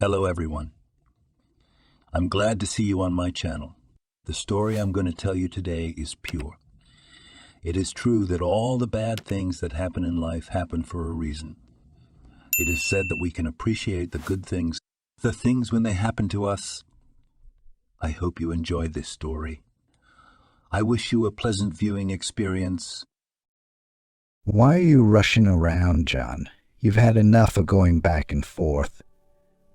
Hello everyone. I'm glad to see you on my channel. The story I'm going to tell you today is pure. It is true that all the bad things that happen in life happen for a reason. It is said that we can appreciate the good things, the things when they happen to us. I hope you enjoy this story. I wish you a pleasant viewing experience. Why are you rushing around, John? You've had enough of going back and forth.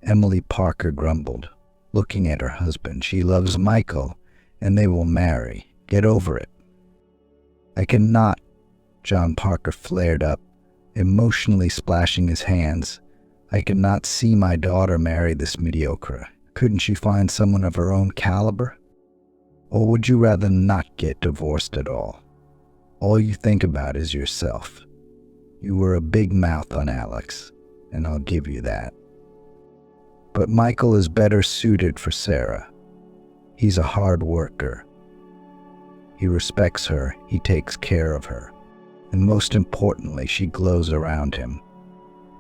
Emily Parker grumbled, looking at her husband. She loves Michael, and they will marry. Get over it. I cannot, John Parker flared up, emotionally splashing his hands. I cannot see my daughter marry this mediocre. Couldn't she find someone of her own caliber? Or would you rather not get divorced at all? All you think about is yourself. You were a big mouth on Alex, and I'll give you that. But Michael is better suited for Sarah. He's a hard worker. He respects her, he takes care of her, and most importantly, she glows around him.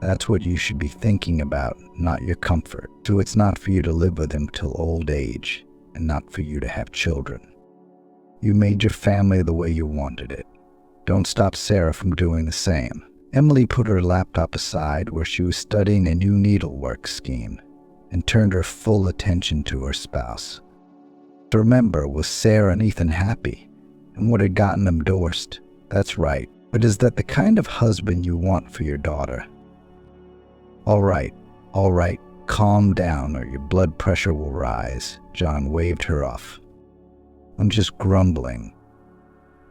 That's what you should be thinking about, not your comfort. So it's not for you to live with him till old age, and not for you to have children. You made your family the way you wanted it. Don't stop Sarah from doing the same. Emily put her laptop aside where she was studying a new needlework scheme and turned her full attention to her spouse. To remember, was Sarah and Ethan happy? And what had gotten them divorced? That's right. But is that the kind of husband you want for your daughter? All right, calm down or your blood pressure will rise. John waved her off. I'm just grumbling.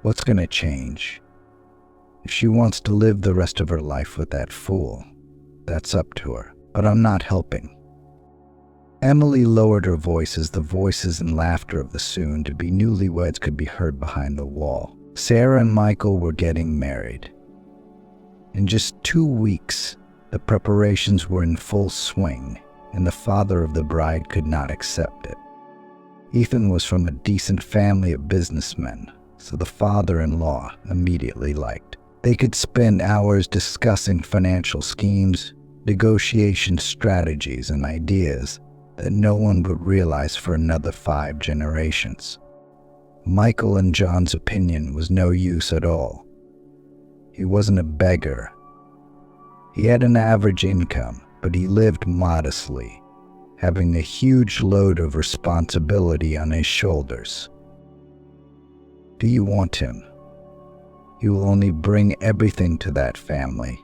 What's going to change? If she wants to live the rest of her life with that fool, that's up to her. But I'm not helping. Emily lowered her voice as the voices and laughter of the soon-to-be newlyweds could be heard behind the wall. Sarah and Michael were getting married. In just 2 weeks, the preparations were in full swing, and the father of the bride could not accept it. Ethan was from a decent family of businessmen, so the father-in-law immediately liked. They could spend hours discussing financial schemes, negotiation strategies, and ideas that no one would realize for another 5 generations. Michael and John's opinion was no use at all. He wasn't a beggar. He had an average income, but he lived modestly, having a huge load of responsibility on his shoulders. Do you want him? He will only bring everything to that family.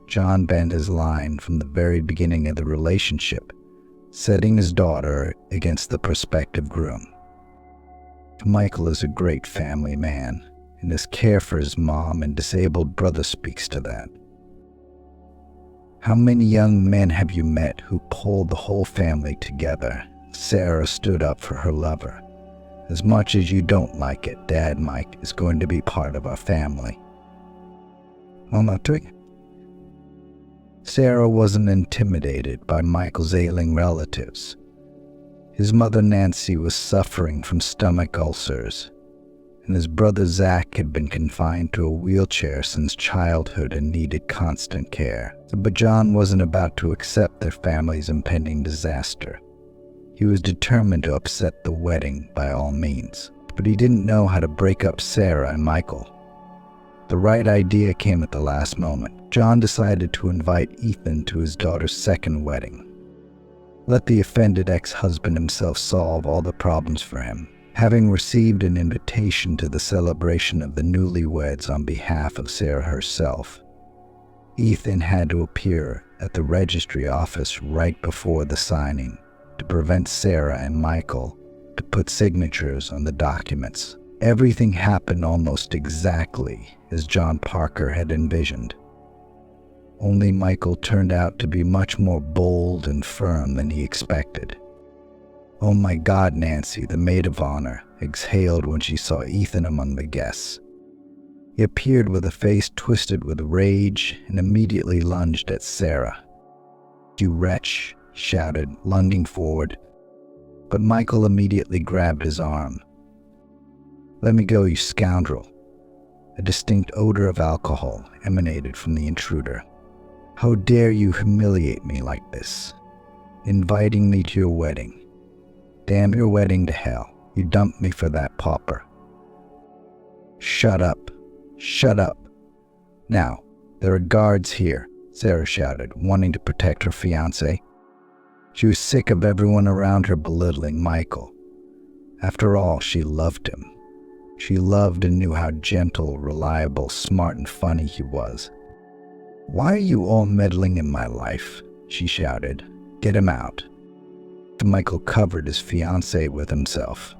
John bent his line from the very beginning of the relationship, setting his daughter against the prospective groom. Michael is a great family man, and his care for his mom and disabled brother speaks to that. How many young men have you met who pulled the whole family together? Sarah stood up for her lover. As much as you don't like it, Dad Mike is going to be part of our family. I'm not doing it. Sarah wasn't intimidated by Michael's ailing relatives. His mother Nancy was suffering from stomach ulcers, and his brother Zach had been confined to a wheelchair since childhood and needed constant care. But John wasn't about to accept their family's impending disaster. He was determined to upset the wedding by all means, but he didn't know how to break up Sarah and Michael. The right idea came at the last moment. John decided to invite Ethan to his daughter's second wedding. Let the offended ex-husband himself solve all the problems for him. Having received an invitation to the celebration of the newlyweds on behalf of Sarah herself, Ethan had to appear at the registry office right before the signing to prevent Sarah and Michael to put signatures on the documents. Everything happened almost exactly as John Parker had envisioned. Only Michael turned out to be much more bold and firm than he expected. "Oh my God, Nancy," the maid of honor exhaled when she saw Ethan among the guests. He appeared with a face twisted with rage and immediately lunged at Sarah. "You wretch," he shouted, lunging forward. But Michael immediately grabbed his arm. "Let me go, you scoundrel." A distinct odor of alcohol emanated from the intruder. "How dare you humiliate me like this?" inviting me to your wedding. Damn your wedding to hell. You dumped me for that pauper. Shut up. Shut up. Now, there are guards here, Sarah shouted, wanting to protect her fiancé. She was sick of everyone around her belittling Michael. After all, she loved him. She loved and knew how gentle, reliable, smart, and funny he was. Why are you all meddling in my life? She shouted. Get him out. Michael covered his fiancée with himself.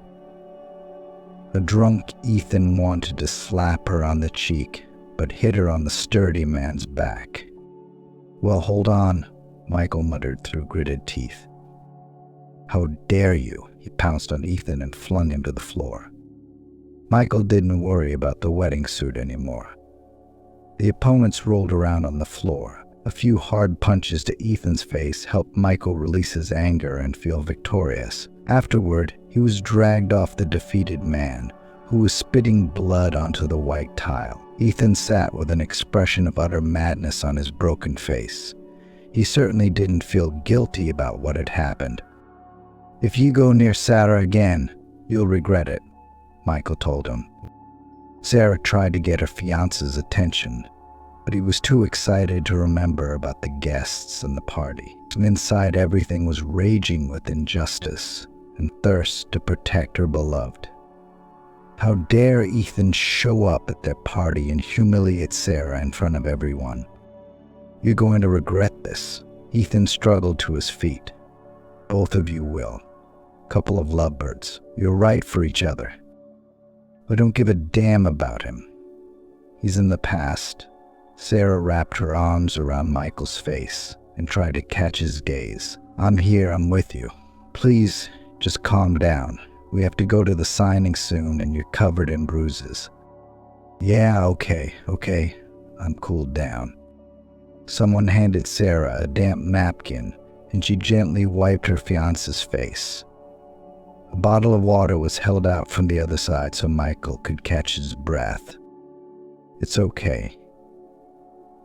A drunk Ethan wanted to slap her on the cheek, but hit her on the sturdy man's back. Well, hold on, Michael muttered through gritted teeth. How dare you? He pounced on Ethan and flung him to the floor. Michael didn't worry about the wedding suit anymore. The opponents rolled around on the floor. A few hard punches to Ethan's face helped Michael release his anger and feel victorious. Afterward, he was dragged off the defeated man, who was spitting blood onto the white tile. Ethan sat with an expression of utter madness on his broken face. He certainly didn't feel guilty about what had happened. If you go near Sarah again, you'll regret it, Michael told him. Sarah tried to get her fiance's attention, but he was too excited to remember about the guests and the party. And inside, everything was raging with injustice and thirst to protect her beloved. How dare Ethan show up at their party and humiliate Sarah in front of everyone? You're going to regret this. Ethan struggled to his feet. Both of you will. Couple of lovebirds. You're right for each other. I don't give a damn about him. He's in the past. Sarah wrapped her arms around Michael's face and tried to catch his gaze. I'm here, I'm with you. Please, just calm down. We have to go to the signing soon and you're covered in bruises. Yeah, okay. I'm cooled down. Someone handed Sarah a damp napkin and she gently wiped her fiance's face. A bottle of water was held out from the other side so Michael could catch his breath. It's okay.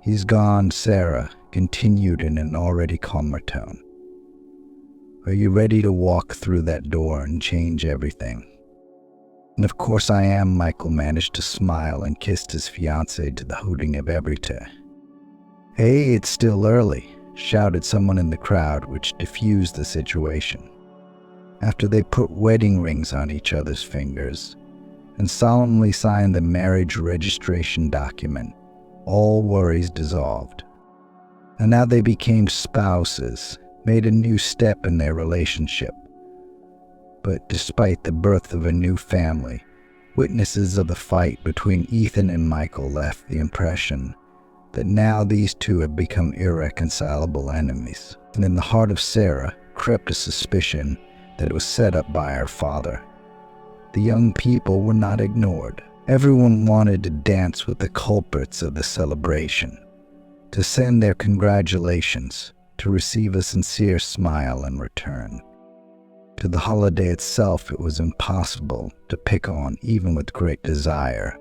He's gone, Sarah continued in an already calmer tone. Are you ready to walk through that door and change everything? And of course I am, Michael managed to smile and kissed his fiancée to the hooting of everyone. Hey, it's still early, shouted someone in the crowd, which diffused the situation. After they put wedding rings on each other's fingers and solemnly signed the marriage registration document, all worries dissolved. And now they became spouses, made a new step in their relationship. But despite the birth of a new family, witnesses of the fight between Ethan and Michael left the impression that now these two had become irreconcilable enemies. And in the heart of Sarah crept a suspicion that it was set up by her father. The young people were not ignored. Everyone wanted to dance with the culprits of the celebration, to send their congratulations, to receive a sincere smile in return. To the holiday itself, it was impossible to pick on, even with great desire.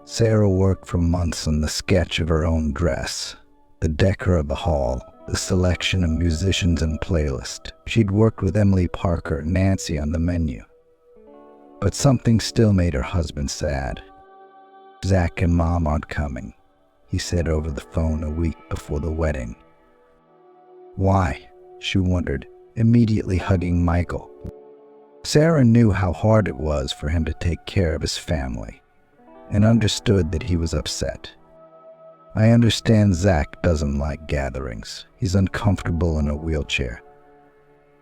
Sarah worked for months on the sketch of her own dress, the decor of the hall, the selection of musicians and playlist. She'd worked with Emily Parker and Nancy on the menu. But something still made her husband sad. Zach and Mom aren't coming, he said over the phone a week before the wedding. Why? She wondered, immediately hugging Michael. Sarah knew how hard it was for him to take care of his family, and understood that he was upset. I understand Zach doesn't like gatherings. He's uncomfortable in a wheelchair,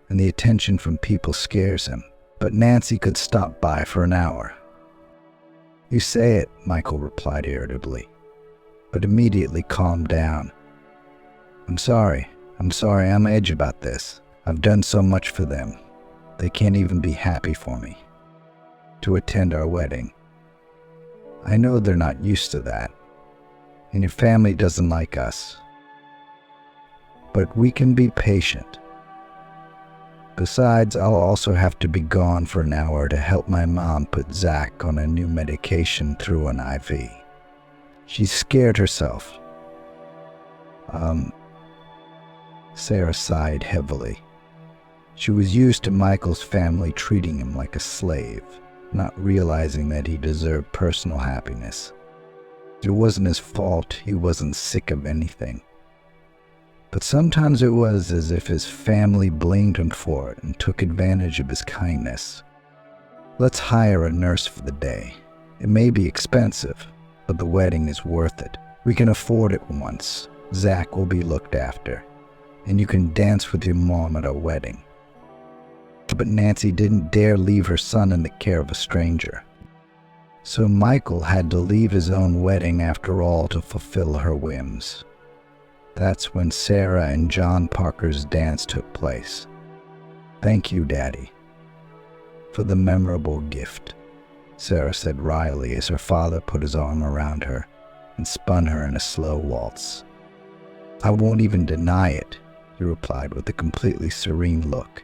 and the attention from people scares him. But Nancy could stop by for an hour. You say it, Michael replied irritably, but immediately calmed down. I'm sorry I'm edgy about this. I've done so much for them. They can't even be happy for me to attend our wedding. I know they're not used to that, and your family doesn't like us. But we can be patient. Besides, I'll also have to be gone for an hour to help my mom put Zach on a new medication through an IV. She's scared herself. Sarah sighed heavily. She was used to Michael's family treating him like a slave, not realizing that he deserved personal happiness. It wasn't his fault he wasn't sick of anything. But sometimes it was as if his family blamed him for it and took advantage of his kindness. Let's hire a nurse for the day. It may be expensive, but the wedding is worth it. We can afford it once. Zach will be looked after, and you can dance with your mom at our wedding. But Nancy didn't dare leave her son in the care of a stranger. So Michael had to leave his own wedding after all to fulfill her whims. That's when Sarah and John Parker's dance took place. Thank you, Daddy, for the memorable gift, Sarah said wryly as her father put his arm around her and spun her in a slow waltz. I won't even deny it, he replied with a completely serene look.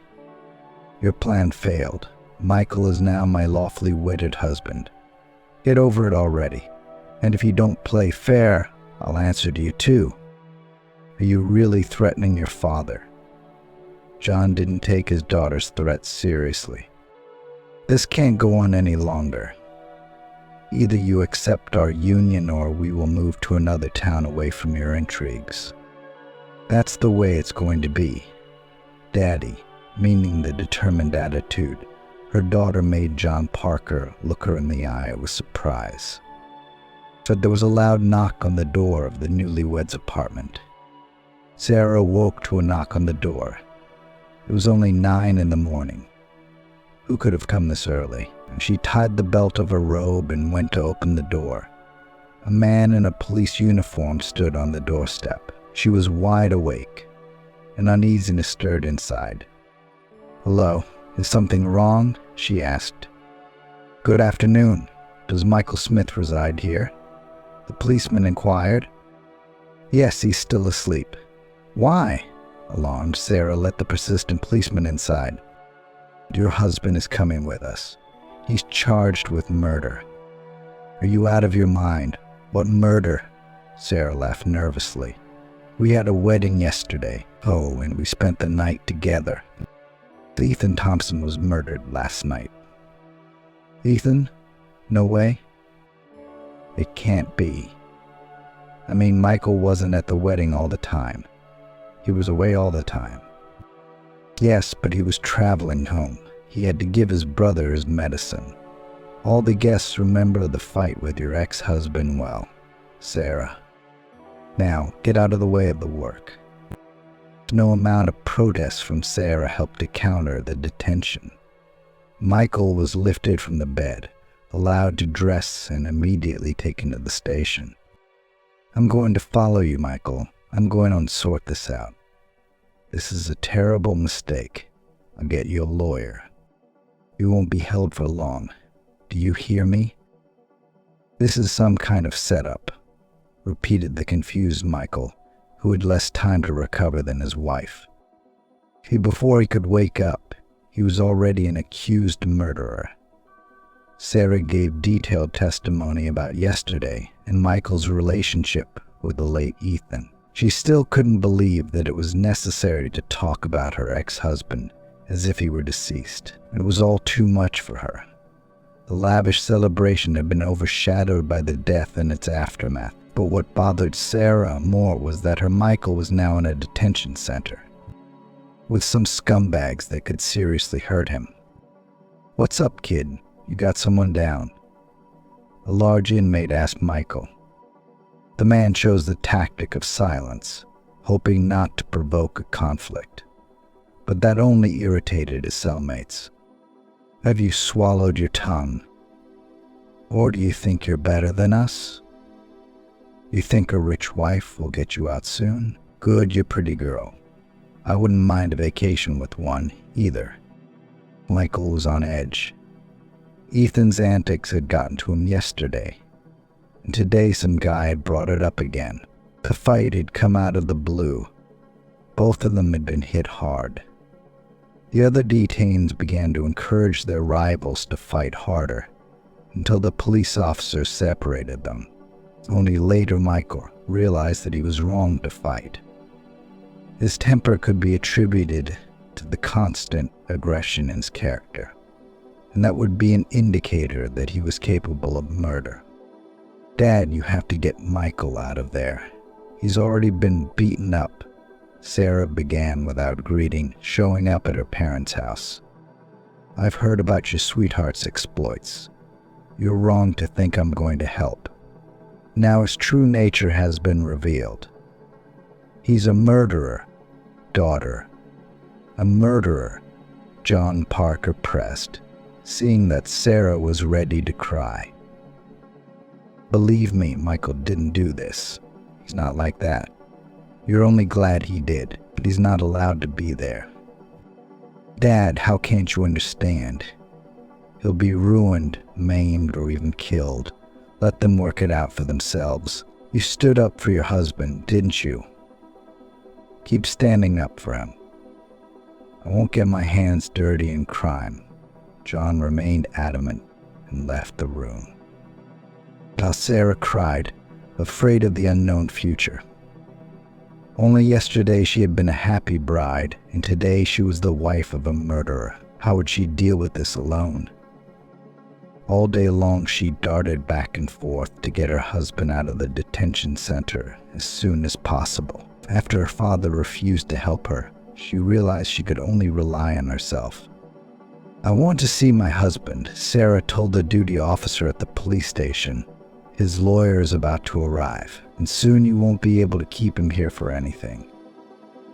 Your plan failed. Michael is now my lawfully wedded husband. Get over it already. And if you don't play fair, I'll answer to you too. Are you really threatening your father? John didn't take his daughter's threats seriously. This can't go on any longer. Either you accept our union or we will move to another town away from your intrigues. That's the way it's going to be. Daddy, meaning the determined attitude, her daughter made John Parker look her in the eye with surprise. But there was a loud knock on the door of the newlyweds' apartment. Sarah woke to a knock on the door. It was only 9 in the morning. Who could have come this early? She tied the belt of her robe and went to open the door. A man in a police uniform stood on the doorstep. She was wide awake. An uneasiness stirred inside. Hello, is something wrong? She asked. Good afternoon. Does Michael Smith reside here? The policeman inquired. Yes, he's still asleep. Why? Alarmed, Sarah let the persistent policeman inside. Your husband is coming with us. He's charged with murder. Are you out of your mind? What murder? Sarah laughed nervously. We had a wedding yesterday. Oh, and we spent the night together. Ethan Thompson was murdered last night. Ethan? No way? It can't be. I mean, Michael wasn't at the wedding all the time. He was away all the time. Yes, but he was traveling home. He had to give his brother his medicine. All the guests remember the fight with your ex-husband well, Sarah. Now, get out of the way of the work. No amount of protest from Sarah helped to counter the detention. Michael was lifted from the bed, allowed to dress, and immediately taken to the station. I'm going to follow you, Michael. I'm going to sort this out. This is a terrible mistake. I'll get you a lawyer. You won't be held for long. Do you hear me? This is some kind of setup, repeated the confused Michael, who had less time to recover than his wife. Before he could wake up, he was already an accused murderer. Sarah gave detailed testimony about yesterday and Michael's relationship with the late Ethan. She still couldn't believe that it was necessary to talk about her ex-husband as if he were deceased. It was all too much for her. The lavish celebration had been overshadowed by the death and its aftermath. But what bothered Sarah more was that her Michael was now in a detention center, with some scumbags that could seriously hurt him. What's up, kid? You got someone down? A large inmate asked Michael. The man chose the tactic of silence, hoping not to provoke a conflict. But that only irritated his cellmates. Have you swallowed your tongue? Or do you think you're better than us? You think a rich wife will get you out soon? Good, you pretty girl. I wouldn't mind a vacation with one, either. Michael was on edge. Ethan's antics had gotten to him yesterday, and today some guy had brought it up again. The fight had come out of the blue. Both of them had been hit hard. The other detainees began to encourage their rivals to fight harder, until the police officers separated them. Only later Michael realized that he was wrong to fight. His temper could be attributed to the constant aggression in his character, and that would be an indicator that he was capable of murder. Dad, you have to get Michael out of there. He's already been beaten up. Sarah began without greeting, showing up at her parents' house. I've heard about your sweetheart's exploits. You're wrong to think I'm going to help. Now his true nature has been revealed. He's a murderer, daughter. A murderer, John Parker pressed, seeing that Sarah was ready to cry. Believe me, Michael didn't do this. He's not like that. You're only glad he did, but he's not allowed to be there. Dad, how can't you understand? He'll be ruined, maimed, or even killed. Let them work it out for themselves. You stood up for your husband, didn't you? Keep standing up for him. I won't get my hands dirty in crime. John remained adamant and left the room. While Sarah cried, afraid of the unknown future. Only yesterday she had been a happy bride, and today she was the wife of a murderer. How would she deal with this alone? All day long she darted back and forth to get her husband out of the detention center as soon as possible. After her father refused to help her, she realized she could only rely on herself. I want to see my husband, Sarah told the duty officer at the police station. His lawyer is about to arrive, and soon you won't be able to keep him here for anything.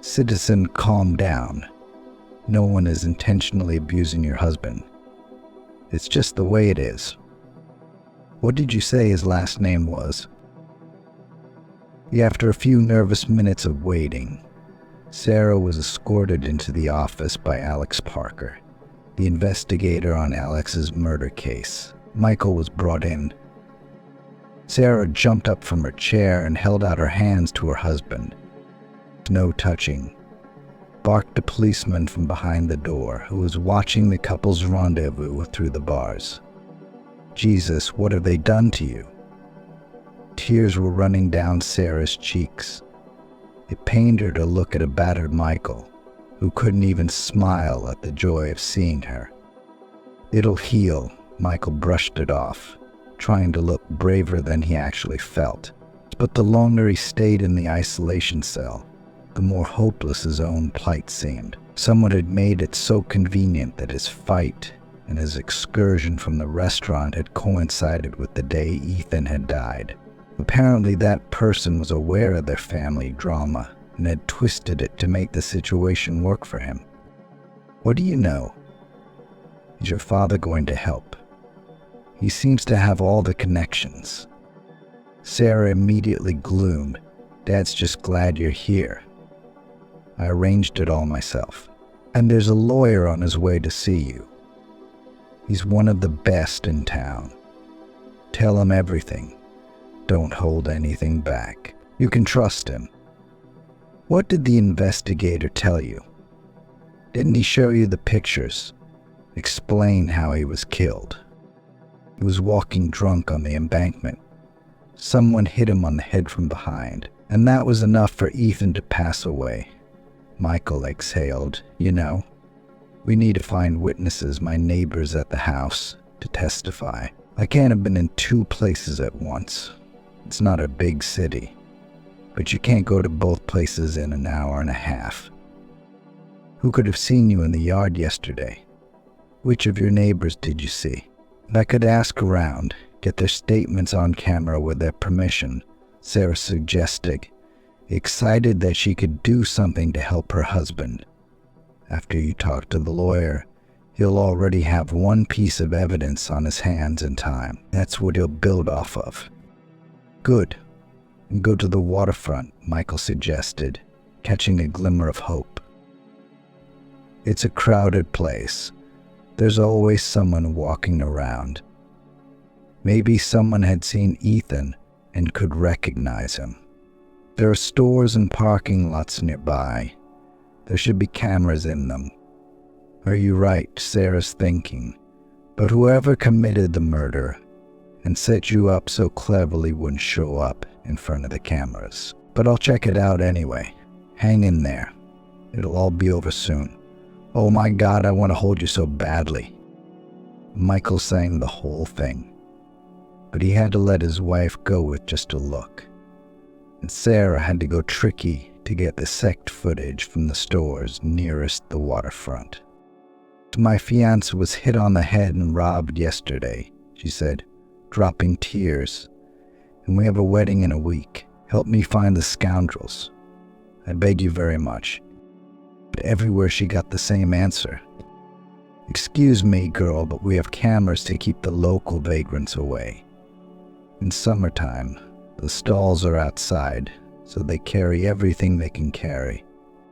Citizen, calm down. No one is intentionally abusing your husband. It's just the way it is. What did you say his last name was? After a few nervous minutes of waiting, Sarah was escorted into the office by Alex Parker, the investigator on Alex's murder case. Michael was brought in. Sarah jumped up from her chair and held out her hands to her husband. No touching, barked a policeman from behind the door who was watching the couple's rendezvous through the bars. Jesus, what have they done to you? Tears were running down Sarah's cheeks. It pained her to look at a battered Michael, who couldn't even smile at the joy of seeing her. It'll heal, Michael brushed it off, trying to look braver than he actually felt. But the longer he stayed in the isolation cell, the more hopeless his own plight seemed. Someone had made it so convenient that his fight and his excursion from the restaurant had coincided with the day Ethan had died. Apparently that person was aware of their family drama and had twisted it to make the situation work for him. What do you know? Is your father going to help? He seems to have all the connections. Sarah immediately gloomed. Dad's just glad you're here. I arranged it all myself. And there's a lawyer on his way to see you. He's one of the best in town. Tell him everything. Don't hold anything back. You can trust him. What did the investigator tell you? Didn't he show you the pictures? Explain how he was killed. He was walking drunk on the embankment. Someone hit him on the head from behind, and that was enough for Ethan to pass away. Michael exhaled. You know, we need to find witnesses, my neighbors at the house, to testify. I can't have been in two places at once. It's not a big city, but you can't go to both places in an hour and a half. Who could have seen you in the yard yesterday? Which of your neighbors did you see? I could ask around, get their statements on camera with their permission, Sarah suggested, excited that she could do something to help her husband. After you talk to the lawyer, he'll already have one piece of evidence on his hands in time. That's what he'll build off of. Good. And go to the waterfront, Michael suggested, catching a glimmer of hope. It's a crowded place. There's always someone walking around. Maybe someone had seen Ethan and could recognize him. There are stores and parking lots nearby. There should be cameras in them. Are you right, Sarah's thinking. But whoever committed the murder and set you up so cleverly wouldn't show up in front of the cameras. But I'll check it out anyway. Hang in there. It'll all be over soon. "Oh my God, I want to hold you so badly." Michael sang the whole thing, but he had to let his wife go with just a look. And Sarah had to go tricky to get the sect footage from the stores nearest the waterfront. "My fiancé was hit on the head and robbed yesterday," she said, dropping tears. "And we have a wedding in a week. Help me find the scoundrels. I beg you very much." But everywhere she got the same answer. "Excuse me, girl, but we have cameras to keep the local vagrants away. In summertime, the stalls are outside, so they carry everything they can carry,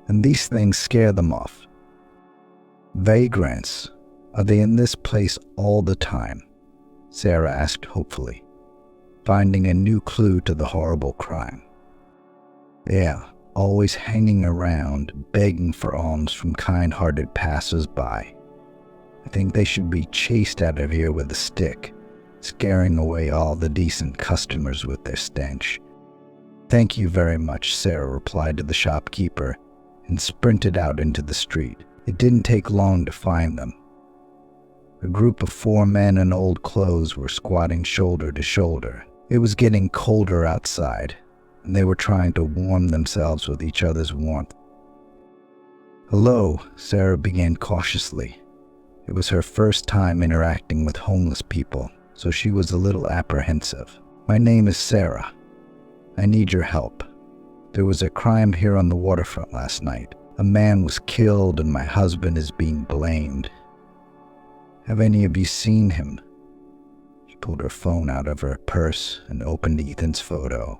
and these things scare them off." "Vagrants? Are they in this place all the time?" Sarah asked hopefully, finding a new clue to the horrible crime. "Yeah, always hanging around, begging for alms from kind-hearted passers-by. I think they should be chased out of here with a stick, scaring away all the decent customers with their stench." "Thank you very much," Sarah replied to the shopkeeper and sprinted out into the street. It didn't take long to find them. A group of 4 men in old clothes were squatting shoulder to shoulder. It was getting colder outside, and they were trying to warm themselves with each other's warmth. "Hello," Sarah began cautiously. It was her first time interacting with homeless people, so she was a little apprehensive. "My name is Sarah. I need your help. There was a crime here on the waterfront last night. A man was killed and my husband is being blamed. Have any of you seen him?" She pulled her phone out of her purse and opened Ethan's photo.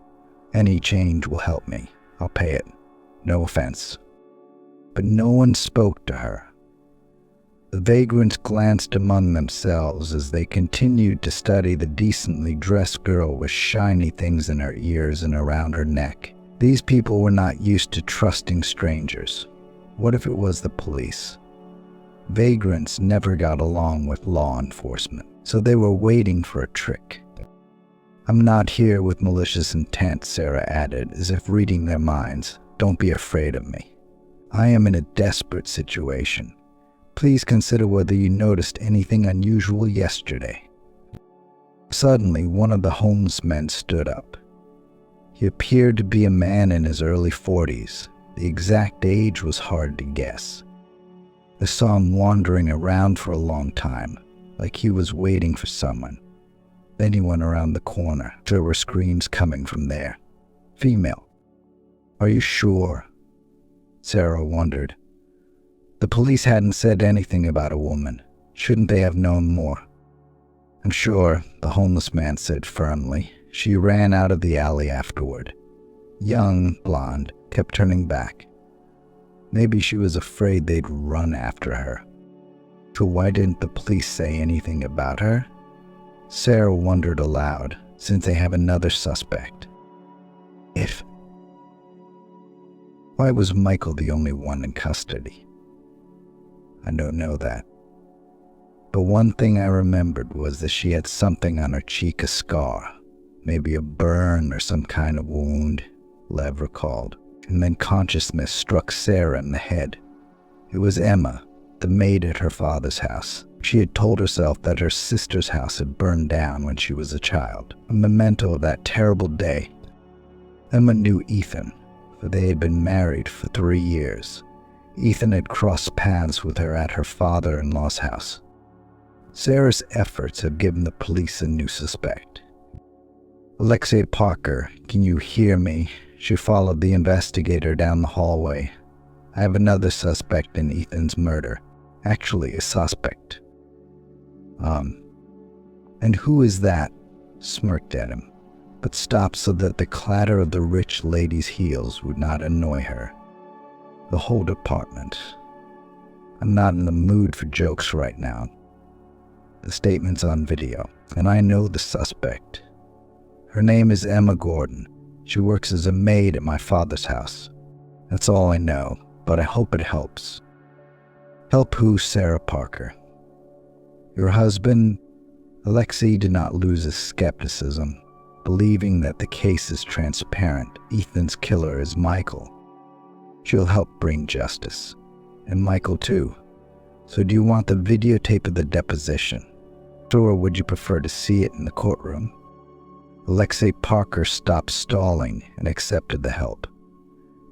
"Any change will help me. I'll pay it. No offense." But no one spoke to her. The vagrants glanced among themselves as they continued to study the decently dressed girl with shiny things in her ears and around her neck. These people were not used to trusting strangers. What if it was the police? Vagrants never got along with law enforcement, so they were waiting for a trick. "I'm not here with malicious intent," Sarah added, as if reading their minds. "Don't be afraid of me. I am in a desperate situation. Please consider whether you noticed anything unusual yesterday." Suddenly, one of the homeless men stood up. He appeared to be a man in his early 40s. The exact age was hard to guess. I saw him wandering around for a long time, like he was waiting for someone. Then he went around the corner. There were screams coming from there. "Female." "Are you sure?" Sarah wondered. The police hadn't said anything about a woman. Shouldn't they have known more? "I'm sure," the homeless man said firmly. She ran out of the alley afterward. Young, blonde, kept turning back. Maybe she was afraid they'd run after her. So why didn't the police say anything about her? Sarah wondered aloud, since they have another suspect. Why was Michael the only one in custody? I don't know that. But one thing I remembered was that she had something on her cheek, a scar, maybe a burn or some kind of wound, Lev recalled. And then consciousness struck Sarah in the head. It was Emma, the maid at her father's house. She had told herself that her sister's house had burned down when she was a child, a memento of that terrible day. Emma knew Ethan, for they had been married for 3 years. Ethan had crossed paths with her at her father-in-law's house. Sarah's efforts have given the police a new suspect. "Alexei Parker, can you hear me?" She followed the investigator down the hallway. "I have another suspect in Ethan's murder. Actually, a suspect." And who is that?" Smirked at him, but stopped so that the clatter of the rich lady's heels would not annoy her. "The whole department. I'm not in the mood for jokes right now. The statement's on video, and I know the suspect. Her name is Emma Gordon. She works as a maid at my father's house. That's all I know, but I hope it helps." "Help who, Sarah Parker?" "Your husband?" Alexei did not lose his skepticism, believing that the case is transparent. Ethan's killer is Michael. She'll help bring justice. And Michael too. So do you want the videotape of the deposition? Or would you prefer to see it in the courtroom? Alexei Parker stopped stalling and accepted the help.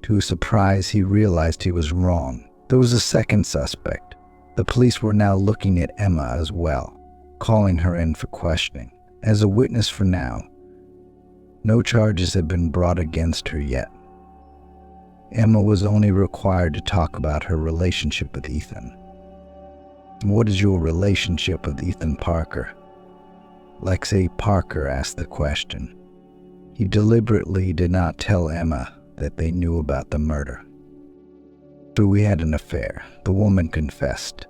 To his surprise, he realized he was wrong. There was a second suspect. The police were now looking at Emma as well, calling her in for questioning. As a witness for now, no charges had been brought against her yet. Emma was only required to talk about her relationship with Ethan. What is your relationship with Ethan Parker? Alexei Parker asked the question. He deliberately did not tell Emma that they knew about the murder. So we had an affair, the woman confessed,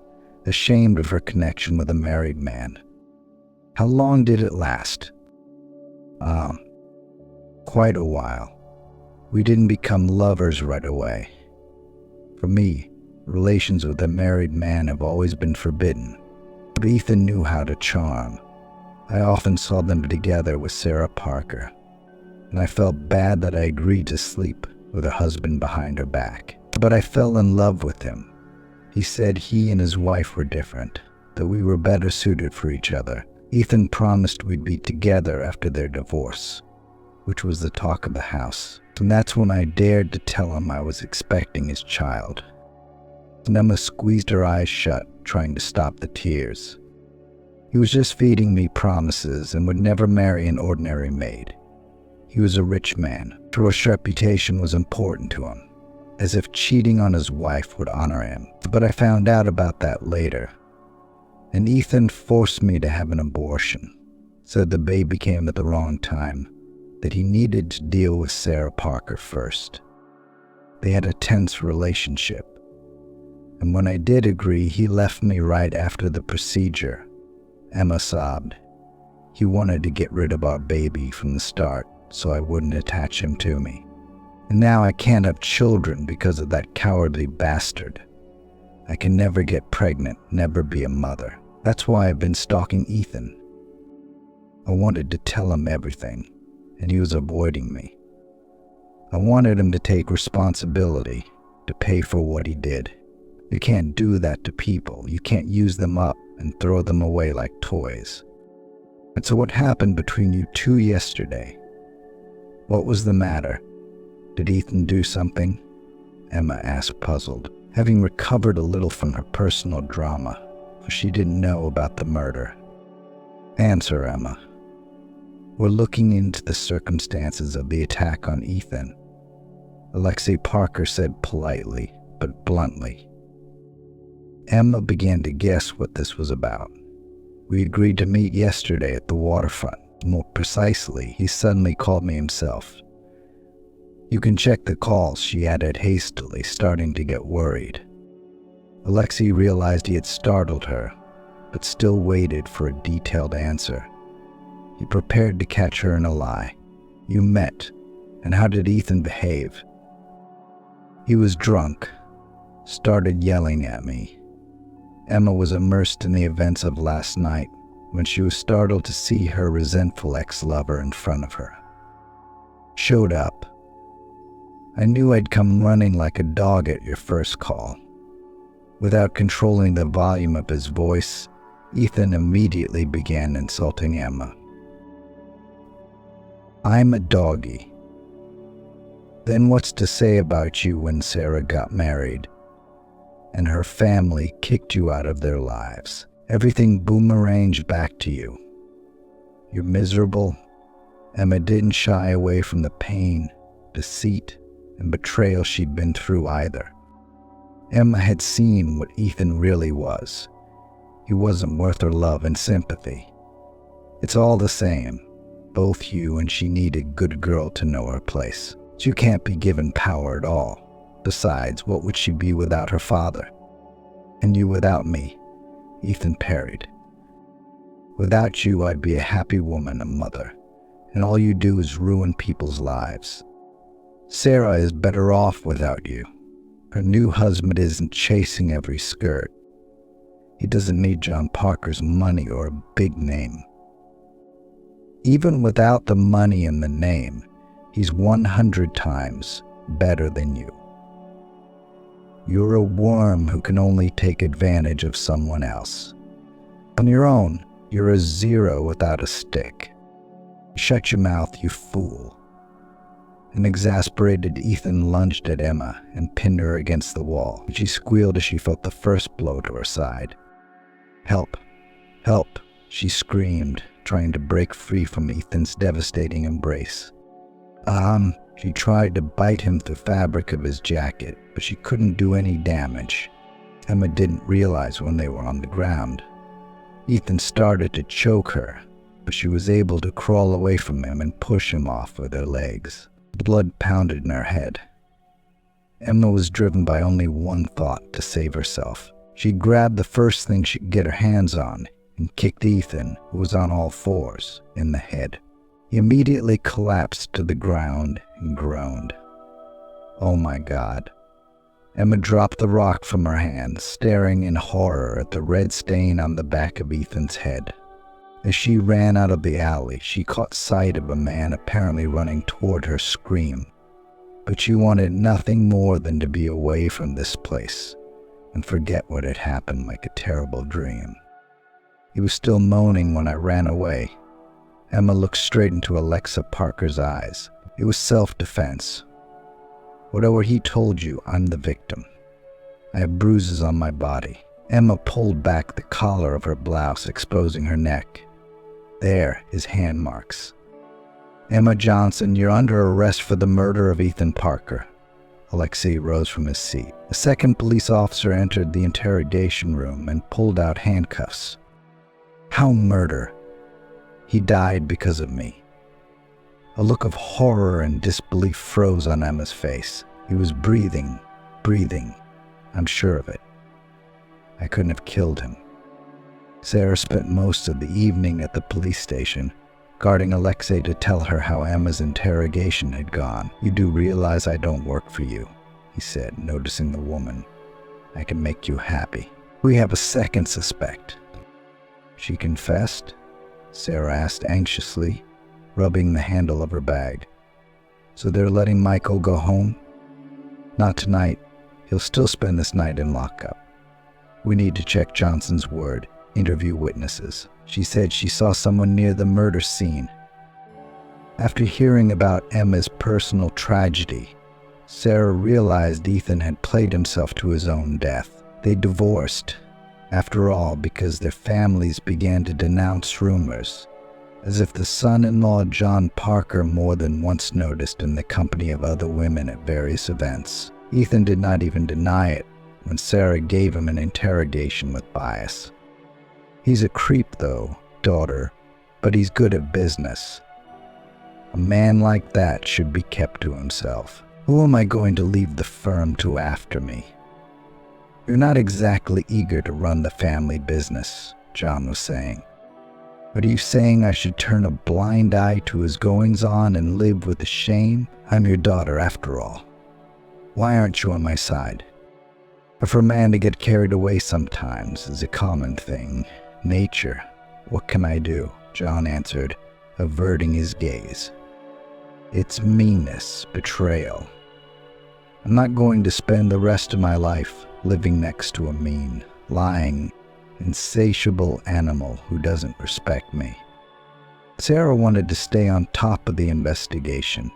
ashamed of her connection with a married man. How long did it last? Quite a while. We didn't become lovers right away. For me, relations with a married man have always been forbidden. But Ethan knew how to charm. I often saw them together with Sarah Parker, and I felt bad that I agreed to sleep with her husband behind her back. But I fell in love with him. He said he and his wife were different, that we were better suited for each other. Ethan promised we'd be together after their divorce, which was the talk of the house. And that's when I dared to tell him I was expecting his child. Emma squeezed her eyes shut, trying to stop the tears. He was just feeding me promises and would never marry an ordinary maid. He was a rich man. His reputation was important to him, as if cheating on his wife would honor him. But I found out about that later, and Ethan forced me to have an abortion. Said the baby came at the wrong time, that he needed to deal with Sarah Parker first. They had a tense relationship, and when I did agree, he left me right after the procedure. Emma sobbed. He wanted to get rid of our baby from the start, so I wouldn't attach him to me. And now I can't have children because of that cowardly bastard. I can never get pregnant, never be a mother. That's why I've been stalking Ethan. I wanted to tell him everything, and he was avoiding me. I wanted him to take responsibility, to pay for what he did. You can't do that to people. You can't use them up and throw them away like toys. And so what happened between you two yesterday? What was the matter? Did Ethan do something? Emma asked, puzzled, having recovered a little from her personal drama, for she didn't know about the murder. Answer, Emma. We're looking into the circumstances of the attack on Ethan, Alexei Parker said politely, but bluntly. Emma began to guess what this was about. We agreed to meet yesterday at the waterfront. More precisely, he suddenly called me himself. You can check the calls, she added hastily, starting to get worried. Alexei realized he had startled her, but still waited for a detailed answer. He prepared to catch her in a lie. You met, and how did Ethan behave? He was drunk, started yelling at me. Emma was immersed in the events of last night when she was startled to see her resentful ex-lover in front of her. Showed up. I knew I'd come running like a dog at your first call. Without controlling the volume of his voice, Ethan immediately began insulting Emma. I'm a doggy. Then what's to say about you when Sarah got married and her family kicked you out of their lives? Everything boomeranged back to you. You're miserable. Emma didn't shy away from the pain, deceit, and betrayal she'd been through either. Emma had seen what Ethan really was. He wasn't worth her love and sympathy. It's all the same. Both you and she need a good girl to know her place. You can't be given power at all. Besides, what would she be without her father? And you without me, Ethan parried. Without you, I'd be a happy woman, a mother, and all you do is ruin people's lives. Sarah is better off without you. Her new husband isn't chasing every skirt. He doesn't need John Parker's money or a big name. Even without the money and the name, he's 100 times better than you. You're a worm who can only take advantage of someone else. On your own, you're a zero without a stick. Shut your mouth, you fool." An exasperated Ethan lunged at Emma and pinned her against the wall. She squealed as she felt the first blow to her side. "Help! Help!" she screamed, trying to break free from Ethan's devastating embrace. She tried to bite him through the fabric of his jacket, but she couldn't do any damage. Emma didn't realize when they were on the ground. Ethan started to choke her, but she was able to crawl away from him and push him off with her legs. Blood pounded in her head. Emma was driven by only one thought: to save herself. She grabbed the first thing she could get her hands on and kicked Ethan, who was on all fours, in the head. He immediately collapsed to the ground and groaned. "Oh my God." Emma dropped the rock from her hand, staring in horror at the red stain on the back of Ethan's head. As she ran out of the alley, she caught sight of a man apparently running toward her scream. But she wanted nothing more than to be away from this place and forget what had happened like a terrible dream. He was still moaning when I ran away. Emma looked straight into Alexa Parker's eyes. It was self-defense. "Whatever he told you, I'm the victim. I have bruises on my body." Emma pulled back the collar of her blouse, exposing her neck. There, his hand marks. "Emma Johnson, you're under arrest for the murder of Ethan Parker." Alexei rose from his seat. A second police officer entered the interrogation room and pulled out handcuffs. "How murder? He died because of me." A look of horror and disbelief froze on Emma's face. He was breathing. I'm sure of it. I couldn't have killed him. Sarah spent most of the evening at the police station, guarding Alexei to tell her how Emma's interrogation had gone. "You do realize I don't work for you," he said, noticing the woman. "I can make you happy. We have a second suspect." "She confessed?" Sarah asked anxiously, rubbing the handle of her bag. "So they're letting Michael go home?" "Not tonight. He'll still spend this night in lockup. We need to check Johnson's word, interview witnesses. She said she saw someone near the murder scene." After hearing about Emma's personal tragedy, Sarah realized Ethan had played himself to his own death. They divorced, after all, because their families began to denounce rumors, as if the son-in-law John Parker more than once noticed in the company of other women at various events. Ethan did not even deny it when Sarah gave him an interrogation with bias. "He's a creep though, daughter, but he's good at business. A man like that should be kept to himself. Who am I going to leave the firm to after me?" "You're not exactly eager to run the family business," John was saying. "But are you saying I should turn a blind eye to his goings-on and live with the shame? I'm your daughter after all. Why aren't you on my side?" "For a man to get carried away sometimes is a common thing. Nature. What can I do?" John answered, averting his gaze. "It's meanness, betrayal. I'm not going to spend the rest of my life living next to a mean, lying, insatiable animal who doesn't respect me." Sarah wanted to stay on top of the investigation.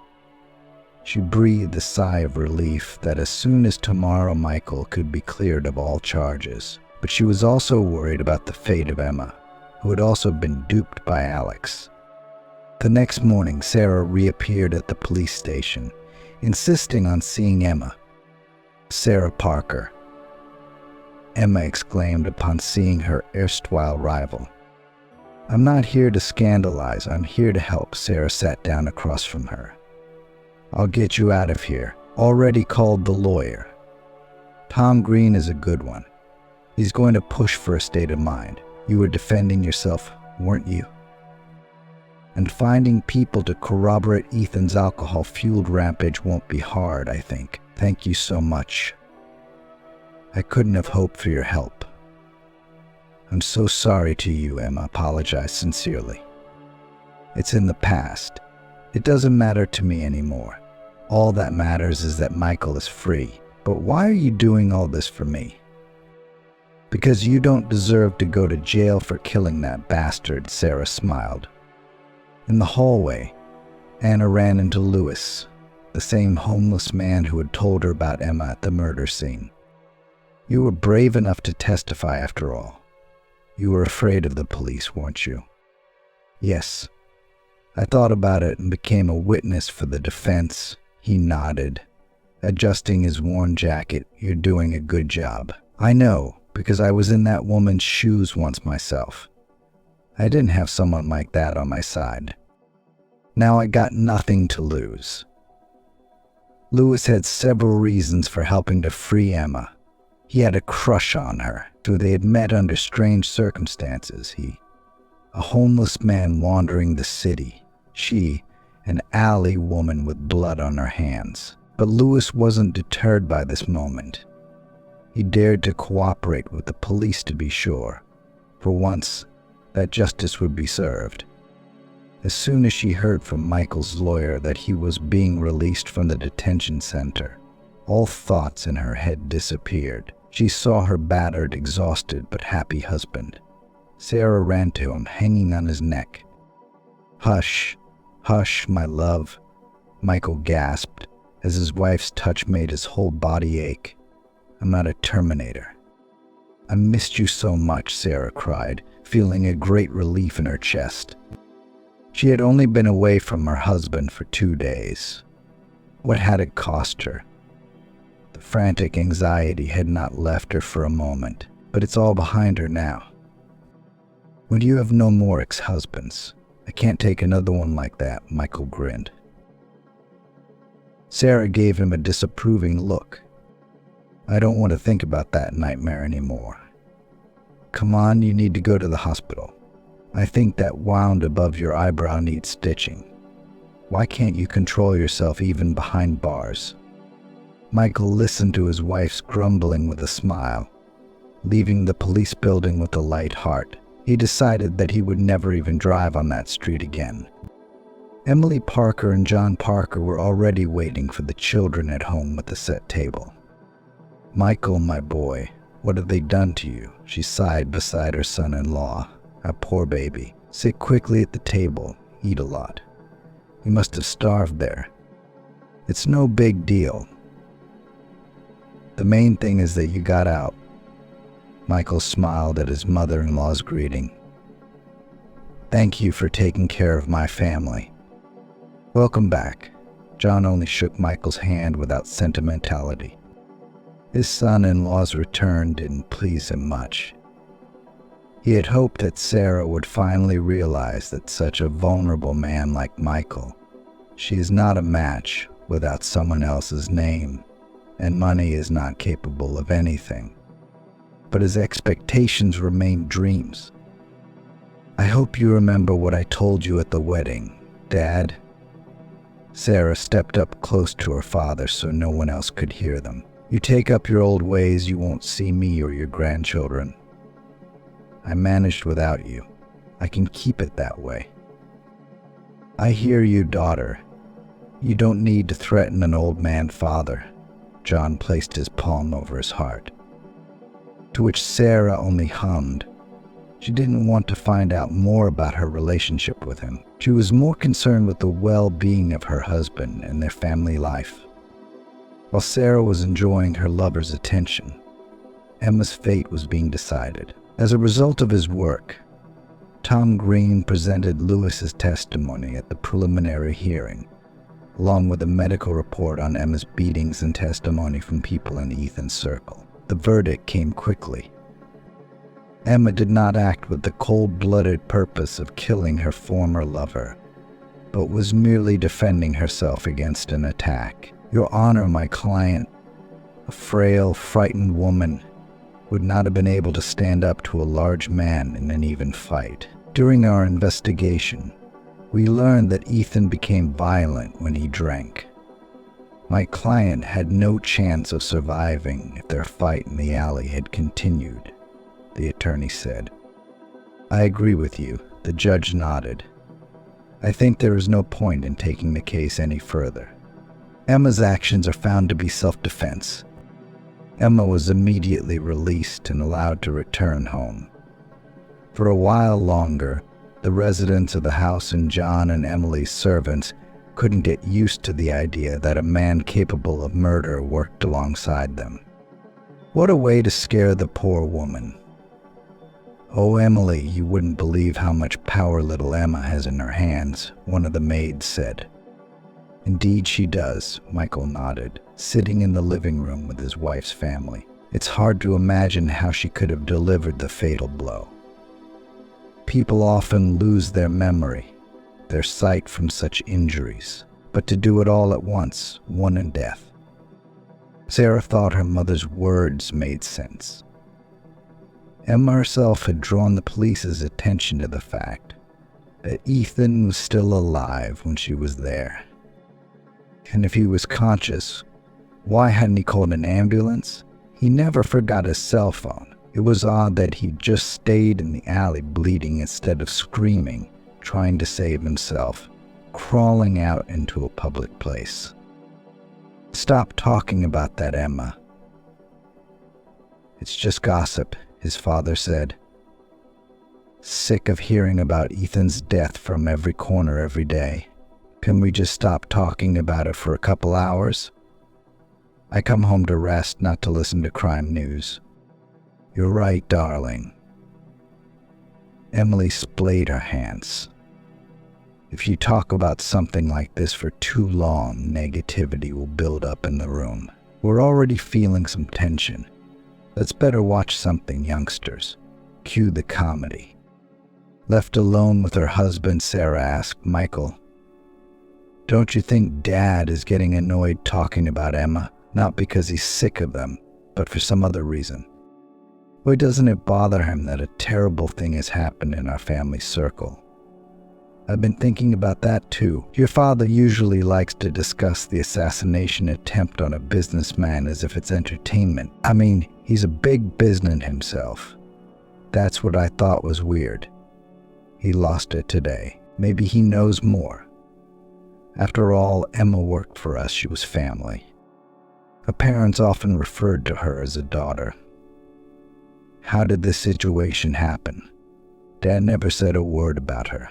She breathed a sigh of relief that as soon as tomorrow Michael could be cleared of all charges. But she was also worried about the fate of Emma, who had also been duped by Alex. The next morning, Sarah reappeared at the police station, insisting on seeing Emma. "Sarah Parker," Emma exclaimed upon seeing her erstwhile rival. "I'm not here to scandalize, I'm here to help." Sarah sat down across from her. "I'll get you out of here. Already called the lawyer. Tom Green is a good one. He's going to push for a state of mind. You were defending yourself, weren't you? And finding people to corroborate Ethan's alcohol-fueled rampage won't be hard, I think. Thank you so much. I couldn't have hoped for your help." "I'm so sorry to you," Emma apologized sincerely. "It's in the past. It doesn't matter to me anymore. All that matters is that Michael is free, But why are you doing all this for me? Because you don't deserve to go to jail for killing that bastard, Sarah smiled. In the hallway, Anna ran into Louis, the same homeless man who had told her about Emma at the murder scene. You were brave enough to testify after all. You were afraid of the police, weren't you? Yes. I thought about it and became a witness for the defense. He nodded, adjusting his worn jacket. You're doing a good job. I know, because I was in that woman's shoes once myself. I didn't have someone like that on my side. Now I got nothing to lose. Louis had several reasons for helping to free Emma. He had a crush on her, so they had met under strange circumstances. A homeless man wandering the city. She, an alley woman with blood on her hands. But Louis wasn't deterred by this moment. He dared to cooperate with the police to be sure. For once, that justice would be served. As soon as she heard from Michael's lawyer that he was being released from the detention center, all thoughts in her head disappeared. She saw her battered, exhausted, but happy husband. Sarah ran to him, hanging on his neck. "Hush, hush, my love," Michael gasped, as his wife's touch made his whole body ache. "I'm not a Terminator." "I missed you so much," Sarah cried, feeling a great relief in her chest. She had only been away from her husband for 2 days. What had it cost her? The frantic anxiety had not left her for a moment, but it's all behind her now. "When you have no more ex-husbands, I can't take another one like that," Michael grinned. Sarah gave him a disapproving look. "I don't want to think about that nightmare anymore. Come on, you need to go to the hospital. I think that wound above your eyebrow needs stitching. Why can't you control yourself even behind bars?" Michael listened to his wife's grumbling with a smile. Leaving the police building with a light heart, he decided that he would never even drive on that street again. Emily Parker and John Parker were already waiting for the children at home at the set table. "Michael, my boy, what have they done to you?" She sighed beside her son-in-law. "Our poor baby. Sit quickly at the table. Eat a lot. You must have starved there. It's no big deal. The main thing is that you got out." Michael smiled at his mother-in-law's greeting. "Thank you for taking care of my family." "Welcome back." John only shook Michael's hand without sentimentality. His son-in-law's return didn't please him much. He had hoped that Sarah would finally realize that such a vulnerable man like Michael, she is not a match without someone else's name, and money is not capable of anything. But his expectations remained dreams. "I hope you remember what I told you at the wedding, Dad." Sarah stepped up close to her father so no one else could hear them. "You take up your old ways, you won't see me or your grandchildren. I managed without you. I can keep it that way." "I hear you, daughter. You don't need to threaten an old man father." John placed his palm over his heart. To which Sarah only hummed. She didn't want to find out more about her relationship with him. She was more concerned with the well-being of her husband and their family life. While Sarah was enjoying her lover's attention, Emma's fate was being decided. As a result of his work, Tom Green presented Louis's testimony at the preliminary hearing, along with a medical report on Emma's beatings and testimony from people in Ethan's circle. The verdict came quickly. Emma did not act with the cold-blooded purpose of killing her former lover, but was merely defending herself against an attack. "Your Honor, my client, a frail, frightened woman, would not have been able to stand up to a large man in an even fight. During our investigation, we learned that Ethan became violent when he drank. My client had no chance of surviving if their fight in the alley had continued," the attorney said. "I agree with you," the judge nodded. "I think there is no point in taking the case any further. Emma's actions are found to be self-defense. Emma was immediately released and allowed to return home. For a while longer, the residents of the house and John and Emily's servants couldn't get used to the idea that a man capable of murder worked alongside them. What a way to scare the poor woman. "Oh, Emily, you wouldn't believe how much power little Emma has in her hands," one of the maids said. "Indeed she does," Michael nodded, sitting in the living room with his wife's family. "It's hard to imagine how she could have delivered the fatal blow. People often lose their memory, their sight from such injuries, but to do it all at once, one in death." Sarah thought her mother's words made sense. Emma herself had drawn the police's attention to the fact that Ethan was still alive when she was there. And if he was conscious, why hadn't he called an ambulance? He never forgot his cell phone. It was odd that he just stayed in the alley bleeding instead of screaming, trying to save himself, crawling out into a public place. "Stop talking about that, Emma. It's just gossip," his father said. "Sick of hearing about Ethan's death from every corner every day. Can we just stop talking about it for a couple hours? I come home to rest, not to listen to crime news." "You're right, darling." Emily splayed her hands. "If you talk about something like this for too long, negativity will build up in the room. We're already feeling some tension. Let's better watch something, youngsters. Cue the comedy." Left alone with her husband, Sarah asked Michael, "Don't you think Dad is getting annoyed talking about Emma? Not because he's sick of them, but for some other reason. Why doesn't it bother him that a terrible thing has happened in our family circle?" "I've been thinking about that too. Your father usually likes to discuss the assassination attempt on a businessman as if it's entertainment. I mean, he's a big businessman himself. That's what I thought was weird. He lost it today. Maybe he knows more. After all, Emma worked for us. She was family. Her parents often referred to her as a daughter. How did this situation happen? Dad never said a word about her.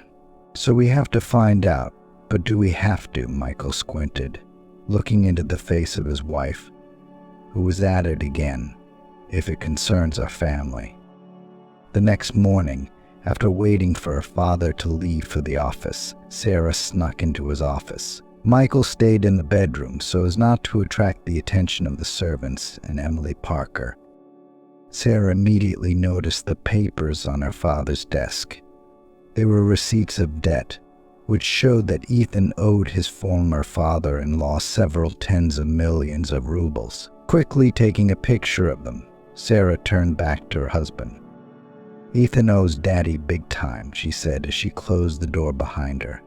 So we have to find out. But do we have to?" Michael squinted, looking into the face of his wife, who was at it again, "if it concerns our family." The next morning, after waiting for her father to leave for the office, Sarah snuck into his office. Michael stayed in the bedroom so as not to attract the attention of the servants and Emily Parker. Sarah immediately noticed the papers on her father's desk. They were receipts of debt, which showed that Ethan owed his former father-in-law several tens of millions of rubles. Quickly taking a picture of them, Sarah turned back to her husband. "Ethan owes Daddy big time," she said as she closed the door behind her.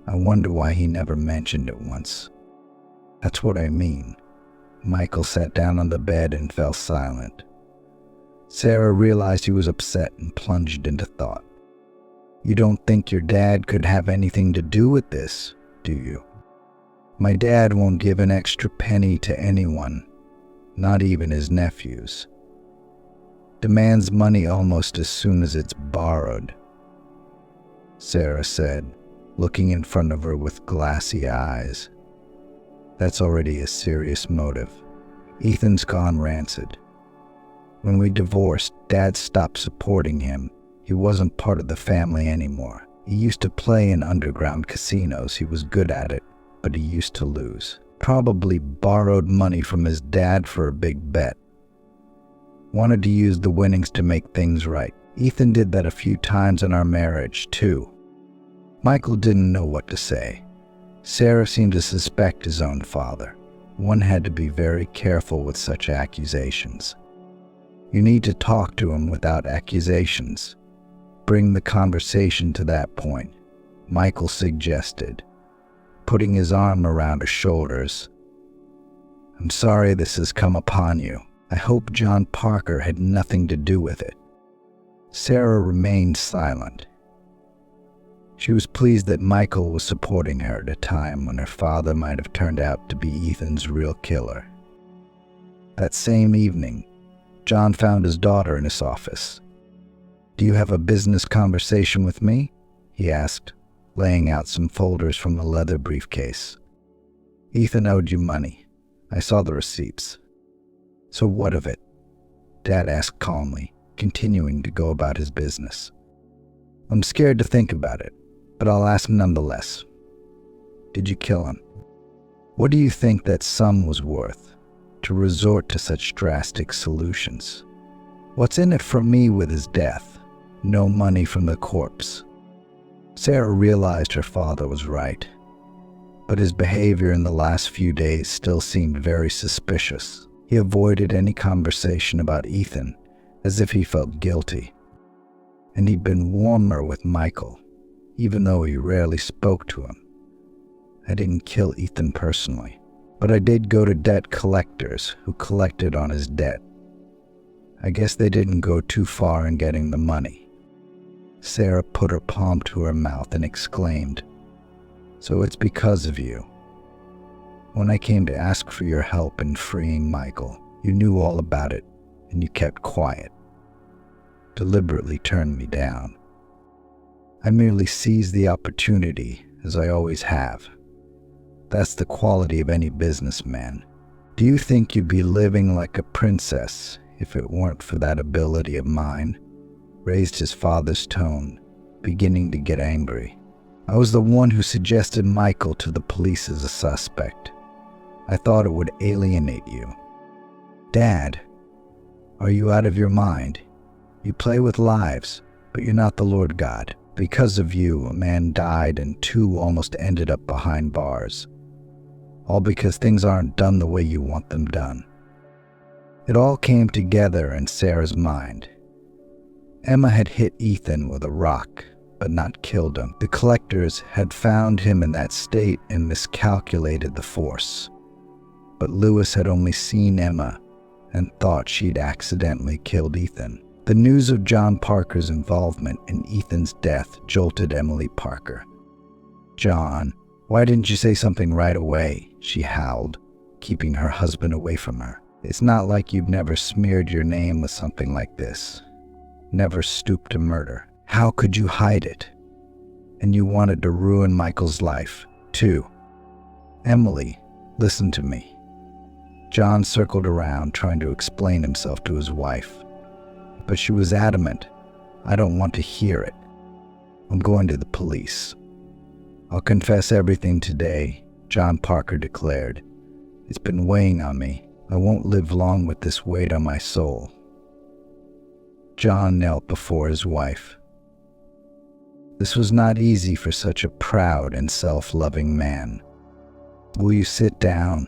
"I wonder why he never mentioned it once." "That's what I mean." Michael sat down on the bed and fell silent. Sarah realized he was upset and plunged into thought. "You don't think your dad could have anything to do with this, do you?" "My dad won't give an extra penny to anyone, not even his nephews. Demands money almost as soon as it's borrowed," Sarah said, looking in front of her with glassy eyes. "That's already a serious motive. Ethan's gone rancid. When we divorced, Dad stopped supporting him. He wasn't part of the family anymore. He used to play in underground casinos. He was good at it, but he used to lose. Probably borrowed money from his dad for a big bet. Wanted to use the winnings to make things right. Ethan did that a few times in our marriage, too." Michael didn't know what to say. Sarah seemed to suspect his own father. One had to be very careful with such accusations. "You need to talk to him without accusations. Bring the conversation to that point," Michael suggested, putting his arm around her shoulders. "I'm sorry this has come upon you. I hope John Parker had nothing to do with it." Sarah remained silent. She was pleased that Michael was supporting her at a time when her father might have turned out to be Ethan's real killer. That same evening, John found his daughter in his office. "Do you have a business conversation with me?" he asked, laying out some folders from a leather briefcase. "Ethan owed you money. I saw the receipts." "So what of it?" Dad asked calmly, continuing to go about his business. "I'm scared to think about it, but I'll ask nonetheless. Did you kill him? What do you think that sum was worth, to resort to such drastic solutions? What's in it for me with his death? No money from the corpse." Sarah realized her father was right, but his behavior in the last few days still seemed very suspicious. He avoided any conversation about Ethan, as if he felt guilty. And he'd been warmer with Michael, even though he rarely spoke to him. "I didn't kill Ethan personally, but I did go to debt collectors who collected on his debt. I guess they didn't go too far in getting the money." Sarah put her palm to her mouth and exclaimed, "So it's because of you. When I came to ask for your help in freeing Michael, you knew all about it, and you kept quiet. Deliberately turned me down. I merely seized the opportunity, as I always have. That's the quality of any businessman. Do you think you'd be living like a princess if it weren't for that ability of mine?" Raised his father's tone, beginning to get angry. "I was the one who suggested Michael to the police as a suspect. I thought it would alienate you." "Dad, are you out of your mind? You play with lives, but you're not the Lord God. Because of you, a man died and 2 almost ended up behind bars. All because things aren't done the way you want them done." It all came together in Sarah's mind. Emma had hit Ethan with a rock, but not killed him. The collectors had found him in that state and miscalculated the force. But Lewis had only seen Emma and thought she'd accidentally killed Ethan. The news of John Parker's involvement in Ethan's death jolted Emily Parker. "John, why didn't you say something right away?" she howled, keeping her husband away from her. "It's not like you've never smeared your name with something like this. Never stooped to murder. How could you hide it? And you wanted to ruin Michael's life, too." "Emily, listen to me." John circled around, trying to explain himself to his wife. But she was adamant. "I don't want to hear it. I'm going to the police." "I'll confess everything today," John Parker declared. "It's been weighing on me. I won't live long with this weight on my soul." John knelt before his wife. This was not easy for such a proud and self-loving man. "Will you sit down?"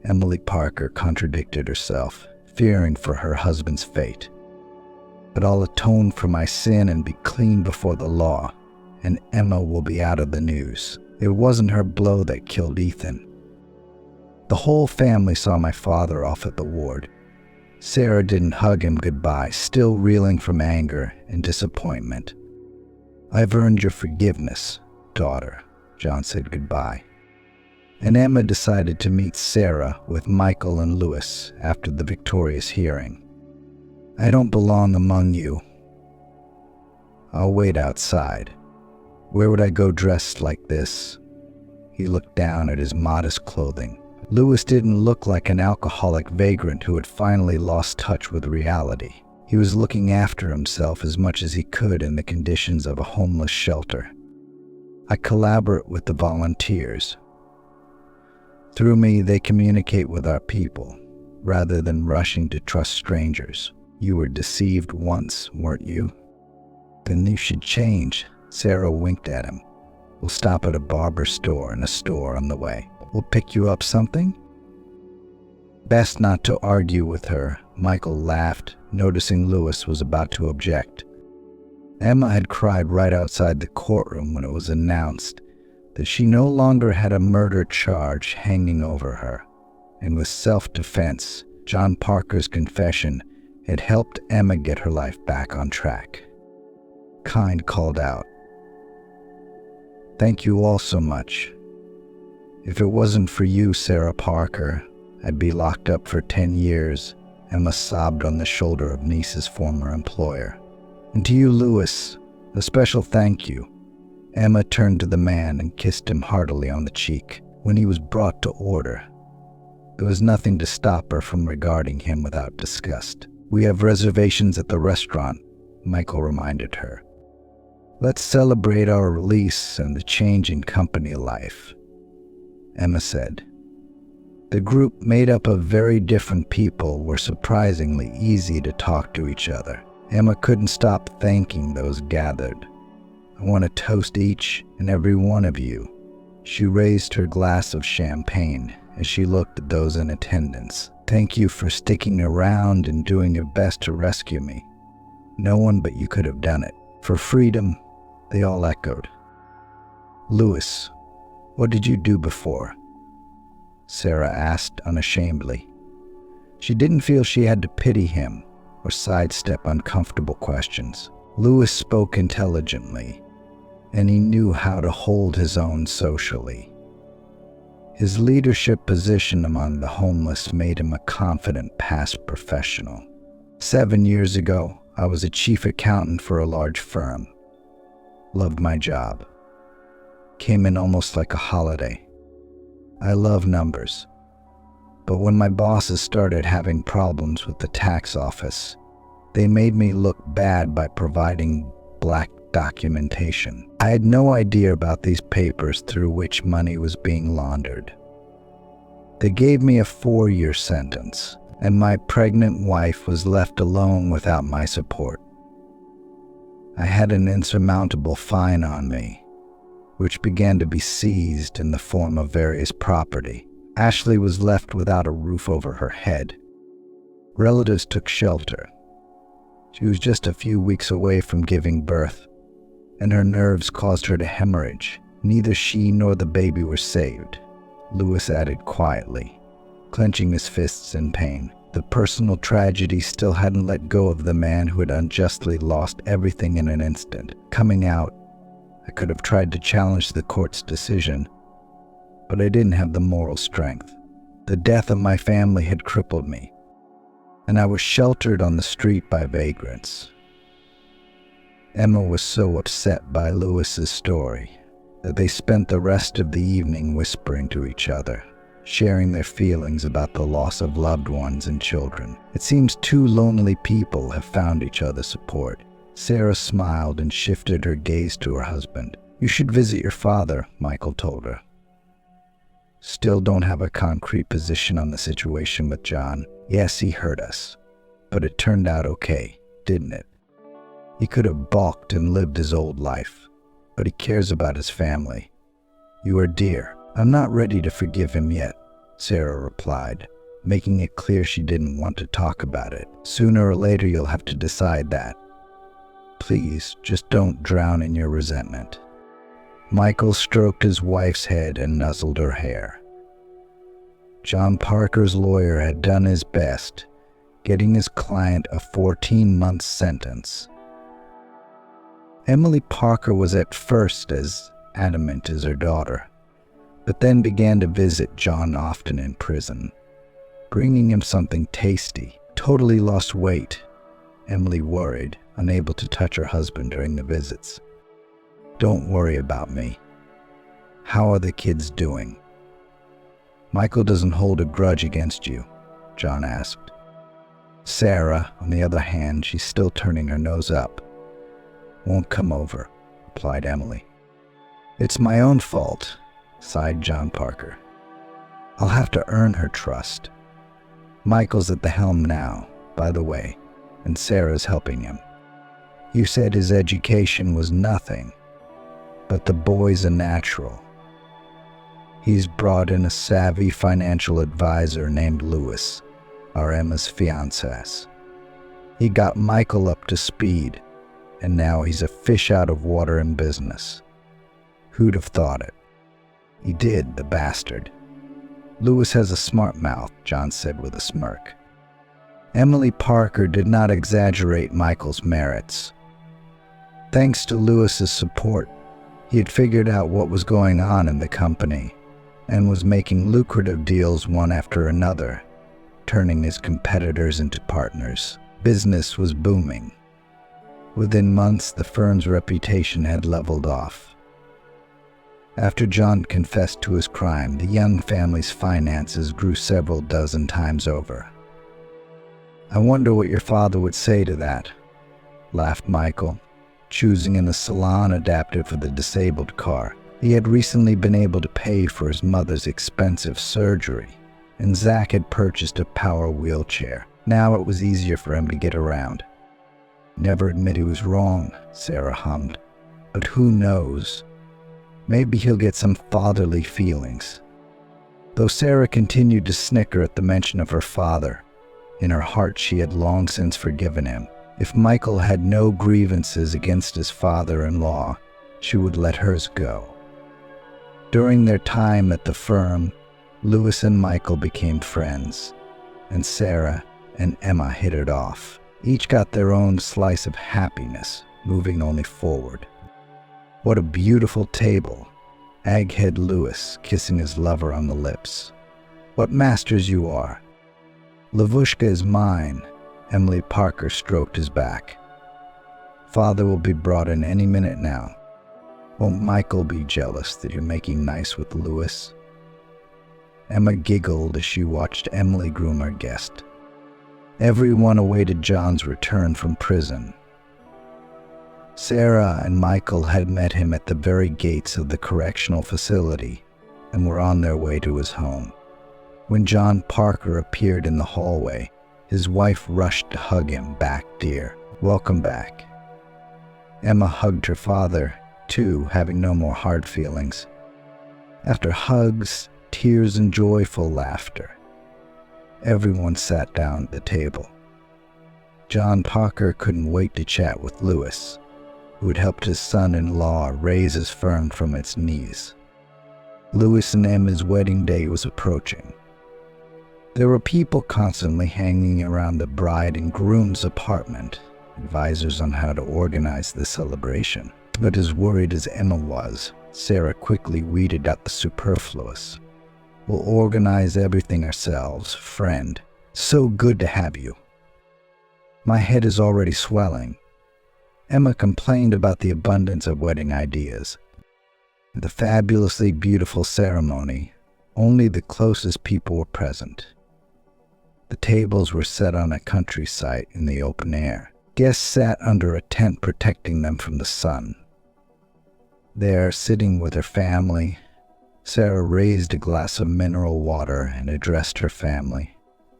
Emily Parker contradicted herself, fearing for her husband's fate. "But I'll atone for my sin and be clean before the law, and Emma will be out of the news. It wasn't her blow that killed Ethan. The whole family saw my father off at the ward." Sarah didn't hug him goodbye, still reeling from anger and disappointment. "I've earned your forgiveness, daughter," John said goodbye. And Emma decided to meet Sarah with Michael and Lewis after the victorious hearing. "I don't belong among you. I'll wait outside. Where would I go dressed like this?" He looked down at his modest clothing. Lewis didn't look like an alcoholic vagrant who had finally lost touch with reality. He was looking after himself as much as he could in the conditions of a homeless shelter. "I collaborate with the volunteers. Through me, they communicate with our people, rather than rushing to trust strangers. You were deceived once, weren't you? Then you should change." Sarah winked at him. "We'll stop at a barber store and a store on the way. We'll pick you up something?" Best not to argue with her, Michael laughed, noticing Lewis was about to object. Emma had cried right outside the courtroom when it was announced that she no longer had a murder charge hanging over her, and with self-defense, John Parker's confession had helped Emma get her life back on track. Kind called out, "Thank you all so much. If it wasn't for you, Sarah Parker, I'd be locked up for 10 years, Emma sobbed on the shoulder of niece's former employer. And to you, Louis, a special thank you. Emma turned to the man and kissed him heartily on the cheek. When he was brought to order, there was nothing to stop her from regarding him without disgust. We have reservations at the restaurant, Michael reminded her. Let's celebrate our release and the change in company life, Emma said. The group, made up of very different people, were surprisingly easy to talk to each other. Emma couldn't stop thanking those gathered. I want to toast each and every one of you. She raised her glass of champagne as she looked at those in attendance. Thank you for sticking around and doing your best to rescue me. No one but you could have done it. For freedom, they all echoed. Louis, what did you do before? Sarah asked unashamedly. She didn't feel she had to pity him or sidestep uncomfortable questions. Louis spoke intelligently, and he knew how to hold his own socially. His leadership position among the homeless made him a confident past professional. 7 years ago, I was a chief accountant for a large firm. Loved my job. Came in almost like a holiday. I love numbers. But when my bosses started having problems with the tax office, they made me look bad by providing black documentation. I had no idea about these papers through which money was being laundered. They gave me a 4-year sentence, and my pregnant wife was left alone without my support. I had an insurmountable fine on me, which began to be seized in the form of various property. Ashley was left without a roof over her head. Relatives took shelter. She was just a few weeks away from giving birth, and her nerves caused her to hemorrhage. Neither she nor the baby were saved, Louis added quietly, clenching his fists in pain. The personal tragedy still hadn't let go of the man who had unjustly lost everything in an instant. Coming out, I could have tried to challenge the court's decision, but I didn't have the moral strength. The death of my family had crippled me, and I was sheltered on the street by vagrants. Emma was so upset by Louis's story that they spent the rest of the evening whispering to each other, sharing their feelings about the loss of loved ones and children. It seems two lonely people have found each other's support. Sarah smiled and shifted her gaze to her husband. You should visit your father, Michael told her. Still don't have a concrete position on the situation with John. Yes, he hurt us, but it turned out okay, didn't it? He could have balked and lived his old life, but he cares about his family. You are dear. I'm not ready to forgive him yet, Sarah replied, making it clear she didn't want to talk about it. Sooner or later you'll have to decide that. Please, just don't drown in your resentment. Michael stroked his wife's head and nuzzled her hair. John Parker's lawyer had done his best, getting his client a 14-month sentence. Emily Parker was at first as adamant as her daughter, but then began to visit John often in prison, bringing him something tasty. Totally lost weight, Emily worried, unable to touch her husband during the visits. Don't worry about me. How are the kids doing? Michael doesn't hold a grudge against you, John asked. Sarah, on the other hand, she's still turning her nose up. Won't come over, replied Emily. It's my own fault, sighed John Parker. I'll have to earn her trust. Michael's at the helm now, by the way, and Sarah's helping him. You said his education was nothing, but the boy's a natural. He's brought in a savvy financial advisor named Louis, our Emma's fiancé. He got Michael up to speed, and now he's a fish out of water in business. Who'd have thought it? He did, the bastard. Louis has a smart mouth, John said with a smirk. Emily Parker did not exaggerate Michael's merits. Thanks to Louis's support, he had figured out what was going on in the company and was making lucrative deals one after another, turning his competitors into partners. Business was booming. Within months, the firm's reputation had leveled off. After John confessed to his crime, the young family's finances grew several dozen times over. "I wonder what your father would say to that," laughed Michael, choosing in the salon adapted for the disabled car. He had recently been able to pay for his mother's expensive surgery, and Zach had purchased a power wheelchair. Now it was easier for him to get around. "Never admit he was wrong," Sarah hummed. "But who knows? Maybe he'll get some fatherly feelings." Though Sarah continued to snicker at the mention of her father, in her heart she had long since forgiven him. If Michael had no grievances against his father-in-law, she would let hers go. During their time at the firm, Louis and Michael became friends, and Sarah and Emma hit it off. Each got their own slice of happiness, moving only forward. "What a beautiful table," egghead Louis, kissing his lover on the lips. "What masters you are." "Lavushka is mine," Emily Parker stroked his back. "Father will be brought in any minute now. Won't Michael be jealous that you're making nice with Louis?" Emma giggled as she watched Emily groom her guest. Everyone awaited John's return from prison. Sarah and Michael had met him at the very gates of the correctional facility and were on their way to his home. When John Parker appeared in the hallway, his wife rushed to hug him back, "Dear, welcome back." Emma hugged her father, too, having no more hard feelings. After hugs, tears, and joyful laughter, everyone sat down at the table. John Parker couldn't wait to chat with Louis, who had helped his son-in-law raise his firm from its knees. Louis and Emma's wedding day was approaching. There were people constantly hanging around the bride and groom's apartment, advisors on how to organize the celebration. But as worried as Emma was, Sarah quickly weeded out the superfluous. "We'll organize everything ourselves, friend. So good to have you." "My head is already swelling." Emma complained about the abundance of wedding ideas. The fabulously beautiful ceremony, only the closest people were present. The tables were set on a country site in the open air. Guests sat under a tent protecting them from the sun. There, sitting with her family, Sarah raised a glass of mineral water and addressed her family.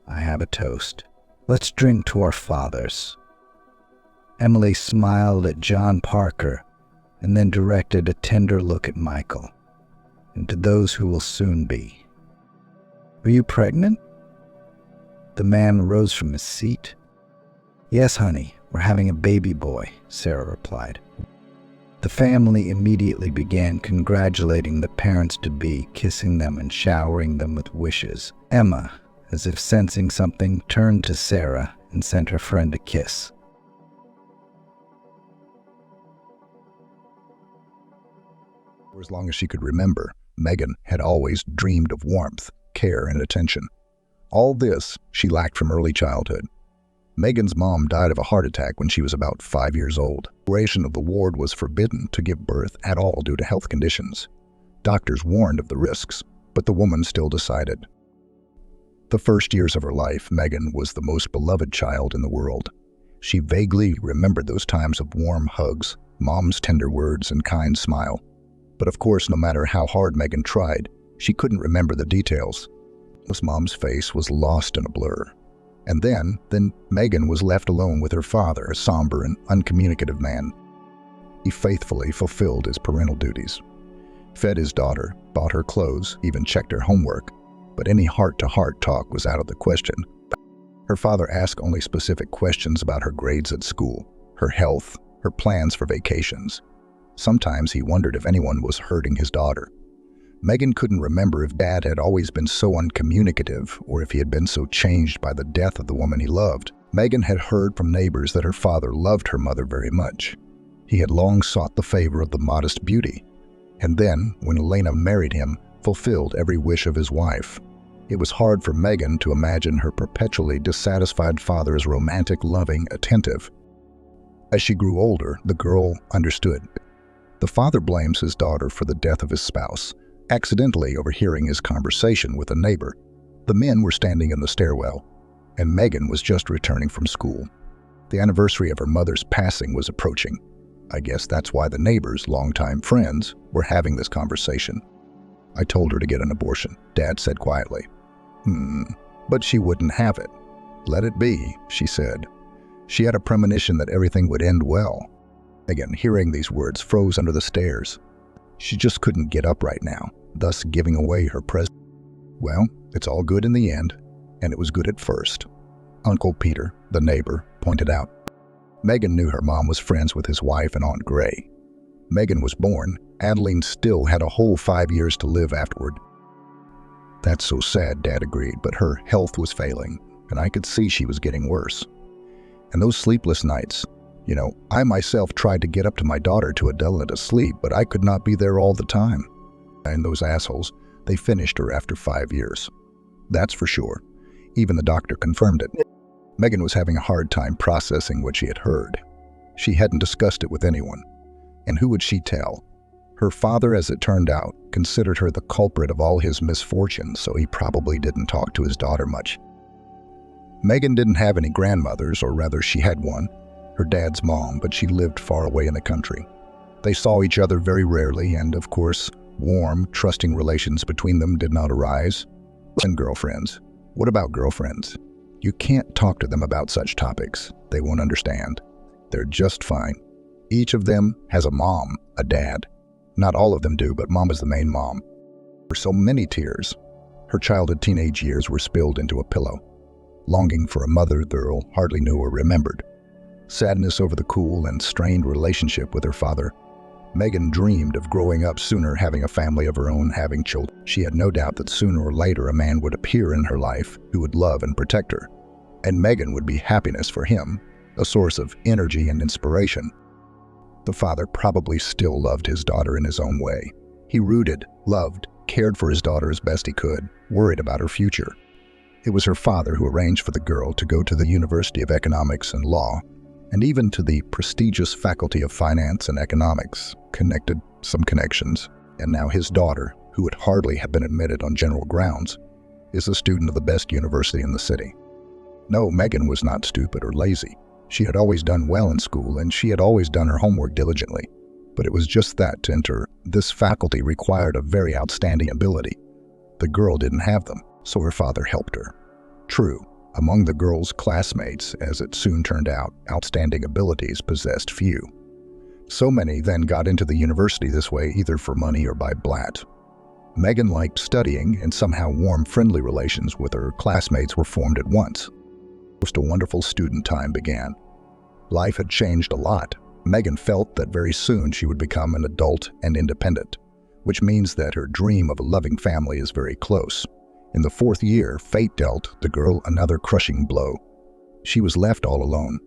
"I have a toast. Let's drink to our fathers." Emily smiled at John Parker and then directed a tender look at Michael, and to those who will soon be. "Are you pregnant?" The man rose from his seat. "Yes, honey, we're having a baby boy," Sarah replied. The family immediately began congratulating the parents-to-be, kissing them and showering them with wishes. Emma, as if sensing something, turned to Sarah and sent her friend a kiss. For as long as she could remember, Megan had always dreamed of warmth, care, and attention. All this she lacked from early childhood. Megan's mom died of a heart attack when she was about 5 years old. The duration of the ward was forbidden to give birth at all due to health conditions. Doctors warned of the risks, but the woman still decided. The first years of her life, Megan was the most beloved child in the world. She vaguely remembered those times of warm hugs, mom's tender words, and kind smile. But of course, no matter how hard Megan tried, she couldn't remember the details. Mom's face was lost in a blur. And then Megan was left alone with her father, a somber and uncommunicative man. He faithfully fulfilled his parental duties, fed his daughter, bought her clothes, even checked her homework, but any heart-to-heart talk was out of the question. Her father asked only specific questions about her grades at school, her health, her plans for vacations. Sometimes he wondered if anyone was hurting his daughter. Megan couldn't remember if Dad had always been so uncommunicative or if he had been so changed by the death of the woman he loved. Megan had heard from neighbors that her father loved her mother very much. He had long sought the favor of the modest beauty. And then, when Elena married him, fulfilled every wish of his wife. It was hard for Megan to imagine her perpetually dissatisfied father as romantic, loving, attentive. As she grew older, the girl understood. The father blames his daughter for the death of his spouse, accidentally overhearing his conversation with a neighbor. The men were standing in the stairwell, and Megan was just returning from school. The anniversary of her mother's passing was approaching. I guess that's why the neighbors, longtime friends, were having this conversation. "I told her to get an abortion," Dad said quietly. But she wouldn't have it. "Let it be," she said. She had a premonition that everything would end well. Megan, hearing these words, froze under the stairs. She just couldn't get up right now, thus giving away her presence. "Well, it's all good in the end, and it was good at first," Uncle Peter, the neighbor, pointed out. Megan knew her mom was friends with his wife and Aunt Gray. Megan was born. Adeline still had a whole 5 years to live afterward. "That's so sad," Dad agreed, but her health was failing, and I could see she was getting worse. And those sleepless nights, I myself tried to get up to my daughter to adult her to sleep, but I could not be there all the time. And those assholes, they finished her after 5 years. That's for sure. Even the doctor confirmed it. Megan was having a hard time processing what she had heard. She hadn't discussed it with anyone. And who would she tell? Her father, as it turned out, considered her the culprit of all his misfortunes, so he probably didn't talk to his daughter much. Megan didn't have any grandmothers, or rather she had one, her dad's mom, but she lived far away in the country. They saw each other very rarely, and of course, warm, trusting relations between them did not arise. And girlfriends. What about girlfriends? You can't talk to them about such topics. They won't understand. They're just fine. Each of them has a mom, a dad. Not all of them do, but Mom is the main mom. There were so many tears. Her childhood teenage years were spilled into a pillow. Longing for a mother the girl hardly knew or remembered. Sadness over the cool and strained relationship with her father. Megan dreamed of growing up sooner, having a family of her own, having children. She had no doubt that sooner or later a man would appear in her life who would love and protect her. And Megan would be happiness for him, a source of energy and inspiration. The father probably still loved his daughter in his own way. He rooted, loved, cared for his daughter as best he could, worried about her future. It was her father who arranged for the girl to go to the University of Economics and Law, and even to the prestigious Faculty of Finance and Economics, connected some connections. And now his daughter, who would hardly have been admitted on general grounds, is a student of the best university in the city. No, Megan was not stupid or lazy. She had always done well in school, and she had always done her homework diligently. But it was just that to enter this faculty required a very outstanding ability. The girl didn't have them, so her father helped her. True, among the girl's classmates, as it soon turned out, outstanding abilities possessed few. So many then got into the university this way, either for money or by blat. Megan liked studying, and somehow warm, friendly relations with her classmates were formed at once. Most a wonderful student time began. Life had changed a lot. Megan felt that very soon she would become an adult and independent, which means that her dream of a loving family is very close. In the 4th year, fate dealt the girl another crushing blow. She was left all alone.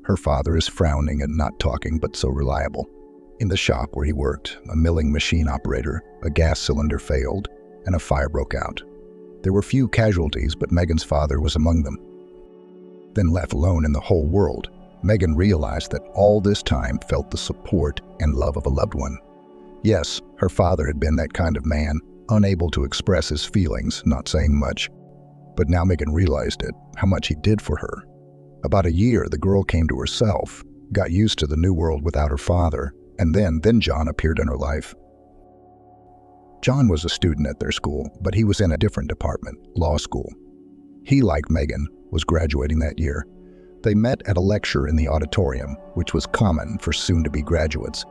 Her father is frowning and not talking, but so reliable. In the shop where he worked, a milling machine operator, a gas cylinder failed, and a fire broke out. There were few casualties, but Megan's father was among them. Then left alone in the whole world, Megan realized that all this time felt the support and love of a loved one. Yes, her father had been that kind of man, unable to express his feelings, not saying much. But now Megan realized it, how much he did for her. About a year, the girl came to herself, got used to the new world without her father, and then John appeared in her life. John was a student at their school, but he was in a different department, law school. He, like Megan, was graduating that year. They met at a lecture in the auditorium, which was common for soon-to-be graduates.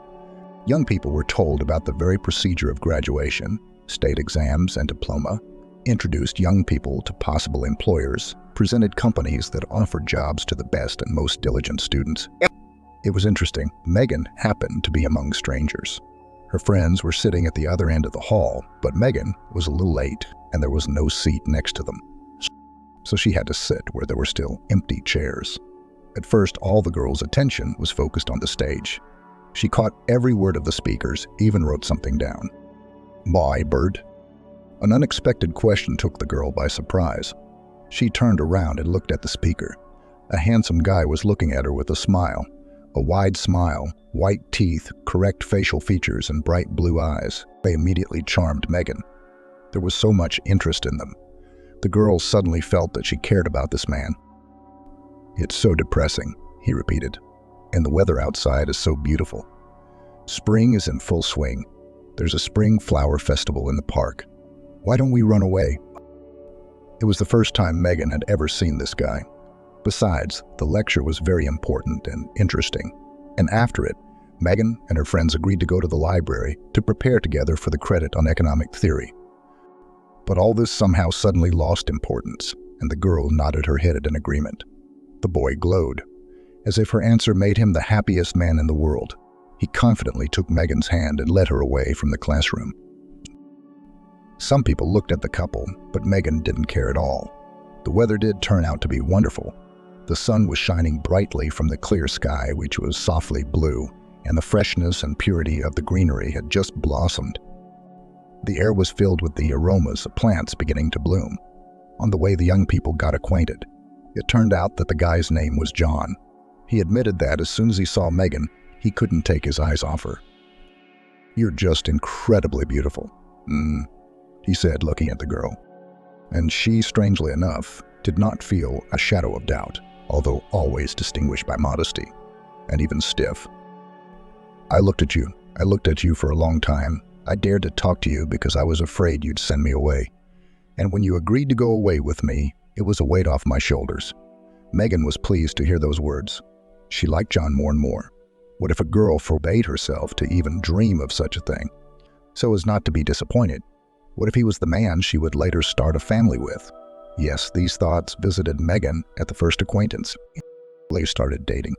Young people were told about the very procedure of graduation, state exams and diploma, introduced young people to possible employers, presented companies that offered jobs to the best and most diligent students. It was interesting. Megan happened to be among strangers. Her friends were sitting at the other end of the hall, but Megan was a little late, and there was no seat next to them. So she had to sit where there were still empty chairs. At first, all the girls' attention was focused on the stage. She caught every word of the speakers, even wrote something down. "My bird," An unexpected question took the girl by surprise. She turned around and looked at the speaker. A handsome guy was looking at her with a smile. A wide smile, white teeth, correct facial features, and bright blue eyes. They immediately charmed Megan. There was so much interest in them. The girl suddenly felt that she cared about this man. "It's so depressing," he repeated, "and the weather outside is so beautiful. Spring is in full swing. There's a spring flower festival in the park. Why don't we run away?" It was the first time Megan had ever seen this guy. Besides, the lecture was very important and interesting, and after it, Megan and her friends agreed to go to the library to prepare together for the credit on economic theory. But all this somehow suddenly lost importance, and the girl nodded her head in agreement. The boy glowed, as if her answer made him the happiest man in the world. He confidently took Megan's hand and led her away from the classroom. Some people looked at the couple, but Megan didn't care at all. The weather did turn out to be wonderful. The sun was shining brightly from the clear sky, which was softly blue, and the freshness and purity of the greenery had just blossomed. The air was filled with the aromas of plants beginning to bloom. On the way, the young people got acquainted. It turned out that the guy's name was John. He admitted that as soon as he saw Megan, he couldn't take his eyes off her. "You're just incredibly beautiful," he said, looking at the girl. And she, strangely enough, did not feel a shadow of doubt, although always distinguished by modesty, and even stiff. I looked at you for a long time. I dared to talk to you because I was afraid you'd send me away. And when you agreed to go away with me, it was a weight off my shoulders." Megan was pleased to hear those words. She liked John more and more. What if a girl forbade herself to even dream of such a thing, so as not to be disappointed? What if he was the man she would later start a family with? Yes, these thoughts visited Megan at the first acquaintance. They started dating.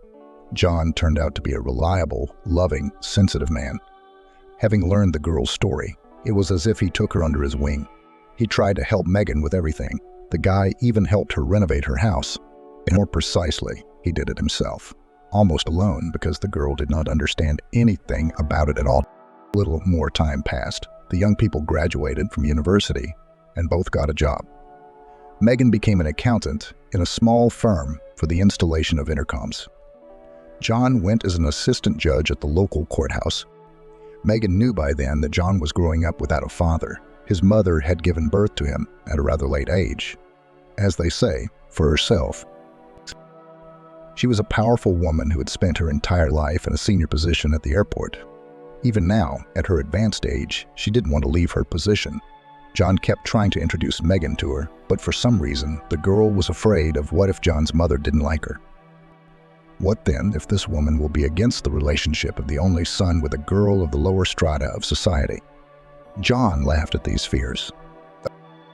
John turned out to be a reliable, loving, sensitive man. Having learned the girl's story, it was as if he took her under his wing. He tried to help Megan with everything. The guy even helped her renovate her house. And more precisely, he did it himself, almost alone because the girl did not understand anything about it at all. A little more time passed. The young people graduated from university and both got a job. Megan became an accountant in a small firm for the installation of intercoms. John went as an assistant judge at the local courthouse. Megan knew by then that John was growing up without a father. His mother had given birth to him at a rather late age. As they say, for herself. She was a powerful woman who had spent her entire life in a senior position at the airport. Even now, at her advanced age, she didn't want to leave her position. John kept trying to introduce Megan to her, but for some reason, the girl was afraid of what if John's mother didn't like her. What then if this woman will be against the relationship of the only son with a girl of the lower strata of society? John laughed at these fears.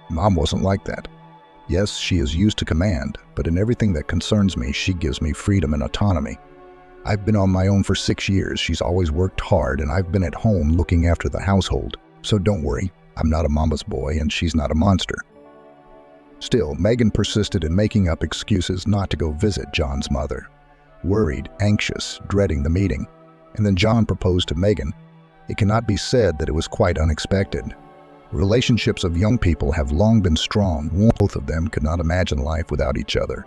Mom wasn't like that. Yes, she is used to command, but in everything that concerns me, she gives me freedom and autonomy. I've been on my own for 6 years. She's always worked hard, and I've been at home looking after the household. So don't worry, I'm not a mama's boy, and she's not a monster. Still, Megan persisted in making up excuses not to go visit John's mother. Worried, anxious, dreading the meeting. And then John proposed to Megan. It cannot be said that it was quite unexpected. Relationships of young people have long been strong. Both of them could not imagine life without each other.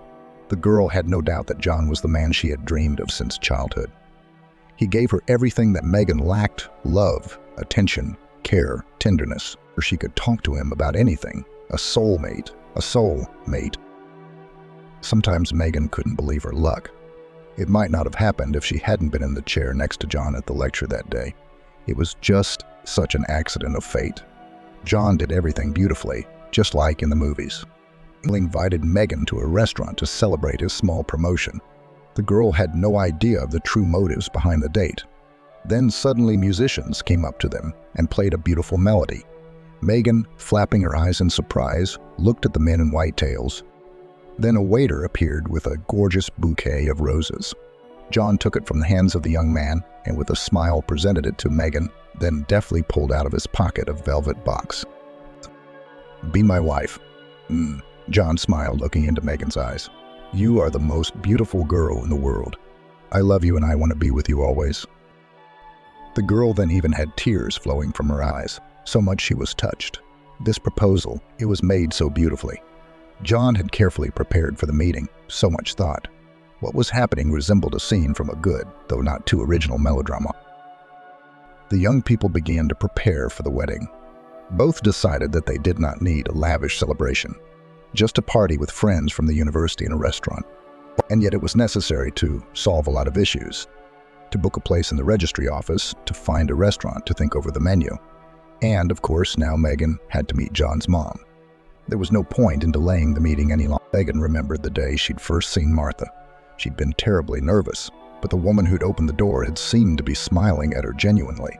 The girl had no doubt that John was the man she had dreamed of since childhood. He gave her everything that Megan lacked: love, attention, care, tenderness, or she could talk to him about anything. A soulmate. Sometimes Megan couldn't believe her luck. It might not have happened if she hadn't been in the chair next to John at the lecture that day. It was just such an accident of fate. John did everything beautifully, just like in the movies. He invited Megan to a restaurant to celebrate his small promotion. The girl had no idea of the true motives behind the date. Then suddenly musicians came up to them and played a beautiful melody. Megan, flapping her eyes in surprise, looked at the men in white tails. Then a waiter appeared with a gorgeous bouquet of roses. John took it from the hands of the young man and with a smile presented it to Megan, then deftly pulled out of his pocket a velvet box. "Be my wife." John smiled, looking into Megan's eyes. "You are the most beautiful girl in the world. I love you and I want to be with you always." The girl then even had tears flowing from her eyes, so much she was touched. This proposal, it was made so beautifully. John had carefully prepared for the meeting, so much thought. What was happening resembled a scene from a good, though not too original melodrama. The young people began to prepare for the wedding. Both decided that they did not need a lavish celebration, just a party with friends from the university in a restaurant. And yet it was necessary to solve a lot of issues, to book a place in the registry office, to find a restaurant, to think over the menu. And, of course, now Megan had to meet John's mom. There was no point in delaying the meeting any longer. Megan remembered the day she'd first seen Martha. She'd been terribly nervous, but the woman who'd opened the door had seemed to be smiling at her genuinely.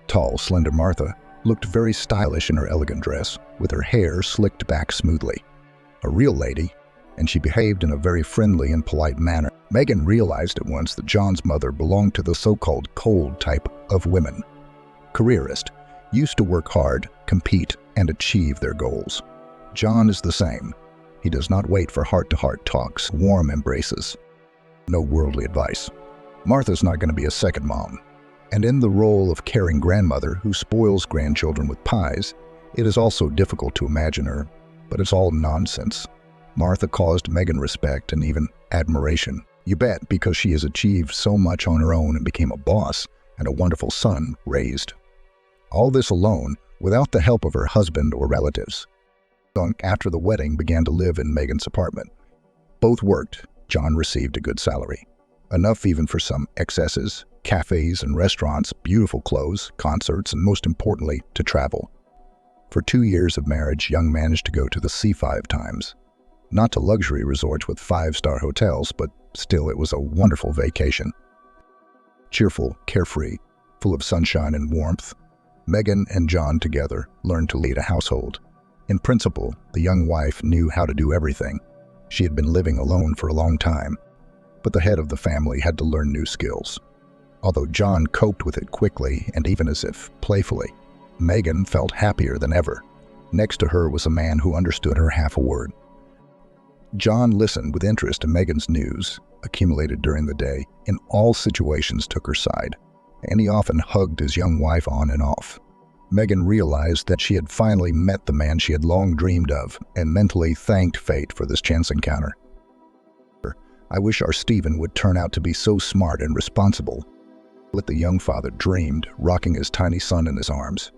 Tall, slender Martha looked very stylish in her elegant dress, with her hair slicked back smoothly. A real lady, and she behaved in a very friendly and polite manner. Megan realized at once that John's mother belonged to the so-called cold type of women. Careerist, used to work hard, compete, and achieve their goals. John is the same. He does not wait for heart-to-heart talks, warm embraces. No worldly advice. Martha's not going to be a second mom. And in the role of caring grandmother who spoils grandchildren with pies, it is also difficult to imagine her, but it's all nonsense. Martha caused Megan respect and even admiration. You bet, because she has achieved so much on her own and became a boss and a wonderful son raised. All this alone, without the help of her husband or relatives. After the wedding, began to live in Megan's apartment. Both worked. John received a good salary. Enough even for some excesses, cafes and restaurants, beautiful clothes, concerts, and most importantly, to travel. For 2 years of marriage, Young managed to go to the sea 5 times. Not to luxury resorts with 5-star hotels, but still it was a wonderful vacation. Cheerful, carefree, full of sunshine and warmth, Megan and John together learned to lead a household. In principle, the young wife knew how to do everything. She had been living alone for a long time, but the head of the family had to learn new skills. Although John coped with it quickly and even as if playfully, Megan felt happier than ever. Next to her was a man who understood her half a word. John listened with interest to Megan's news, accumulated during the day, in all situations took her side, and he often hugged his young wife on and off. Megan realized that she had finally met the man she had long dreamed of and mentally thanked fate for this chance encounter. I wish our Stephen would turn out to be so smart and responsible, what the young father dreamed, rocking his tiny son in his arms.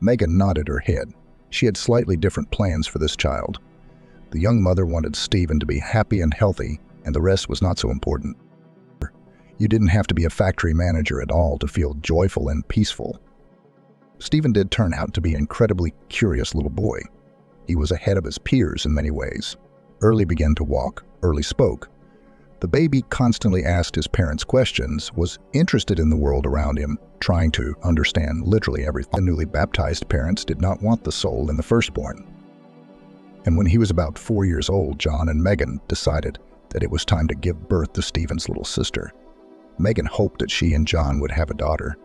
Megan nodded her head. She had slightly different plans for this child. The young mother wanted Stephen to be happy and healthy, and the rest was not so important. You didn't have to be a factory manager at all to feel joyful and peaceful. Stephen did turn out to be an incredibly curious little boy. He was ahead of his peers in many ways. Early began to walk, early spoke. The baby constantly asked his parents questions, was interested in the world around him, trying to understand literally everything. The newly baptized parents did not want the soul in the firstborn. And when he was about 4 years old, John and Megan decided that it was time to give birth to Stephen's little sister. Megan hoped that she and John would have a daughter.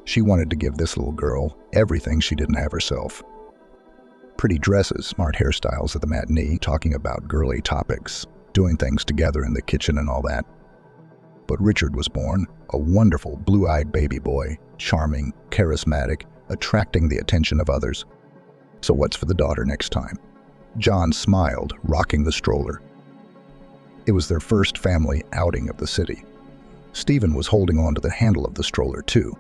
She wanted to give this little girl everything she didn't have herself. Pretty dresses, smart hairstyles at the matinee, talking about girly topics, doing things together in the kitchen and all that. But Richard was born, a wonderful blue-eyed baby boy, charming, charismatic, attracting the attention of others. So what's for the daughter next time? John smiled, rocking the stroller. It was their first family outing of the city. Stephen was holding on to the handle of the stroller too.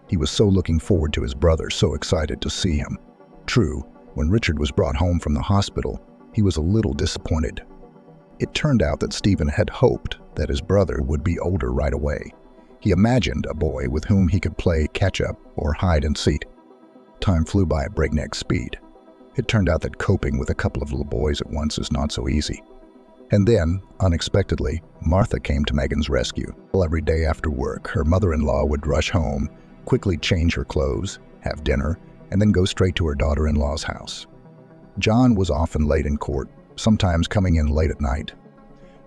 He was so looking forward to his brother, so excited to see him. True, when Richard was brought home from the hospital, he was a little disappointed. It turned out that Stephen had hoped that his brother would be older right away. He imagined a boy with whom he could play catch-up or hide and seek. Time flew by at breakneck speed. It turned out that coping with a couple of little boys at once is not so easy. And then, unexpectedly, Martha came to Megan's rescue. Every day after work, her mother-in-law would rush home, quickly change her clothes, have dinner, and then go straight to her daughter-in-law's house. John was often late in court, sometimes coming in late at night.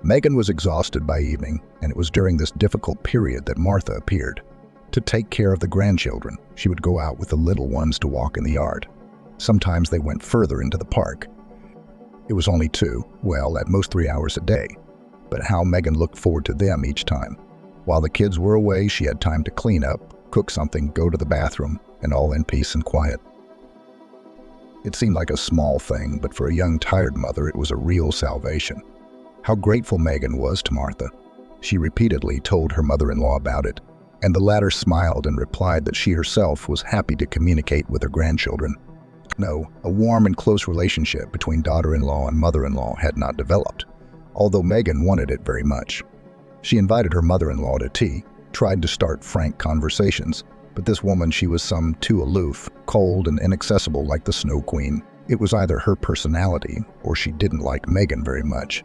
Megan was exhausted by evening, and it was during this difficult period that Martha appeared. To take care of the grandchildren, she would go out with the little ones to walk in the yard. Sometimes they went further into the park. It was only 2, well, at most 3 hours a day. But how Megan looked forward to them each time. While the kids were away, she had time to clean up, cook something, go to the bathroom, and all in peace and quiet. It seemed like a small thing, but for a young, tired mother, it was a real salvation. How grateful Megan was to Martha. She repeatedly told her mother-in-law about it, and the latter smiled and replied that she herself was happy to communicate with her grandchildren. No, a warm and close relationship between daughter-in-law and mother-in-law had not developed, although Megan wanted it very much. She invited her mother-in-law to tea, tried to start frank conversations, but this woman, she was some too aloof, cold, and inaccessible like the Snow Queen. It was either her personality or she didn't like Megan very much.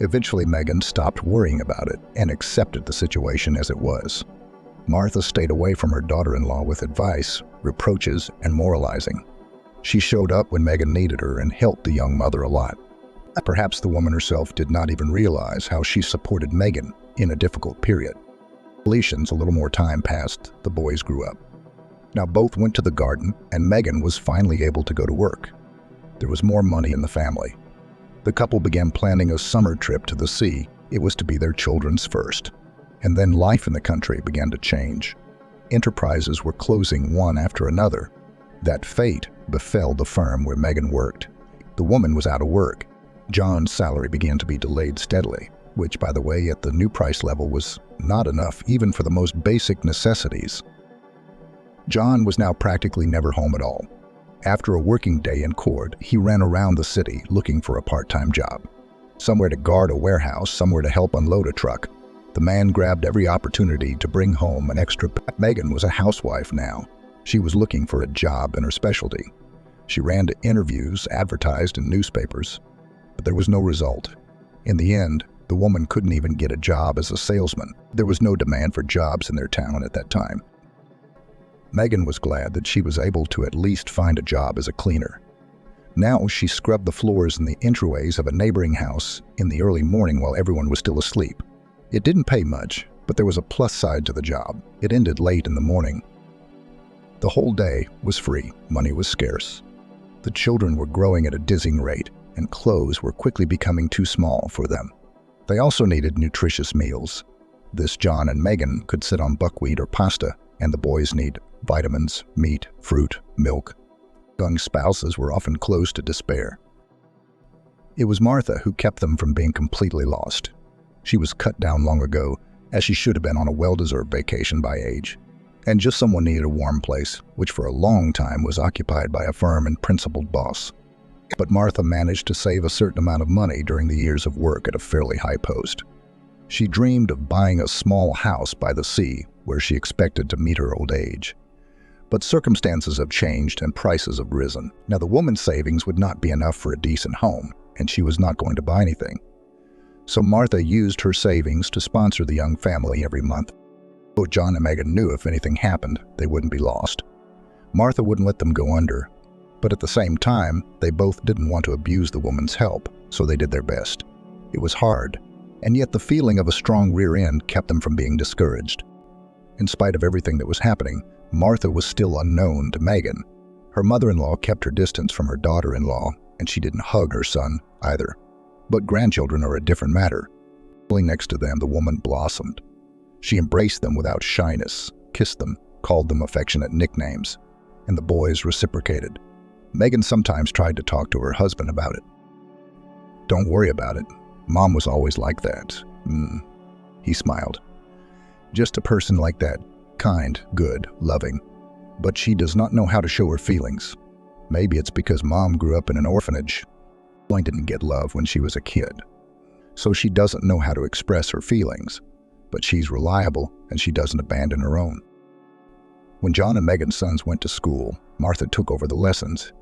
Eventually, Megan stopped worrying about it and accepted the situation as it was. Martha stayed away from her daughter-in-law with advice, reproaches, and moralizing. She showed up when Megan needed her and helped the young mother a lot. Perhaps the woman herself did not even realize how she supported Megan in a difficult period. A little more time passed, the boys grew up. Now both went to the garden, and Megan was finally able to go to work. There was more money in the family. The couple began planning a summer trip to the sea. It was to be their children's first. And then life in the country began to change. Enterprises were closing one after another. That fate befell the firm where Megan worked. The woman was out of work. John's salary began to be delayed steadily, which, by the way, at the new price level was not enough even for the most basic necessities. John was now practically never home at all. After a working day in court, he ran around the city looking for a part-time job. Somewhere to guard a warehouse, somewhere to help unload a truck. The man grabbed every opportunity to bring home an extra. Megan was a housewife now. She was looking for a job in her specialty. She ran to interviews, advertised in newspapers, but there was no result. In the end, the woman couldn't even get a job as a salesman. There was no demand for jobs in their town at that time. Megan was glad that she was able to at least find a job as a cleaner. Now she scrubbed the floors in the entryways of a neighboring house in the early morning while everyone was still asleep. It didn't pay much, but there was a plus side to the job. It ended late in the morning. The whole day was free. Money was scarce. The children were growing at a dizzying rate, and clothes were quickly becoming too small for them. They also needed nutritious meals. This John and Megan could sit on buckwheat or pasta, and the boys need vitamins, meat, fruit, milk. Young spouses were often close to despair. It was Martha who kept them from being completely lost. She was cut down long ago, as she should have been on a well-deserved vacation by age. And just someone needed a warm place, which for a long time was occupied by a firm and principled boss. But Martha managed to save a certain amount of money during the years of work at a fairly high post. She dreamed of buying a small house by the sea where she expected to meet her old age. But circumstances have changed and prices have risen. Now the woman's savings would not be enough for a decent home, and she was not going to buy anything. So Martha used her savings to sponsor the young family every month. Both John and Megan knew if anything happened, they wouldn't be lost. Martha wouldn't let them go under. But at the same time, they both didn't want to abuse the woman's help, so they did their best. It was hard, and yet the feeling of a strong rear end kept them from being discouraged. In spite of everything that was happening, Martha was still unknown to Megan. Her mother-in-law kept her distance from her daughter-in-law, and she didn't hug her son either. But grandchildren are a different matter. Pulling next to them, the woman blossomed. She embraced them without shyness, kissed them, called them affectionate nicknames, and the boys reciprocated. Megan sometimes tried to talk to her husband about it. "Don't worry about it. Mom was always like that." He smiled. "Just a person like that. Kind, good, loving. But she does not know how to show her feelings. Maybe it's because Mom grew up in an orphanage. She didn't get love when she was a kid. So she doesn't know how to express her feelings. But she's reliable, and she doesn't abandon her own." When John and Megan's sons went to school, Martha took over the lessons.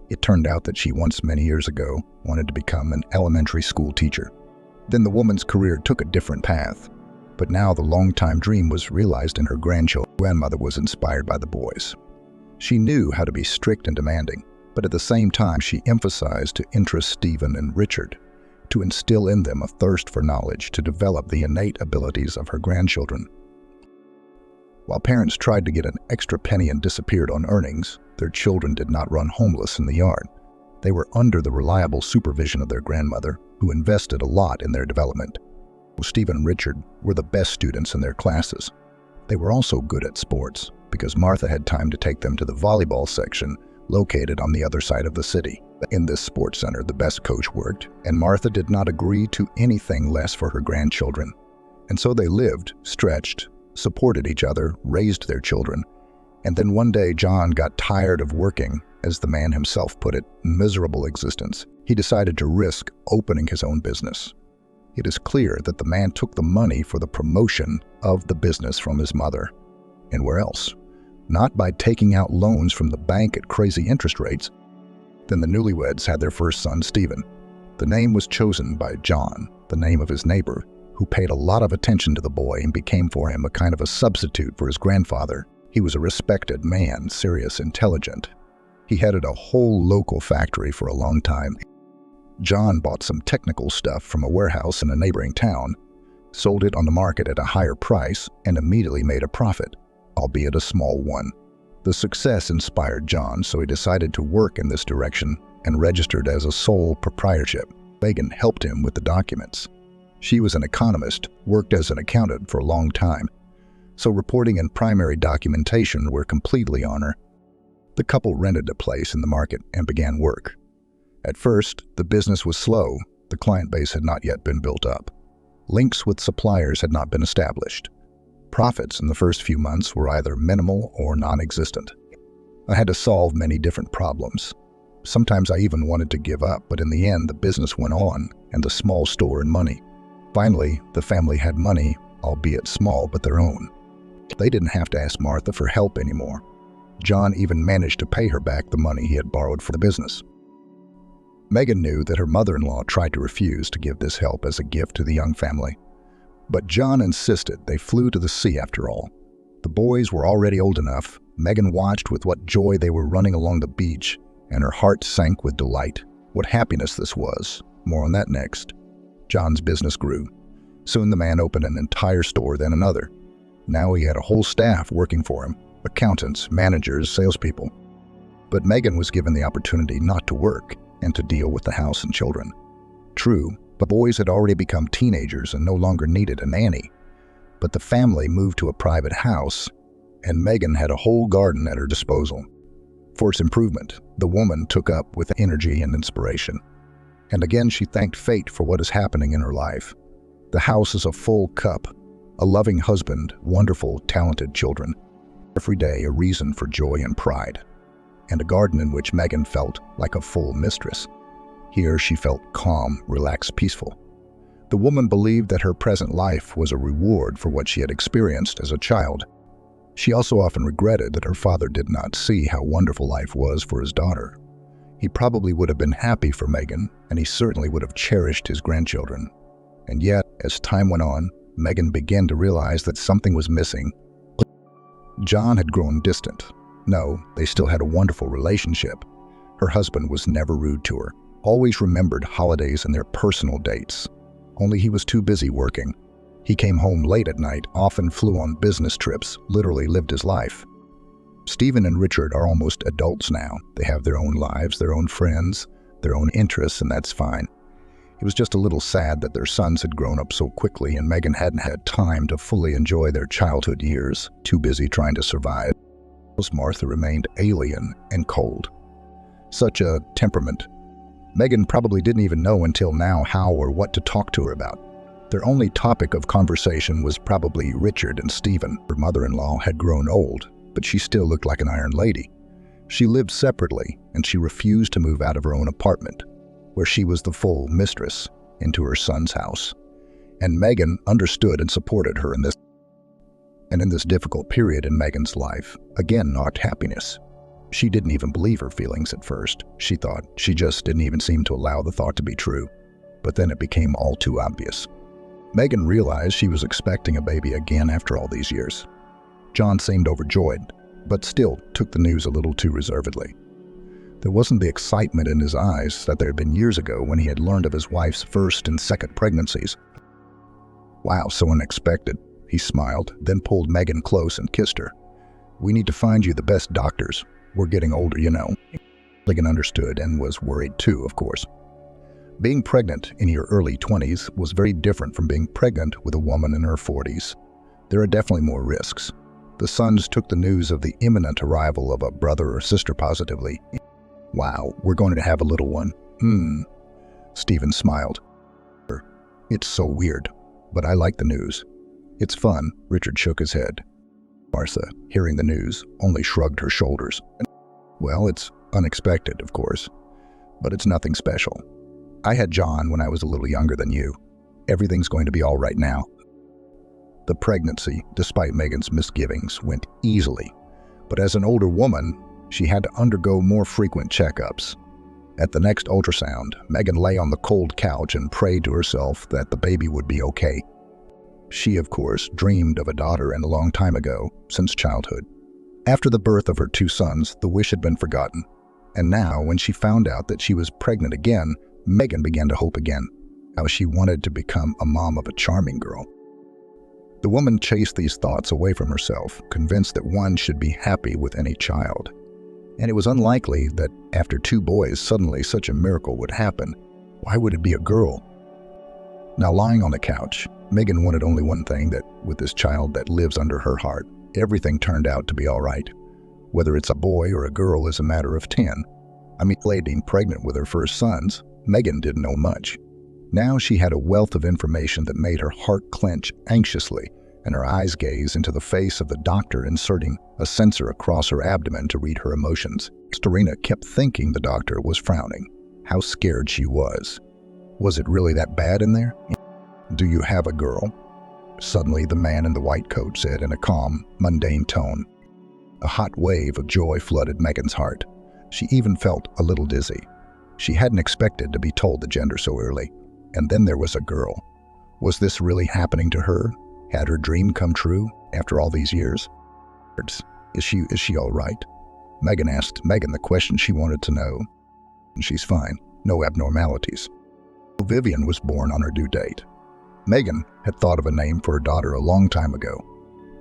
It turned out that she once, many years ago, wanted to become an elementary school teacher. Then the woman's career took a different path. But now the long-time dream was realized in her grandchildren. Grandmother was inspired by the boys. She knew how to be strict and demanding, but at the same time she emphasized to interest Stephen and Richard, to instill in them a thirst for knowledge, to develop the innate abilities of her grandchildren. While parents tried to get an extra penny and disappeared on earnings, their children did not run homeless in the yard. They were under the reliable supervision of their grandmother, who invested a lot in their development. Stephen and Richard were the best students in their classes. They were also good at sports, because Martha had time to take them to the volleyball section, located on the other side of the city. In this sports center, the best coach worked, and Martha did not agree to anything less for her grandchildren. And so they lived, stretched, supported each other, raised their children. And then one day, John got tired of working, as the man himself put it, miserable existence. He decided to risk opening his own business. It is clear that the man took the money for the promotion of the business from his mother. And where else? Not by taking out loans from the bank at crazy interest rates. Then the newlyweds had their first son, Stephen. The name was chosen by John, the name of his neighbor, who paid a lot of attention to the boy and became for him a kind of a substitute for his grandfather. He was a respected man, serious, intelligent. He headed a whole local factory for a long time. John bought some technical stuff from a warehouse in a neighboring town, sold it on the market at a higher price, and immediately made a profit, albeit a small one. The success inspired John, so he decided to work in this direction and registered as a sole proprietorship. Megan helped him with the documents. She was an economist, worked as an accountant for a long time, so reporting and primary documentation were completely on her. The couple rented a place in the market and began work. At first, the business was slow. The client base had not yet been built up. Links with suppliers had not been established. Profits in the first few months were either minimal or non-existent. I had to solve many different problems. Sometimes I even wanted to give up, but in the end, the business went on, and the small store and money. Finally, the family had money, albeit small, but their own. They didn't have to ask Martha for help anymore. John even managed to pay her back the money he had borrowed for the business. Megan knew that her mother-in-law tried to refuse to give this help as a gift to the young family. But John insisted. They flew to the sea after all. The boys were already old enough. Megan watched with what joy they were running along the beach, and her heart sank with delight. What happiness this was. More on that next. John's business grew. Soon the man opened an entire store, then another. Now he had a whole staff working for him, accountants, managers, salespeople. But Megan was given the opportunity not to work and to deal with the house and children. True, the boys had already become teenagers and no longer needed a nanny. But the family moved to a private house, and Megan had a whole garden at her disposal. For its improvement, the woman took up with energy and inspiration. And again she thanked fate for what is happening in her life. The house is a full cup, a loving husband, wonderful, talented children. Every day a reason for joy and pride. And a garden in which Megan felt like a full mistress. Here she felt calm, relaxed, peaceful. The woman believed that her present life was a reward for what she had experienced as a child. She also often regretted that her father did not see how wonderful life was for his daughter. He probably would have been happy for Megan, and he certainly would have cherished his grandchildren. And yet, as time went on, Megan began to realize that something was missing. John had grown distant. No, they still had a wonderful relationship. Her husband was never rude to her, always remembered holidays and their personal dates. Only he was too busy working. He came home late at night, often flew on business trips, literally lived his life. Stephen and Richard are almost adults now. They have their own lives, their own friends, their own interests, and that's fine. It was just a little sad that their sons had grown up so quickly and Megan hadn't had time to fully enjoy their childhood years, too busy trying to survive. Martha remained alien and cold. Such a temperament. Megan probably didn't even know until now how or what to talk to her about. Their only topic of conversation was probably Richard and Stephen. Her mother-in-law had grown old, but she still looked like an iron lady. She lived separately, and she refused to move out of her own apartment, where she was the full mistress, into her son's house. And Megan understood and supported her in this. And in this difficult period in Megan's life, again knocked happiness. She didn't even believe her feelings at first. She thought she just didn't even seem to allow the thought to be true. But then it became all too obvious. Megan realized she was expecting a baby again after all these years. John seemed overjoyed, but still took the news a little too reservedly. There wasn't the excitement in his eyes that there had been years ago when he had learned of his wife's first and second pregnancies. Wow, so unexpected. He smiled, then pulled Megan close and kissed her. We need to find you the best doctors. We're getting older, you know. Megan understood and was worried too, of course. Being pregnant in your early 20s was very different from being pregnant with a woman in her 40s. There are definitely more risks. The sons took the news of the imminent arrival of a brother or sister positively. "Wow, we're going to have a little one." Stephen smiled. "It's so weird, but I like the news. It's fun." Richard shook his head. Martha, hearing the news, only shrugged her shoulders. "Well, it's unexpected, of course, but it's nothing special. I had John when I was a little younger than you. Everything's going to be all right now." The pregnancy, despite Megan's misgivings, went easily, but as an older woman, she had to undergo more frequent checkups. At the next ultrasound, Megan lay on the cold couch and prayed to herself that the baby would be okay. She, of course, dreamed of a daughter and a long time ago, since childhood. After the birth of her 2 sons, the wish had been forgotten. And now, when she found out that she was pregnant again, Megan began to hope again. How she wanted to become a mom of a charming girl. The woman chased these thoughts away from herself, convinced that one should be happy with any child. And it was unlikely that after 2 boys, suddenly such a miracle would happen. Why would it be a girl? Now, lying on the couch, Megan wanted only one thing, that with this child that lives under her heart, everything turned out to be all right. Whether it's a boy or a girl is a matter of 10. Being pregnant with her first sons, Megan didn't know much. Now she had a wealth of information that made her heart clench anxiously and her eyes gaze into the face of the doctor, inserting a sensor across her abdomen to read her emotions. Storina kept thinking the doctor was frowning. How scared she was. Was it really that bad in there? "Do you have a girl?" Suddenly the man in the white coat said in a calm, mundane tone. A hot wave of joy flooded Megan's heart. She even felt a little dizzy. She hadn't expected to be told the gender so early. And then there was a girl. Was this really happening to her? Had her dream come true after all these years? Is she all right? Megan asked Megan the question she wanted to know. "She's fine. No abnormalities." Vivian was born on her due date. Megan had thought of a name for her daughter a long time ago.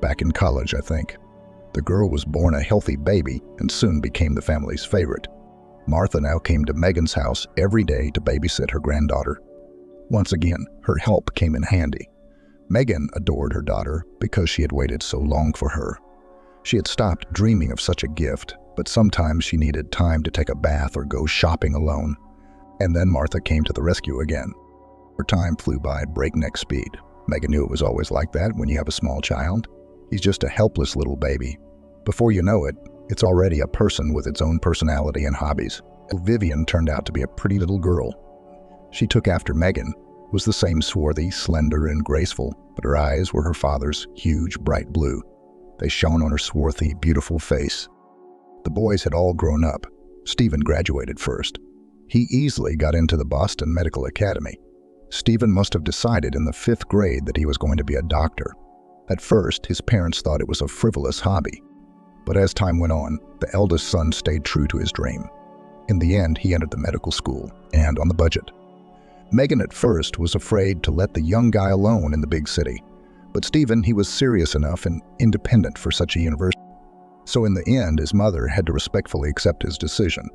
Back in college, I think. The girl was born a healthy baby and soon became the family's favorite. Martha now came to Megan's house every day to babysit her granddaughter. Once again, her help came in handy. Megan adored her daughter because she had waited so long for her. She had stopped dreaming of such a gift, but sometimes she needed time to take a bath or go shopping alone. And then Martha came to the rescue again. Her time flew by at breakneck speed. Megan knew it was always like that when you have a small child. He's just a helpless little baby. Before you know it, it's already a person with its own personality and hobbies. Vivian turned out to be a pretty little girl. She took after Megan, was the same swarthy, slender, and graceful, but her eyes were her father's huge, bright blue. They shone on her swarthy, beautiful face. The boys had all grown up. Stephen graduated first. He easily got into the Boston Medical Academy. Stephen must have decided in the 5th grade that he was going to be a doctor. At first, his parents thought it was a frivolous hobby. But as time went on, the eldest son stayed true to his dream. In the end, he entered the medical school, and on the budget. Megan at first was afraid to let the young guy alone in the big city. But Stephen, he was serious enough and independent for such a university. So in the end, his mother had to respectfully accept his decision.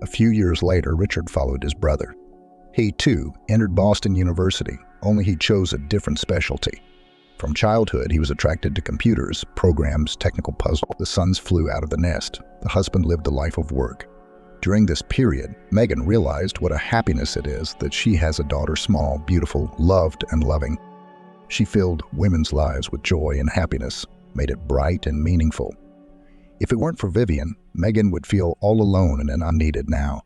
A few years later, Richard followed his brother. He, too, entered Boston University, only he chose a different specialty. From childhood, he was attracted to computers, programs, technical puzzles. The sons flew out of the nest. The husband lived a life of work. During this period, Megan realized what a happiness it is that she has a daughter small, beautiful, loved, and loving. She filled women's lives with joy and happiness, made it bright and meaningful. If it weren't for Vivian, Megan would feel all alone and unneeded now.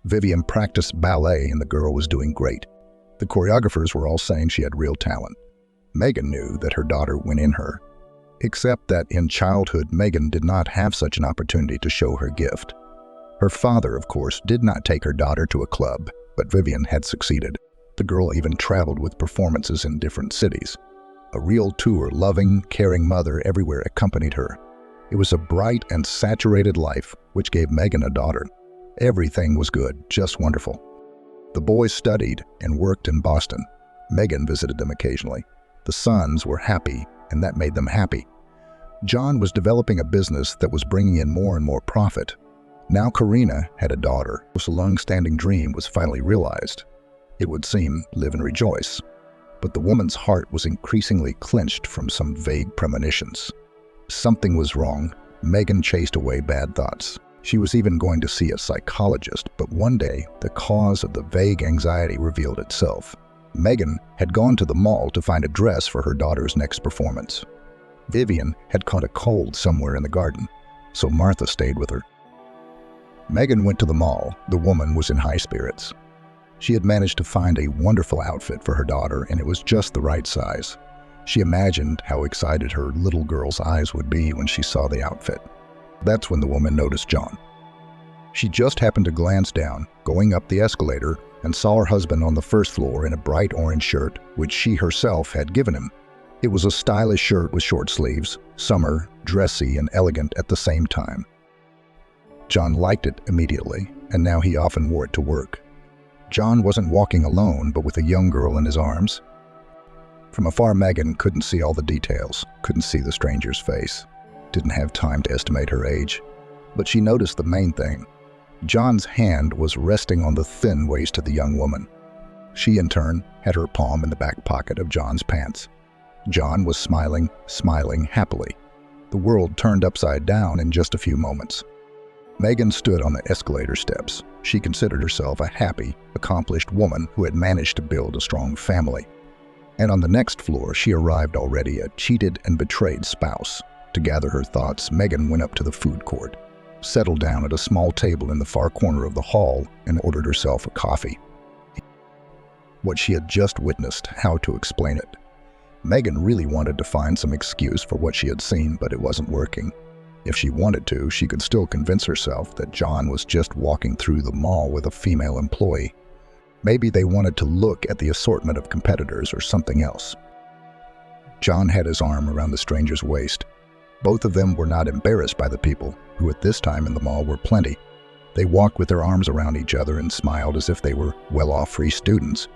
Vivian practiced ballet and the girl was doing great. The choreographers were all saying she had real talent. Megan knew that her daughter went in her. Except that in childhood, Megan did not have such an opportunity to show her gift. Her father, of course, did not take her daughter to a club, but Vivian had succeeded. The girl even traveled with performances in different cities. A real tour, loving, caring mother everywhere accompanied her. It was a bright and saturated life, which gave Megan a daughter. Everything was good, just wonderful. The boys studied and worked in Boston. Megan visited them occasionally. The sons were happy, and that made them happy. John was developing a business that was bringing in more and more profit. Now Karina had a daughter, whose long-standing dream was finally realized. It would seem, live and rejoice. But the woman's heart was increasingly clenched from some vague premonitions. Something was wrong. Megan chased away bad thoughts. She was even going to see a psychologist, but one day, the cause of the vague anxiety revealed itself. Megan had gone to the mall to find a dress for her daughter's next performance. Vivian had caught a cold somewhere in the garden, so Martha stayed with her. Megan went to the mall. The woman was in high spirits. She had managed to find a wonderful outfit for her daughter, and it was just the right size. She imagined how excited her little girl's eyes would be when she saw the outfit. That's when the woman noticed John. She just happened to glance down, going up the escalator, and saw her husband on the first floor in a bright orange shirt, which she herself had given him. It was a stylish shirt with short sleeves, summer, dressy, and elegant at the same time. John liked it immediately, and now he often wore it to work. John wasn't walking alone, but with a young girl in his arms. From afar, Megan couldn't see all the details, couldn't see the stranger's face, didn't have time to estimate her age. But she noticed the main thing. John's hand was resting on the thin waist of the young woman. She, in turn, had her palm in the back pocket of John's pants. John was smiling happily. The world turned upside down in just a few moments. Megan stood on the escalator steps. She considered herself a happy, accomplished woman who had managed to build a strong family. And on the next floor, she arrived already a cheated and betrayed spouse. To gather her thoughts, Megan went up to the food court, settled down at a small table in the far corner of the hall, and ordered herself a coffee. What she had just witnessed, how to explain it? Megan really wanted to find some excuse for what she had seen, but it wasn't working. If she wanted to, she could still convince herself that John was just walking through the mall with a female employee. Maybe they wanted to look at the assortment of competitors or something else. John had his arm around the stranger's waist. Both of them were not embarrassed by the people, who at this time in the mall were plenty. They walked with their arms around each other and smiled as if they were well-off free students.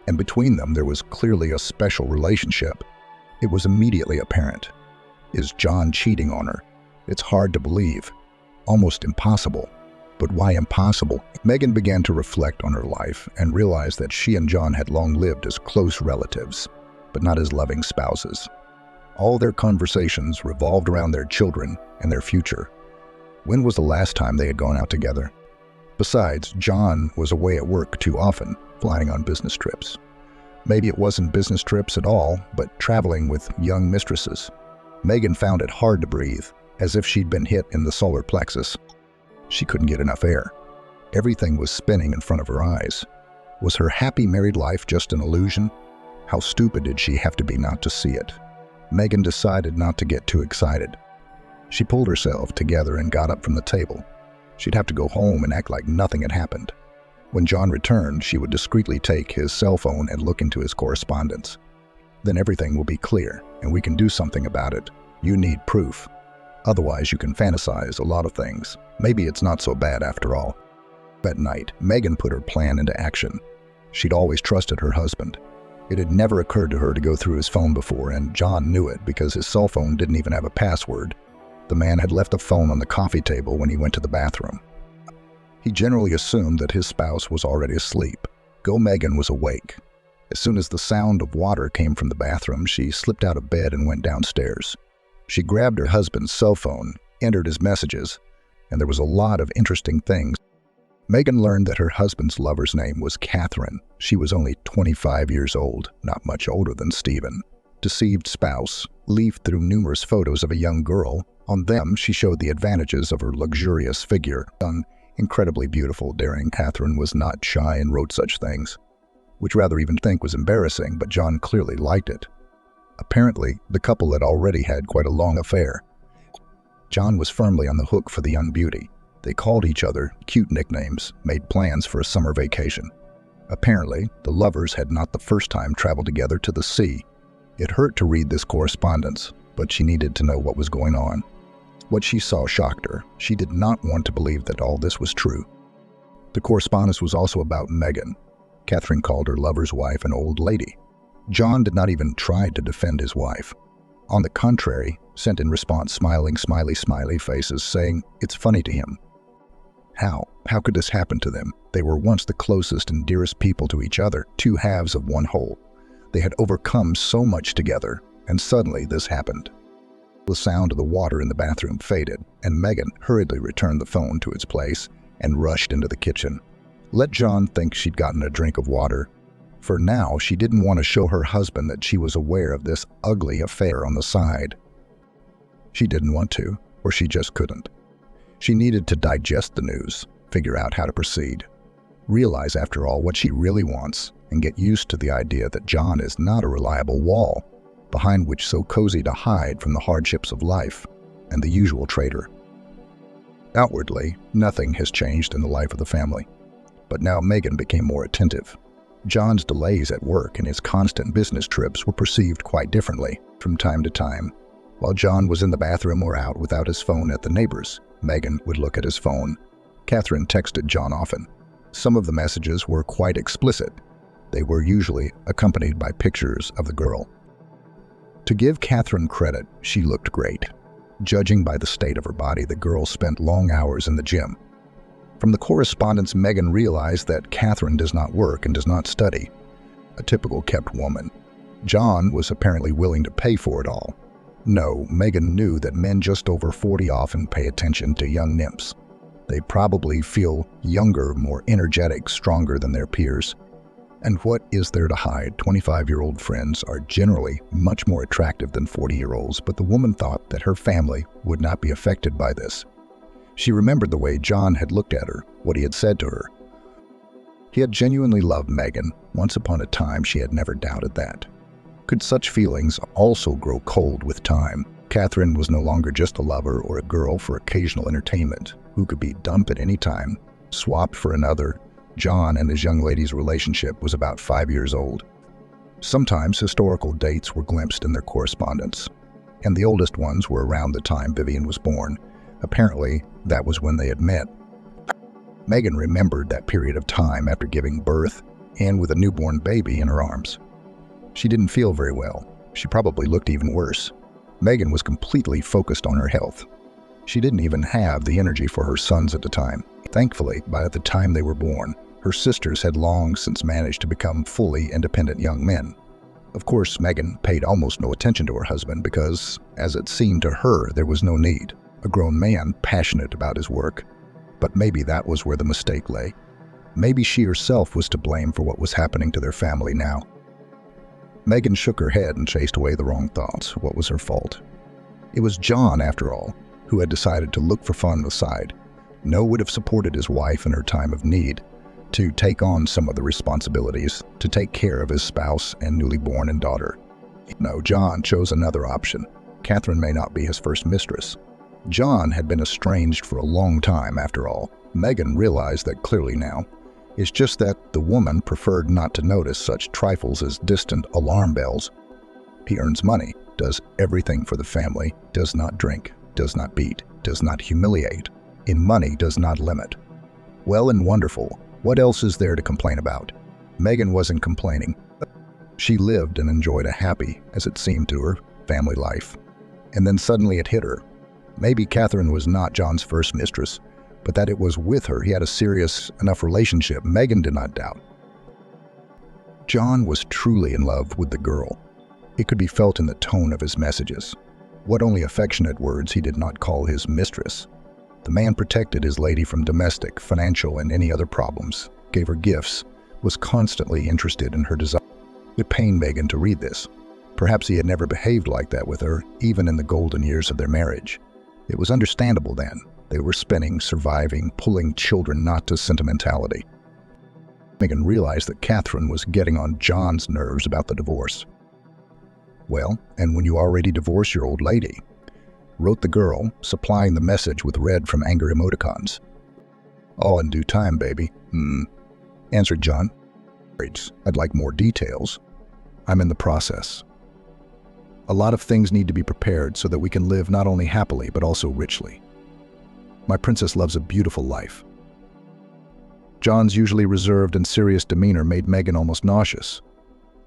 And between them there was clearly a special relationship. It was immediately apparent. Is John cheating on her? It's hard to believe. Almost impossible. But why impossible? Megan began to reflect on her life and realized that she and John had long lived as close relatives, but not as loving spouses. All their conversations revolved around their children and their future. When was the last time they had gone out together? Besides, John was away at work too often, flying on business trips. Maybe it wasn't business trips at all, but traveling with young mistresses. Megan found it hard to breathe, as if she'd been hit in the solar plexus. She couldn't get enough air. Everything was spinning in front of her eyes. Was her happy married life just an illusion? How stupid did she have to be not to see it? Megan decided not to get too excited. She pulled herself together and got up from the table. She'd have to go home and act like nothing had happened. When John returned, she would discreetly take his cell phone and look into his correspondence. Then everything will be clear, and we can do something about it. You need proof. Otherwise, you can fantasize a lot of things. Maybe it's not so bad after all. That night, Megan put her plan into action. She'd always trusted her husband. It had never occurred to her to go through his phone before, and John knew it because his cell phone didn't even have a password. The man had left the phone on the coffee table when he went to the bathroom. He generally assumed that his spouse was already asleep. Megan was awake. As soon as the sound of water came from the bathroom, she slipped out of bed and went downstairs. She grabbed her husband's cell phone, entered his messages, and there was a lot of interesting things. Megan learned that her husband's lover's name was Catherine. She was only 25 years old, not much older than Stephen. Deceived spouse leafed through numerous photos of a young girl. On them, she showed the advantages of her luxurious figure. Young, incredibly beautiful, daring Catherine was not shy and wrote such things, which rather even think was embarrassing, but John clearly liked it. Apparently, the couple had already had quite a long affair. John was firmly on the hook for the young beauty. They called each other cute nicknames, made plans for a summer vacation. Apparently, the lovers had not the first time traveled together to the sea. It hurt to read this correspondence, but she needed to know what was going on. What she saw shocked her. She did not want to believe that all this was true. The correspondence was also about Megan. Catherine called her lover's wife an old lady. John did not even try to defend his wife. On the contrary, sent in response smiling, smiley faces, saying it's funny to him. How could this happen to them? They were once the closest and dearest people to each other, two halves of one whole. They had overcome so much together, and suddenly this happened. The sound of the water in the bathroom faded, and Megan hurriedly returned the phone to its place and rushed into the kitchen. Let John think she'd gotten a drink of water. For now, she didn't want to show her husband that she was aware of this ugly affair on the side. She didn't want to, or she just couldn't. She needed to digest the news, figure out how to proceed, realize after all what she really wants, and get used to the idea that John is not a reliable wall, behind which so cozy to hide from the hardships of life and the usual traitor. Outwardly, nothing has changed in the life of the family, but now Megan became more attentive. John's delays at work and his constant business trips were perceived quite differently from time to time. While John was in the bathroom or out without his phone at the neighbors, Megan would look at his phone. Catherine texted John often. Some of the messages were quite explicit. They were usually accompanied by pictures of the girl. To give Catherine credit, she looked great. Judging by the state of her body, the girl spent long hours in the gym. From the correspondence, Megan realized that Catherine does not work and does not study. A typical kept woman. John was apparently willing to pay for it all. No, Megan knew that men just over 40 often pay attention to young nymphs. They probably feel younger, more energetic, stronger than their peers. And what is there to hide? 25-year-old friends are generally much more attractive than 40-year-olds, but the woman thought that her family would not be affected by this. She remembered the way John had looked at her, what he had said to her. He had genuinely loved Megan. Once upon a time, she had never doubted that. Could such feelings also grow cold with time? Catherine was no longer just a lover or a girl for occasional entertainment, who could be dumped at any time, swapped for another. John and his young lady's relationship was about 5 years old. Sometimes historical dates were glimpsed in their correspondence, and the oldest ones were around the time Vivian was born. Apparently, that was when they had met. Megan remembered that period of time after giving birth and with a newborn baby in her arms. She didn't feel very well. She probably looked even worse. Megan was completely focused on her health. She didn't even have the energy for her sons at the time. Thankfully, by the time they were born, her sisters had long since managed to become fully independent young men. Of course, Megan paid almost no attention to her husband because, as it seemed to her, there was no need. A grown man passionate about his work. But maybe that was where the mistake lay. Maybe she herself was to blame for what was happening to their family now. Megan shook her head and chased away the wrong thoughts. What was her fault? It was John, after all, who had decided to look for fun aside. No would have supported his wife in her time of need, to take on some of the responsibilities, to take care of his spouse and newly born and daughter. No, John chose another option. Catherine may not be his first mistress. John had been estranged for a long time, after all. Megan realized that clearly now. It's just that the woman preferred not to notice such trifles as distant alarm bells. He earns money, does everything for the family, does not drink, does not beat, does not humiliate. In money does not limit. Well and wonderful. What else is there to complain about? Megan wasn't complaining. She lived and enjoyed a happy, as it seemed to her, family life. And then suddenly it hit her. Maybe Catherine was not John's first mistress, but that it was with her he had a serious enough relationship, Megan did not doubt. John was truly in love with the girl. It could be felt in the tone of his messages. What only affectionate words he did not call his mistress. The man protected his lady from domestic, financial, and any other problems, gave her gifts, was constantly interested in her desire. It pained Megan to read this. Perhaps he had never behaved like that with her, even in the golden years of their marriage. It was understandable then. They were spinning, surviving, pulling children not to sentimentality. Megan realized that Catherine was getting on John's nerves about the divorce. Well, and when you already divorced your old lady, wrote the girl, supplying the message with red from anger emoticons. All in due time, baby. Answered John. I'd like more details. I'm in the process. A lot of things need to be prepared so that we can live not only happily but also richly. My princess loves a beautiful life. John's usually reserved and serious demeanor made Megan almost nauseous,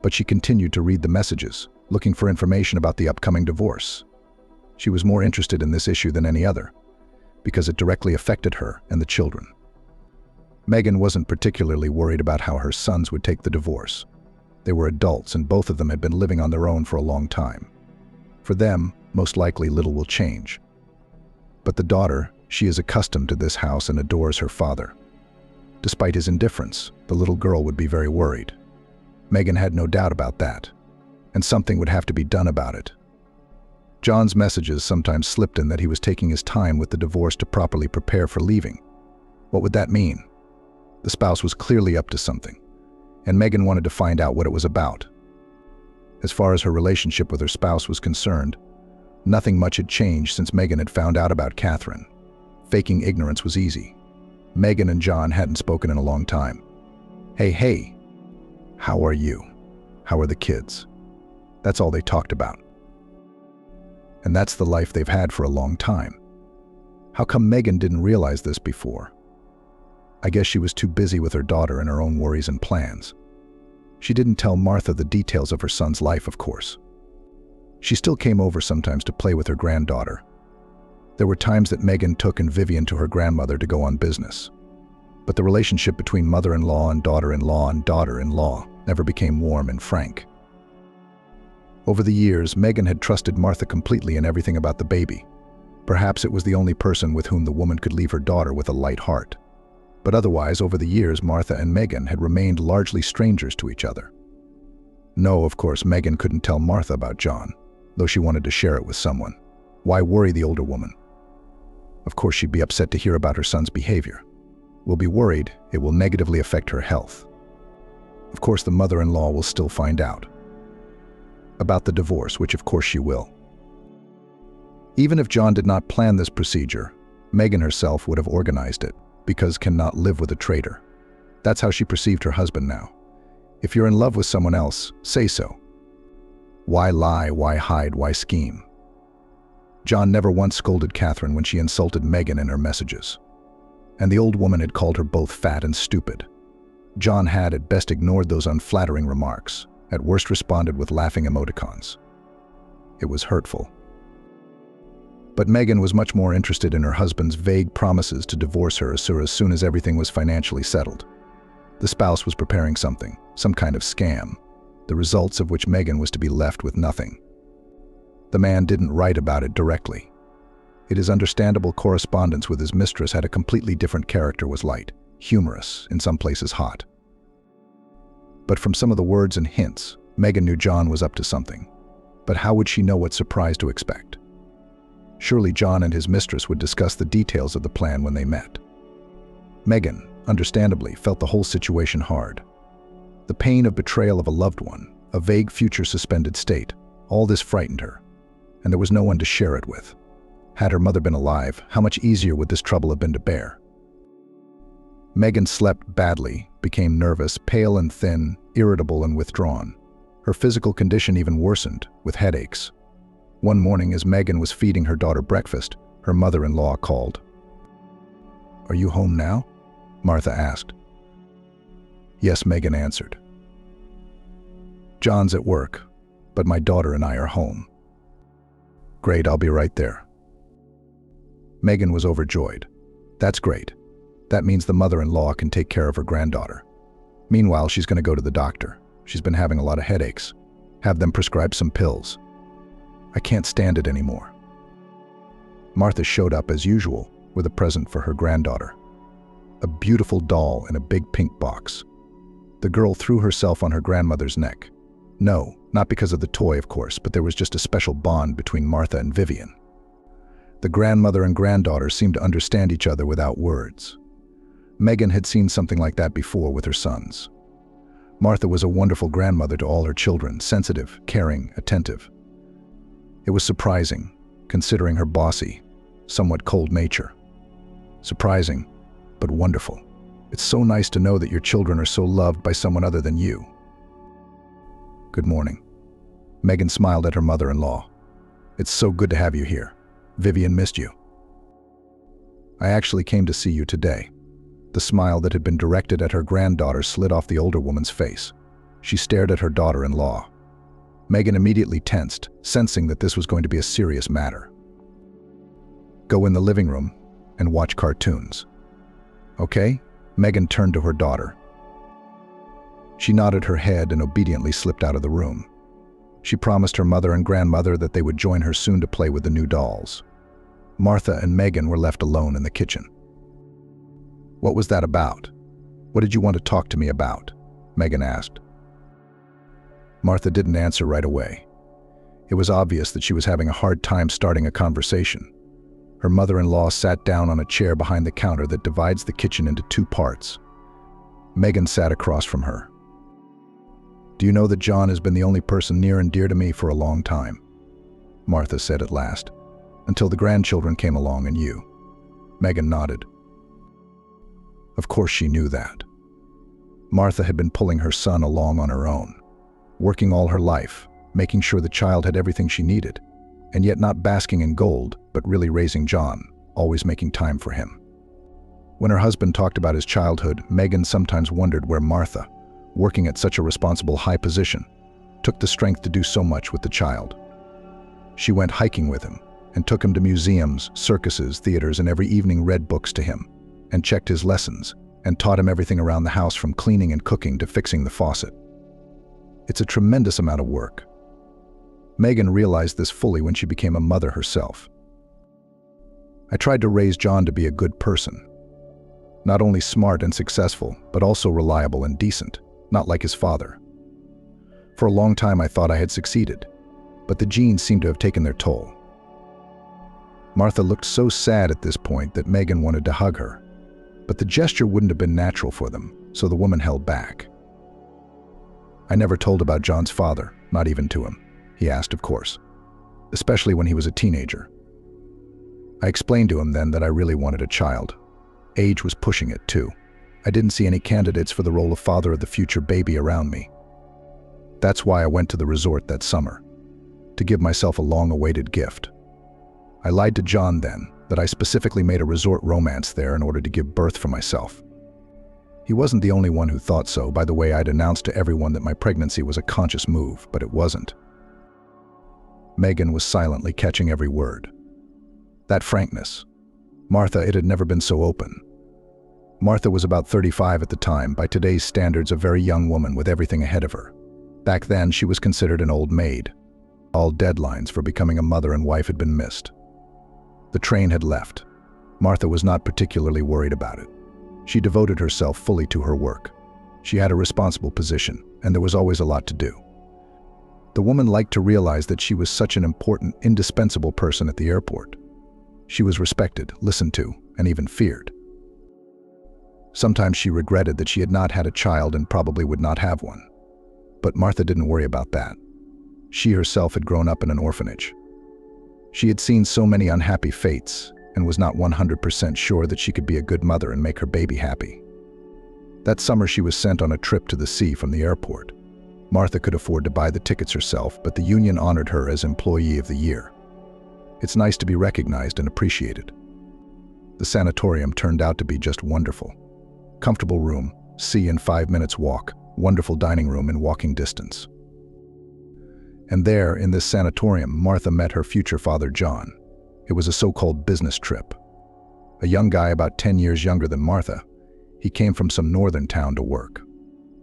but she continued to read the messages, looking for information about the upcoming divorce. She was more interested in this issue than any other, because it directly affected her and the children. Megan wasn't particularly worried about how her sons would take the divorce. They were adults and both of them had been living on their own for a long time. For them, most likely little will change. But the daughter, she is accustomed to this house and adores her father. Despite his indifference, the little girl would be very worried. Megan had no doubt about that, and something would have to be done about it. John's messages sometimes slipped in that he was taking his time with the divorce to properly prepare for leaving. What would that mean? The spouse was clearly up to something, and Megan wanted to find out what it was about. As far as her relationship with her spouse was concerned, nothing much had changed since Megan had found out about Catherine. Faking ignorance was easy. Megan and John hadn't spoken in a long time. Hey, how are you? How are the kids? That's all they talked about. And that's the life they've had for a long time. How come Megan didn't realize this before? I guess she was too busy with her daughter and her own worries and plans. She didn't tell Martha the details of her son's life, of course. She still came over sometimes to play with her granddaughter. There were times that Megan took and Vivian to her grandmother to go on business. But the relationship between mother-in-law and daughter-in-law never became warm and frank. Over the years, Megan had trusted Martha completely in everything about the baby. Perhaps it was the only person with whom the woman could leave her daughter with a light heart. But otherwise, over the years, Martha and Megan had remained largely strangers to each other. No, of course, Megan couldn't tell Martha about John, though she wanted to share it with someone. Why worry the older woman? Of course, she'd be upset to hear about her son's behavior. Will be worried it will negatively affect her health. Of course, the mother-in-law will still find out about the divorce, which of course she will. Even if John did not plan this procedure, Megan herself would have organized it, because cannot live with a traitor. That's how she perceived her husband now. If you're in love with someone else, say so. Why lie, why hide, why scheme? John never once scolded Catherine when she insulted Megan in her messages. And the old woman had called her both fat and stupid. John had at best ignored those unflattering remarks, at worst responded with laughing emoticons. It was hurtful. But Megan was much more interested in her husband's vague promises to divorce her as soon as everything was financially settled. The spouse was preparing something, some kind of scam, the results of which Megan was to be left with nothing. The man didn't write about it directly. It is understandable correspondence with his mistress had a completely different character, was light, humorous, in some places hot. But from some of the words and hints, Megan knew John was up to something. But how would she know what surprise to expect? Surely John and his mistress would discuss the details of the plan when they met. Megan, understandably, felt the whole situation hard. The pain of betrayal of a loved one, a vague future suspended state, all this frightened her, and there was no one to share it with. Had her mother been alive, how much easier would this trouble have been to bear? Megan slept badly, became nervous, pale and thin, irritable and withdrawn. Her physical condition even worsened, with headaches. One morning, as Megan was feeding her daughter breakfast, her mother-in-law called. "Are you home now?" Martha asked. "Yes," Megan answered. "John's at work, but my daughter and I are home." "Great, I'll be right there." Megan was overjoyed. "That's great. That means the mother-in-law can take care of her granddaughter. Meanwhile, she's going to go to the doctor. She's been having a lot of headaches. Have them prescribe some pills. I can't stand it anymore." Martha showed up as usual with a present for her granddaughter. A beautiful doll in a big pink box. The girl threw herself on her grandmother's neck. No, not because of the toy, of course, but there was just a special bond between Martha and Vivian. The grandmother and granddaughter seemed to understand each other without words. Megan had seen something like that before with her sons. Martha was a wonderful grandmother to all her children, sensitive, caring, attentive. It was surprising, considering her bossy, somewhat cold nature. Surprising, but wonderful. It's so nice to know that your children are so loved by someone other than you. "Good morning." Megan smiled at her mother-in-law. "It's so good to have you here. Vivian missed you." "I actually came to see you today." The smile that had been directed at her granddaughter slid off the older woman's face. She stared at her daughter-in-law. Megan immediately tensed, sensing that this was going to be a serious matter. "Go in the living room and watch cartoons." "Okay?" Megan turned to her daughter. She nodded her head and obediently slipped out of the room. She promised her mother and grandmother that they would join her soon to play with the new dolls. Martha and Megan were left alone in the kitchen. "What was that about? What did you want to talk to me about?" Megan asked. Martha didn't answer right away. It was obvious that she was having a hard time starting a conversation. Her mother-in-law sat down on a chair behind the counter that divides the kitchen into two parts. Megan sat across from her. "Do you know that John has been the only person near and dear to me for a long time?" Martha said at last. "Until the grandchildren came along and you." Megan nodded. Of course she knew that. Martha had been pulling her son along on her own, working all her life, making sure the child had everything she needed, and yet not basking in gold, but really raising John, always making time for him. When her husband talked about his childhood, Megan sometimes wondered where Martha, working at such a responsible high position, took the strength to do so much with the child. She went hiking with him, and took him to museums, circuses, theaters, and every evening read books to him, and checked his lessons, and taught him everything around the house from cleaning and cooking to fixing the faucet. It's a tremendous amount of work. Megan realized this fully when she became a mother herself. "I tried to raise John to be a good person. Not only smart and successful, but also reliable and decent, not like his father. For a long time I thought I had succeeded, but the genes seemed to have taken their toll." Martha looked so sad at this point that Megan wanted to hug her, but the gesture wouldn't have been natural for them, so the woman held back. "I never told about John's father, not even to him," he asked, of course, "especially when he was a teenager. I explained to him then that I really wanted a child. Age was pushing it, too. I didn't see any candidates for the role of father of the future baby around me. That's why I went to the resort that summer, to give myself a long-awaited gift. I lied to John then that I specifically made a resort romance there in order to give birth for myself. He wasn't the only one who thought so. By the way, I'd announced to everyone that my pregnancy was a conscious move, but it wasn't." Megan was silently catching every word. That frankness. Martha, it had never been so open. Martha was about 35 at the time, by today's standards a very young woman with everything ahead of her. Back then, she was considered an old maid. All deadlines for becoming a mother and wife had been missed. The train had left. Martha was not particularly worried about it. She devoted herself fully to her work. She had a responsible position, and there was always a lot to do. The woman liked to realize that she was such an important, indispensable person at the airport. She was respected, listened to, and even feared. Sometimes she regretted that she had not had a child and probably would not have one. But Martha didn't worry about that. She herself had grown up in an orphanage. She had seen so many unhappy fates and was not 100% sure that she could be a good mother and make her baby happy. That summer she was sent on a trip to the sea from the airport. Martha could afford to buy the tickets herself, but the union honored her as Employee of the Year. It's nice to be recognized and appreciated. The sanatorium turned out to be just wonderful. Comfortable room, sea in 5 minutes walk, wonderful dining room in walking distance. And there, in this sanatorium, Martha met her future father, John. It was a so-called business trip. A young guy about 10 years younger than Martha. He came from some northern town to work.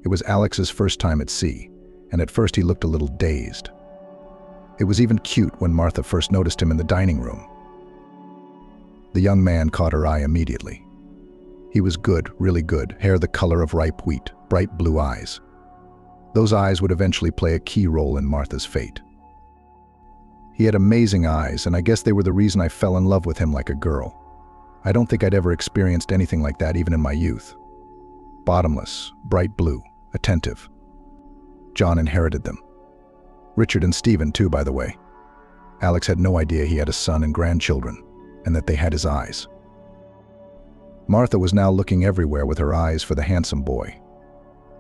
It was Alex's first time at sea, and at first he looked a little dazed. It was even cute when Martha first noticed him in the dining room. The young man caught her eye immediately. He was good, really good, hair the color of ripe wheat, bright blue eyes. Those eyes would eventually play a key role in Martha's fate. He had amazing eyes, and I guess they were the reason I fell in love with him like a girl. I don't think I'd ever experienced anything like that even in my youth. Bottomless, bright blue, attentive. John inherited them. Richard and Stephen too, by the way. Alex had no idea he had a son and grandchildren, and that they had his eyes. Martha was now looking everywhere with her eyes for the handsome boy.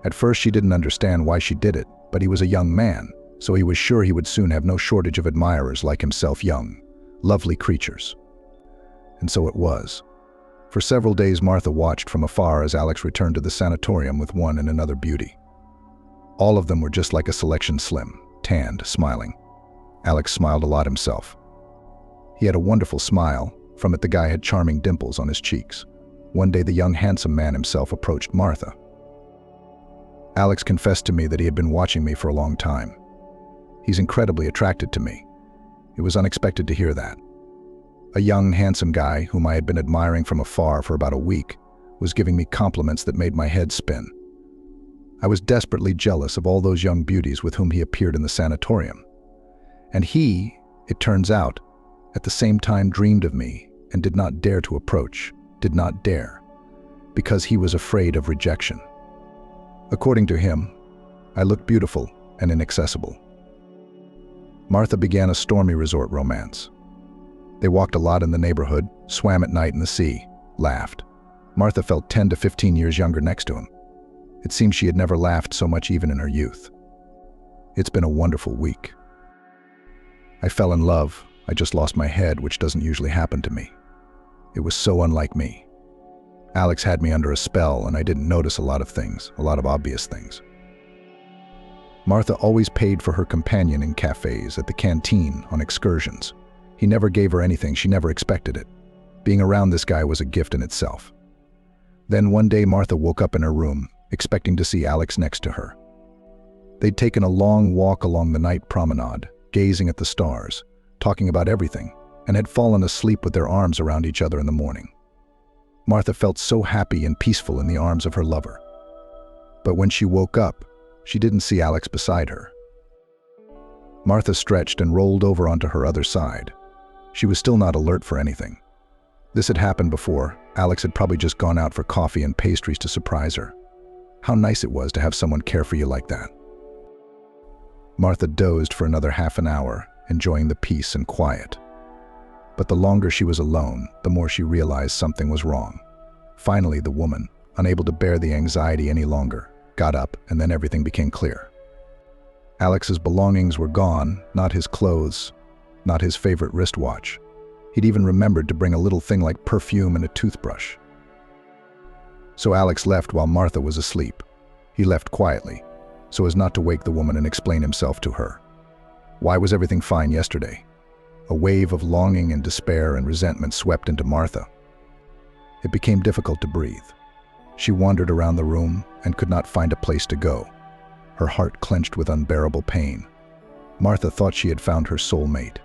At first she didn't understand why she did it, but he was a young man, so he was sure he would soon have no shortage of admirers like himself, young, lovely creatures. And so it was. For several days Martha watched from afar as Alex returned to the sanatorium with one and another beauty. All of them were just like a selection slim, tanned, smiling. Alex smiled a lot himself. He had a wonderful smile. From it the guy had charming dimples on his cheeks. One day the young handsome man himself approached Martha. Alex confessed to me that he had been watching me for a long time. He's incredibly attracted to me. It was unexpected to hear that. A young, handsome guy whom I had been admiring from afar for about a week was giving me compliments that made my head spin. I was desperately jealous of all those young beauties with whom he appeared in the sanatorium. And he, it turns out, at the same time dreamed of me and did not dare to approach, did not dare, because he was afraid of rejection. According to him, I looked beautiful and inaccessible. Martha began a stormy resort romance. They walked a lot in the neighborhood, swam at night in the sea, laughed. Martha felt 10 to 15 years younger next to him. It seemed she had never laughed so much even in her youth. It's been a wonderful week. I fell in love. I just lost my head, which doesn't usually happen to me. It was so unlike me. Alex had me under a spell, and I didn't notice a lot of things, a lot of obvious things. Martha always paid for her companion in cafes, at the canteen, on excursions. He never gave her anything, she never expected it. Being around this guy was a gift in itself. Then one day Martha woke up in her room, expecting to see Alex next to her. They'd taken a long walk along the night promenade, gazing at the stars, talking about everything, and had fallen asleep with their arms around each other in the morning. Martha felt so happy and peaceful in the arms of her lover. But when she woke up, she didn't see Alex beside her. Martha stretched and rolled over onto her other side. She was still not alert for anything. This had happened before. Alex had probably just gone out for coffee and pastries to surprise her. How nice it was to have someone care for you like that. Martha dozed for another half an hour, enjoying the peace and quiet. But the longer she was alone, the more she realized something was wrong. Finally, the woman, unable to bear the anxiety any longer, got up, and then everything became clear. Alex's belongings were gone, not his clothes, not his favorite wristwatch. He'd even remembered to bring a little thing like perfume and a toothbrush. So Alex left while Martha was asleep. He left quietly, so as not to wake the woman and explain himself to her. Why was everything fine yesterday? A wave of longing and despair and resentment swept into Martha. It became difficult to breathe. She wandered around the room and could not find a place to go. Her heart clenched with unbearable pain. Martha thought she had found her soulmate.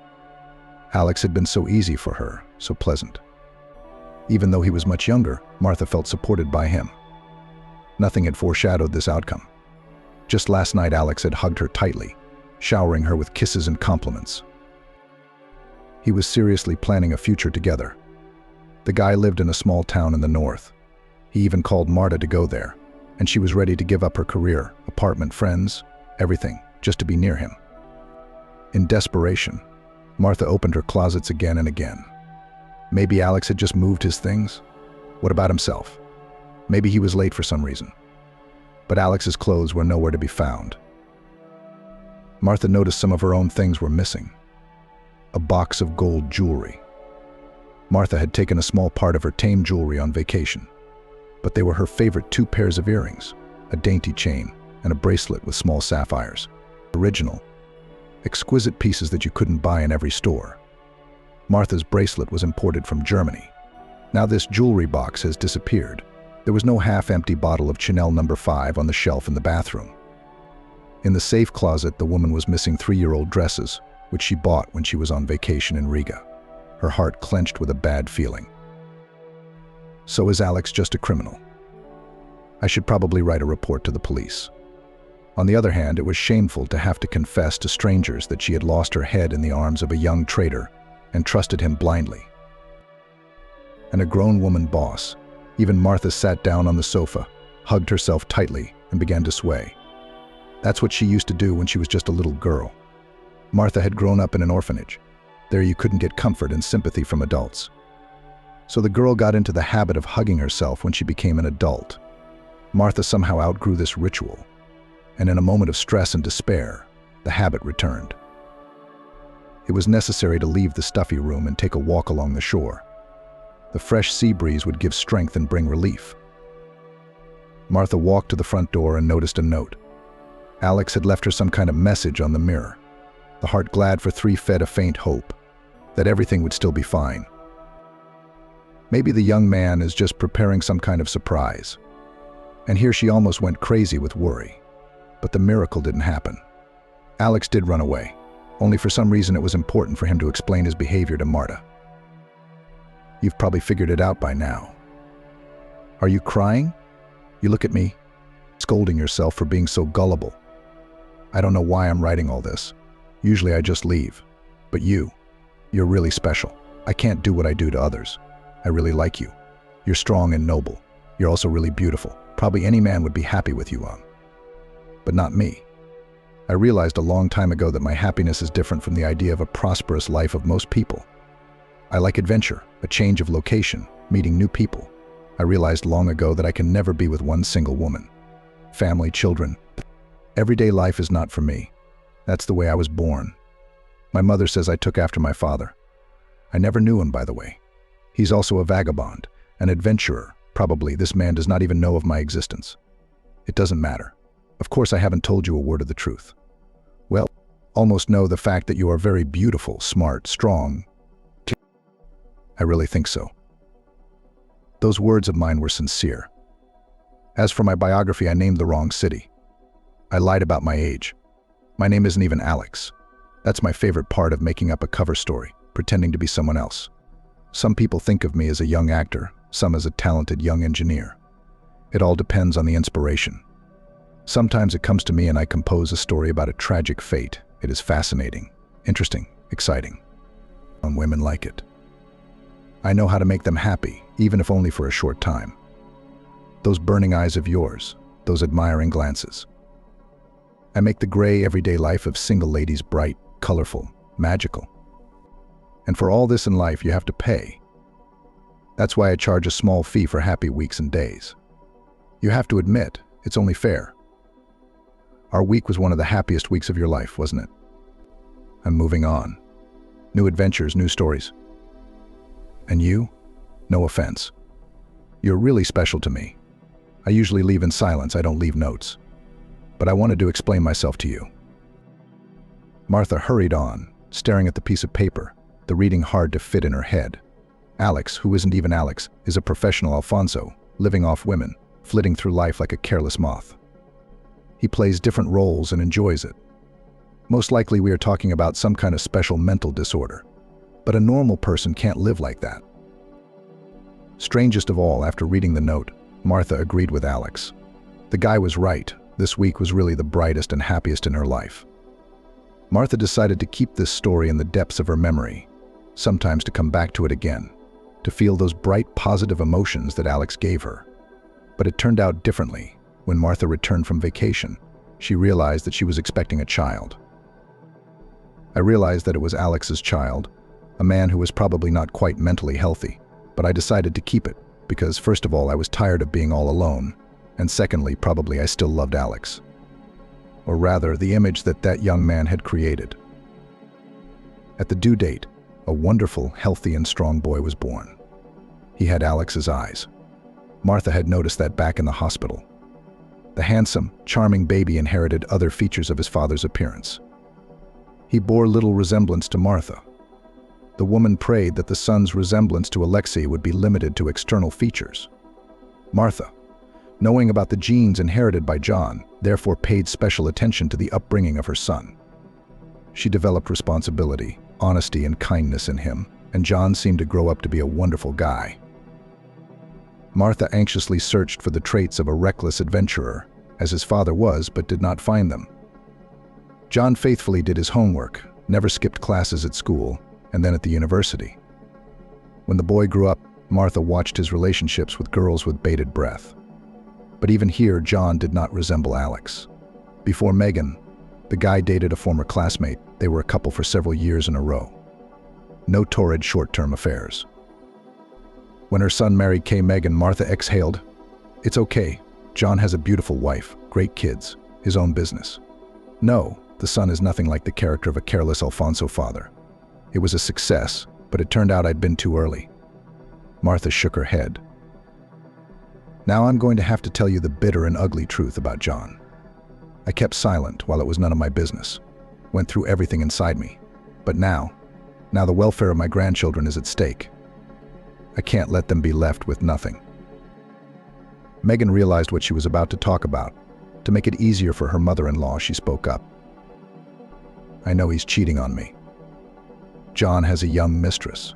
Alex had been so easy for her, so pleasant. Even though he was much younger, Martha felt supported by him. Nothing had foreshadowed this outcome. Just last night, Alex had hugged her tightly, showering her with kisses and compliments. He was seriously planning a future together. The guy lived in a small town in the north. He even called Marta to go there, and she was ready to give up her career, apartment, friends, everything, just to be near him. In desperation, Martha opened her closets again and again. Maybe Alex had just moved his things? What about himself? Maybe he was late for some reason. But Alex's clothes were nowhere to be found. Martha noticed some of her own things were missing. A box of gold jewelry. Martha had taken a small part of her tame jewelry on vacation, but they were her favorite 2 pairs of earrings, a dainty chain, and a bracelet with small sapphires. Original, exquisite pieces that you couldn't buy in every store. Martha's bracelet was imported from Germany. Now this jewelry box has disappeared. There was no half-empty bottle of Chanel No. 5 on the shelf in the bathroom. In the safe closet, the woman was missing 3-year-old dresses, which she bought when she was on vacation in Riga. Her heart clenched with a bad feeling. So is Alex just a criminal? I should probably write a report to the police. On the other hand, it was shameful to have to confess to strangers that she had lost her head in the arms of a young traitor and trusted him blindly. And a grown woman boss. Even Martha sat down on the sofa, hugged herself tightly, and began to sway. That's what she used to do when she was just a little girl. Martha had grown up in an orphanage. There you couldn't get comfort and sympathy from adults. So the girl got into the habit of hugging herself when she became an adult. Martha somehow outgrew this ritual, and in a moment of stress and despair, the habit returned. It was necessary to leave the stuffy room and take a walk along the shore. The fresh sea breeze would give strength and bring relief. Martha walked to the front door and noticed a note. Alex had left her some kind of message on the mirror. The heart glad for 3 fed a faint hope that everything would still be fine. Maybe the young man is just preparing some kind of surprise. And here she almost went crazy with worry. But the miracle didn't happen. Alex did run away, only for some reason it was important for him to explain his behavior to Marta. You've probably figured it out by now. Are you crying? You look at me, scolding yourself for being so gullible. I don't know why I'm writing all this. Usually I just leave. But you're really special. I can't do what I do to others. I really like you. You're strong and noble. You're also really beautiful. Probably any man would be happy with you, but not me. I realized a long time ago that my happiness is different from the idea of a prosperous life of most people. I like adventure, a change of location, meeting new people. I realized long ago that I can never be with one single woman. Family, children. Everyday life is not for me. That's the way I was born. My mother says I took after my father. I never knew him, by the way. He's also a vagabond, an adventurer. Probably this man does not even know of my existence. It doesn't matter. Of course I haven't told you a word of the truth. Well, almost know the fact that you are very beautiful, smart, strong. I really think so. Those words of mine were sincere. As for my biography, I named the wrong city. I lied about my age. My name isn't even Alex. That's my favorite part of making up a cover story, pretending to be someone else. Some people think of me as a young actor, some as a talented young engineer. It all depends on the inspiration. Sometimes it comes to me and I compose a story about a tragic fate. It is fascinating, interesting, exciting. And women like it. I know how to make them happy, even if only for a short time. Those burning eyes of yours, those admiring glances. I make the gray everyday life of single ladies bright, colorful, magical. And for all this in life, you have to pay. That's why I charge a small fee for happy weeks and days. You have to admit, it's only fair. Our week was one of the happiest weeks of your life, wasn't it? I'm moving on. New adventures, new stories. And you? No offense. You're really special to me. I usually leave in silence, I don't leave notes. But I wanted to explain myself to you. Martha hurried on, staring at the piece of paper, the reading hard to fit in her head. Alex, who isn't even Alex, is a professional Alfonso, living off women, flitting through life like a careless moth. He plays different roles and enjoys it. Most likely we are talking about some kind of special mental disorder. But a normal person can't live like that. Strangest of all, after reading the note, Martha agreed with Alex. The guy was right. This week was really the brightest and happiest in her life. Martha decided to keep this story in the depths of her memory, sometimes to come back to it again, to feel those bright, positive emotions that Alex gave her. But it turned out differently. When Martha returned from vacation, she realized that she was expecting a child. I realized that it was Alex's child, a man who was probably not quite mentally healthy, but I decided to keep it because, first of all, I was tired of being all alone, and secondly, probably I still loved Alex. Or rather, the image that that young man had created. At the due date, a wonderful, healthy, and strong boy was born. He had Alex's eyes. Martha had noticed that back in the hospital. The handsome, charming baby inherited other features of his father's appearance. He bore little resemblance to Martha. The woman prayed that the son's resemblance to Alexei would be limited to external features. Martha, knowing about the genes inherited by John, therefore paid special attention to the upbringing of her son. She developed responsibility, honesty, and kindness in him, and John seemed to grow up to be a wonderful guy. Martha anxiously searched for the traits of a reckless adventurer, as his father was, but did not find them. John faithfully did his homework, never skipped classes at school, and then at the university. When the boy grew up, Martha watched his relationships with girls with bated breath. But even here, John did not resemble Alex. Before Megan, the guy dated a former classmate. They were a couple for several years in a row. No torrid short-term affairs. When her son married Megan, Martha exhaled. It's okay. John has a beautiful wife, great kids, his own business. No, the son is nothing like the character of a careless Alfonso father. It was a success, but it turned out I'd been too early. Martha shook her head. Now I'm going to have to tell you the bitter and ugly truth about John. I kept silent while it was none of my business. Went through everything inside me. But now the welfare of my grandchildren is at stake. I can't let them be left with nothing. Megan realized what she was about to talk about. To make it easier for her mother-in-law, she spoke up. I know he's cheating on me. John has a young mistress.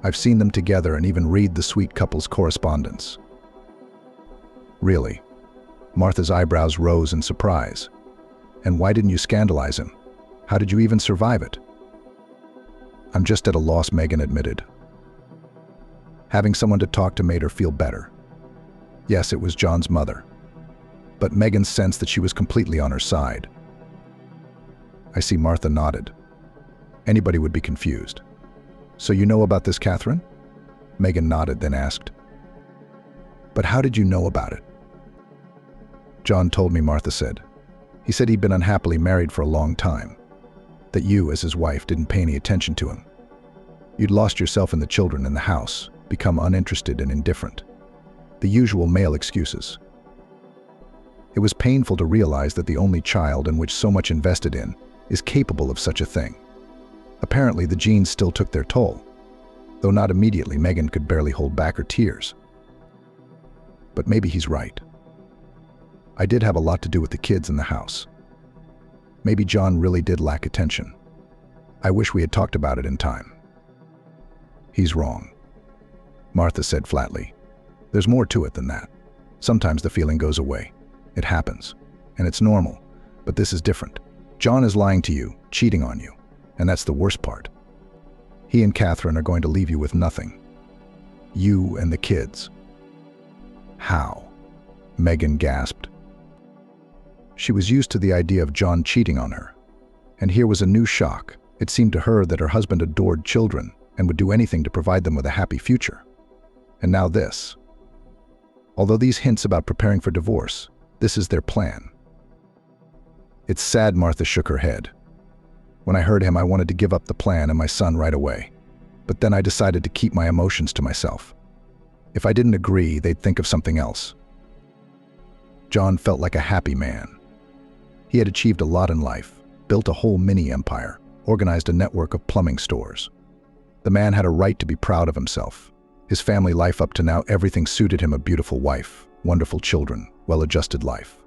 I've seen them together and even read the sweet couple's correspondence. Really? Martha's eyebrows rose in surprise. And why didn't you scandalize him? How did you even survive it? I'm just at a loss, Megan admitted. Having someone to talk to made her feel better. Yes, it was John's mother. But Megan sensed that she was completely on her side. I see. Martha nodded. Anybody would be confused. So you know about this, Catherine? Megan nodded, then asked. But how did you know about it? John told me, Martha said. He said he'd been unhappily married for a long time. That you, as his wife, didn't pay any attention to him. You'd lost yourself in the children and the house, become uninterested and indifferent. The usual male excuses. It was painful to realize that the only child in which so much invested in is capable of such a thing. Apparently, the genes still took their toll. Though not immediately, Megan could barely hold back her tears. But maybe he's right. I did have a lot to do with the kids in the house. Maybe John really did lack attention. I wish we had talked about it in time. He's wrong, Martha said flatly. There's more to it than that. Sometimes the feeling goes away. It happens, and it's normal, but this is different. John is lying to you, cheating on you, and that's the worst part. He and Catherine are going to leave you with nothing. You and the kids. How? Megan gasped. She was used to the idea of John cheating on her, and here was a new shock. It seemed to her that her husband adored children and would do anything to provide them with a happy future. And now this. Although these hints about preparing for divorce, this is their plan. It's sad. Martha shook her head. When I heard him, I wanted to give up the plan and my son right away. But then I decided to keep my emotions to myself. If I didn't agree, they'd think of something else. John felt like a happy man. He had achieved a lot in life, built a whole mini-empire, organized a network of plumbing stores. The man had a right to be proud of himself. His family life up to now, everything suited him: a beautiful wife, wonderful children, well-adjusted life.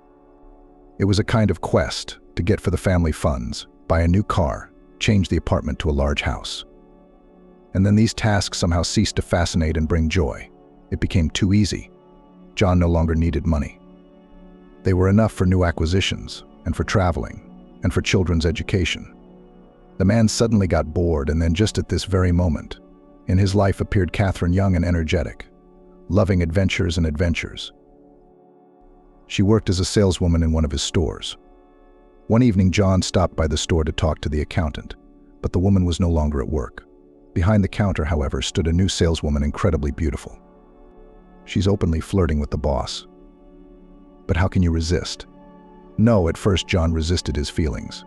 It was a kind of quest to get for the family funds, buy a new car, change the apartment to a large house. And then these tasks somehow ceased to fascinate and bring joy. It became too easy. John no longer needed money. They were enough for new acquisitions, and for traveling, and for children's education. The man suddenly got bored, and then just at this very moment, in his life appeared Catherine, young and energetic, loving adventures and adventures. She worked as a saleswoman in one of his stores. One evening, John stopped by the store to talk to the accountant, but the woman was no longer at work. Behind the counter, however, stood a new saleswoman, incredibly beautiful. She's openly flirting with the boss. But how can you resist? No, at first John resisted his feelings.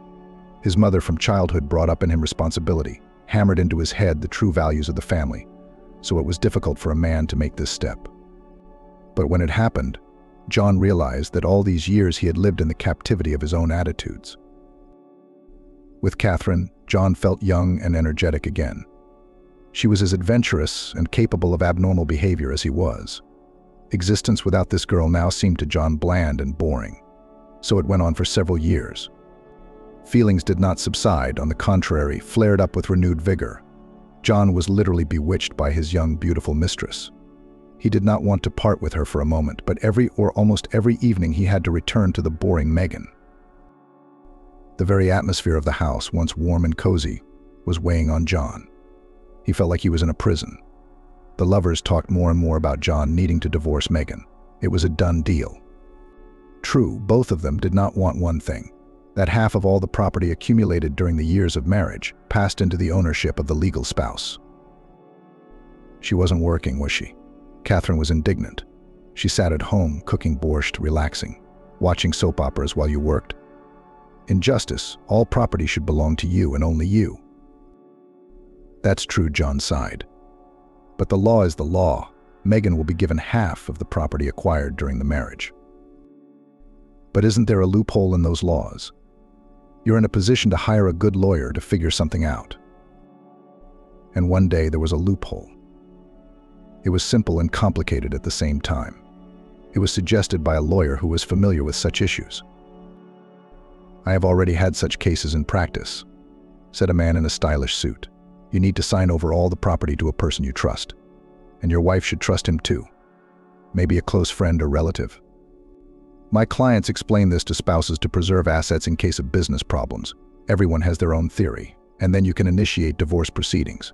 His mother from childhood brought up in him responsibility, hammered into his head the true values of the family, so it was difficult for a man to make this step. But when it happened, John realized that all these years he had lived in the captivity of his own attitudes. With Catherine, John felt young and energetic again. She was as adventurous and capable of abnormal behavior as he was. Existence without this girl now seemed to John bland and boring. So it went on for several years. Feelings did not subside, on the contrary, flared up with renewed vigor. John was literally bewitched by his young, beautiful mistress. He did not want to part with her for a moment, but every or almost every evening he had to return to the boring Megan. The very atmosphere of the house, once warm and cozy, was weighing on John. He felt like he was in a prison. The lovers talked more and more about John needing to divorce Megan. It was a done deal. True, both of them did not want one thing: that half of all the property accumulated during the years of marriage passed into the ownership of the legal spouse. She wasn't working, was she? Catherine was indignant. She sat at home, cooking borscht, relaxing, watching soap operas while you worked. In justice, all property should belong to you and only you. That's true, John sighed. But the law is the law. Megan will be given half of the property acquired during the marriage. But isn't there a loophole in those laws? You're in a position to hire a good lawyer to figure something out. And one day there was a loophole. It was simple and complicated at the same time. It was suggested by a lawyer who was familiar with such issues. I have already had such cases in practice. said a man in a stylish suit. "You need to sign over all the property to a person you trust. And your wife should trust him too. Maybe a close friend or relative." My clients explain this to spouses to preserve assets in case of business problems. Everyone has their own theory, and then you can initiate divorce proceedings.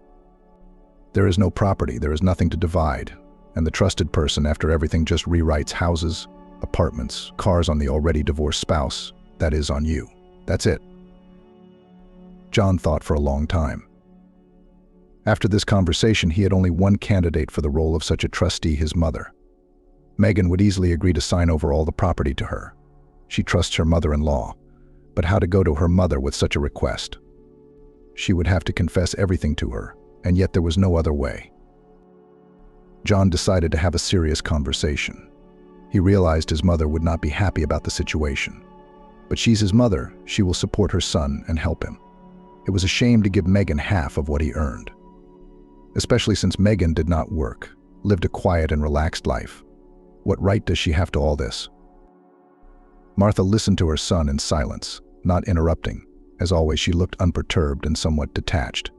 There is no property, there is nothing to divide, and the trusted person, after everything, just rewrites houses, apartments, cars on the already divorced spouse. That is, on you. That's it. John thought for a long time. After this conversation, he had only one candidate for the role of such a trustee: his mother. Megan would easily agree to sign over all the property to her. She trusts her mother-in-law, but how to go to her mother with such a request? She would have to confess everything to her, and yet there was no other way. John decided to have a serious conversation. He realized his mother would not be happy about the situation. But she's his mother, she will support her son and help him. It was a shame to give Megan half of what he earned. Especially since Megan did not work, lived a quiet and relaxed life. What right does she have to all this? Martha listened to her son in silence, not interrupting. As always, she looked unperturbed and somewhat detached.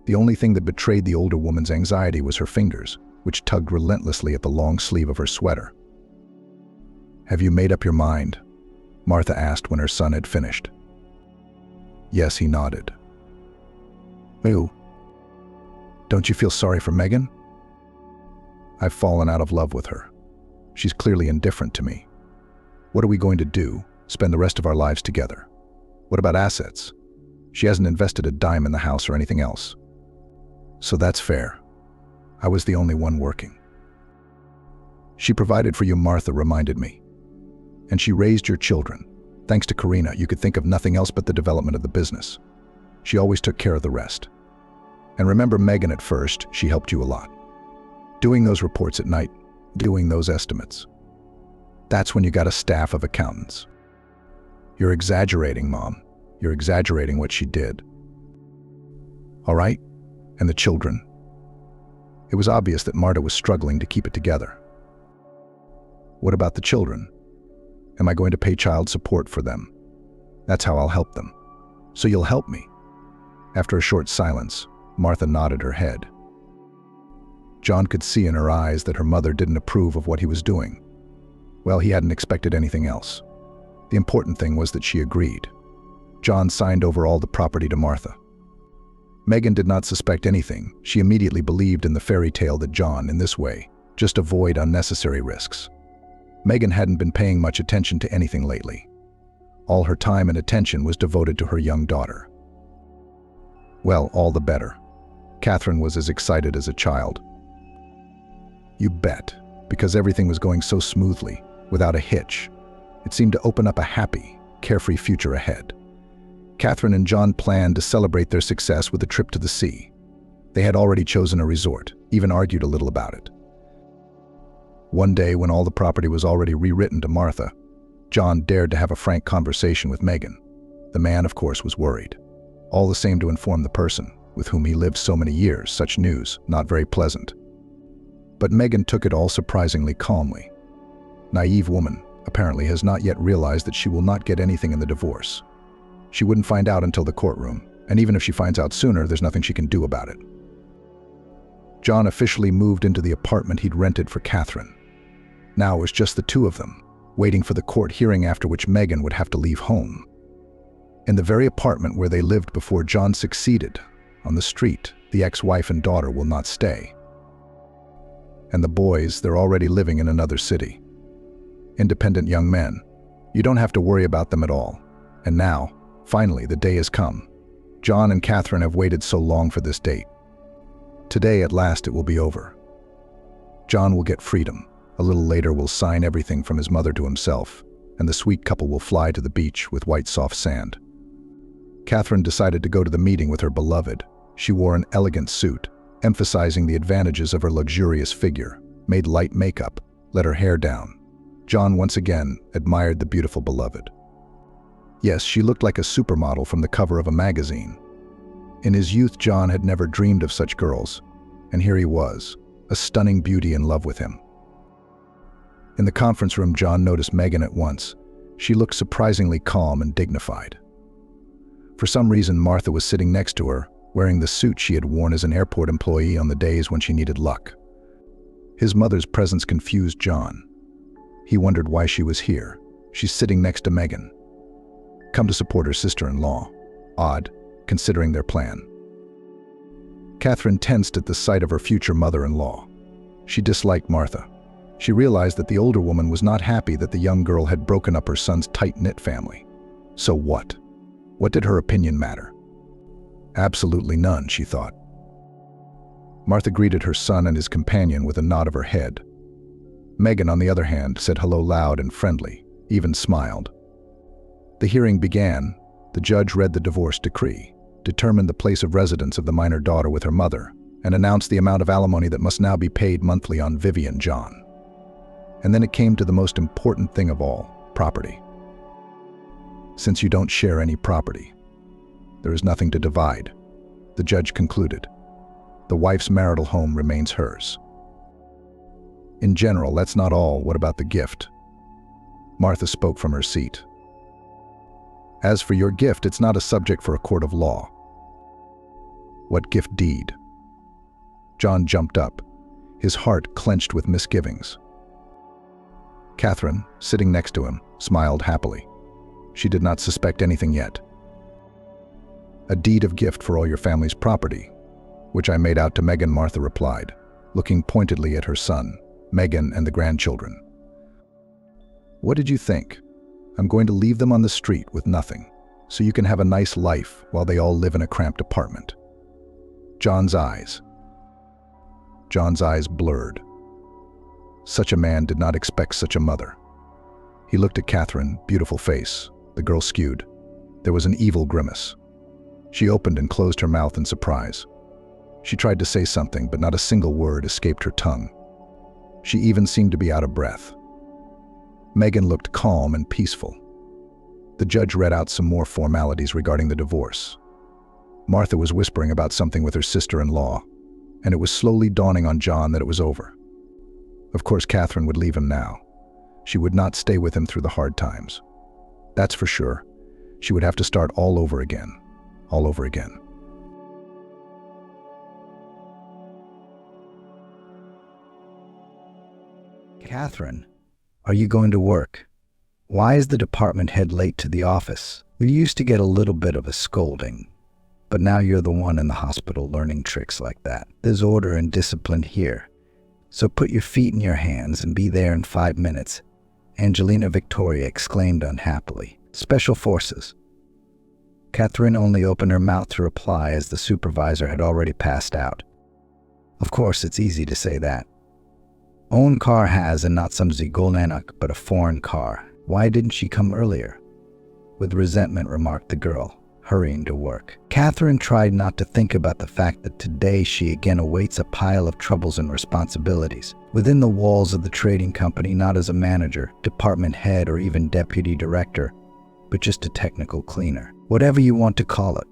The only thing that betrayed the older woman's anxiety was her fingers, which tugged relentlessly at the long sleeve of her sweater. "Have you made up your mind?" Martha asked when her son had finished. Yes, he nodded. "Who? Don't you feel sorry for Megan?" "I've fallen out of love with her. She's clearly indifferent to me. What are we going to do? Spend the rest of our lives together? What about assets? She hasn't invested a dime in the house or anything else. So that's fair. I was the only one working. She provided for you," Martha reminded me. "And she raised your children. Thanks to Karina, you could think of nothing else but the development of the business. She always took care of the rest. And remember Megan at first, she helped you a lot. Doing those reports at night, doing those estimates. That's when you got a staff of accountants." "You're exaggerating, Mom. You're exaggerating what she did." "All right, and the children?" It was obvious that Marta was struggling to keep it together. "What about the children? Am I going to pay child support for them? That's how I'll help them. So you'll help me?" After a short silence, Martha nodded her head. John could see in her eyes that her mother didn't approve of what he was doing. Well, he hadn't expected anything else. The important thing was that she agreed. John signed over all the property to Martha. Megan did not suspect anything. She immediately believed in the fairy tale that John, in this way, just avoid unnecessary risks. Megan hadn't been paying much attention to anything lately. All her time and attention was devoted to her young daughter. Well, all the better. Catherine was as excited as a child. You bet, because everything was going so smoothly, without a hitch. It seemed to open up a happy, carefree future ahead. Catherine and John planned to celebrate their success with a trip to the sea. They had already chosen a resort, even argued a little about it. One day, when all the property was already rewritten to Martha, John dared to have a frank conversation with Megan. The man, of course, was worried. All the same to inform the person, with whom he lived so many years, such news, not very pleasant. But Megan took it all surprisingly calmly. Naive woman, apparently has not yet realized that she will not get anything in the divorce. She wouldn't find out until the courtroom, and even if she finds out sooner, there's nothing she can do about it. John officially moved into the apartment he'd rented for Catherine. Now it was just the two of them, waiting for the court hearing after which Megan would have to leave home. In the very apartment where they lived before John succeeded, on the street, the ex-wife and daughter will not stay. And the boys, they're already living in another city. Independent young men. You don't have to worry about them at all. And now, finally, the day has come. John and Catherine have waited so long for this date. Today, at last, it will be over. John will get freedom. A little later, will sign everything from his mother to himself, and the sweet couple will fly to the beach with white soft sand. Catherine decided to go to the meeting with her beloved. She wore an elegant suit, emphasizing the advantages of her luxurious figure, made light makeup, let her hair down. John once again admired the beautiful beloved. Yes, she looked like a supermodel from the cover of a magazine. In his youth, John had never dreamed of such girls, and here he was, a stunning beauty in love with him. In the conference room, John noticed Megan at once. She looked surprisingly calm and dignified. For some reason, Martha was sitting next to her, wearing the suit she had worn as an airport employee on the days when she needed luck. His mother's presence confused John. He wondered why she was here. She's sitting next to Megan. Come to support her sister-in-law. Odd, considering their plan. Catherine tensed at the sight of her future mother-in-law. She disliked Martha. She realized that the older woman was not happy that the young girl had broken up her son's tight-knit family. So what? What did her opinion matter? Absolutely none, she thought. Martha greeted her son and his companion with a nod of her head. Megan, on the other hand, said hello loud and friendly, even smiled. The hearing began. The judge read the divorce decree, determined the place of residence of the minor daughter with her mother, and announced the amount of alimony that must now be paid monthly on Vivian John. And then it came to the most important thing of all, property. Since you don't share any property, there is nothing to divide, the judge concluded. The wife's marital home remains hers. In general, that's not all. What about the gift? Martha spoke from her seat. As for your gift, it's not a subject for a court of law. What gift deed? John jumped up, his heart clenched with misgivings. Catherine, sitting next to him, smiled happily. She did not suspect anything yet. A deed of gift for all your family's property, which I made out to Megan, Martha replied, looking pointedly at her son, Megan, and the grandchildren. What did you think? I'm going to leave them on the street with nothing, so you can have a nice life while they all live in a cramped apartment. John's eyes blurred. Such a man did not expect such a mother. He looked at Catherine, beautiful face. The girl skewed. There was an evil grimace. She opened and closed her mouth in surprise. She tried to say something, but not a single word escaped her tongue. She even seemed to be out of breath. Megan looked calm and peaceful. The judge read out some more formalities regarding the divorce. Martha was whispering about something with her sister-in-law, and it was slowly dawning on John that it was over. Of course, Catherine would leave him now. She would not stay with him through the hard times. That's for sure. She would have to start all over again. All over again. Catherine, are you going to work? Why is the department head late to the office? We used to get a little bit of a scolding, but now you're the one in the hospital learning tricks like that. There's order and discipline here. So put your feet in your hands and be there in 5 minutes, Angelina Victoria exclaimed unhappily. Special forces. Catherine only opened her mouth to reply as the supervisor had already passed out. Of course, it's easy to say that. Own car has, and not some Zigolnanak, but a foreign car. Why didn't she come earlier? With resentment remarked the girl, hurrying to work. Catherine tried not to think about the fact that today she again awaits a pile of troubles and responsibilities. Within the walls of the trading company, not as a manager, department head, or even deputy director, but just a technical cleaner. Whatever you want to call it.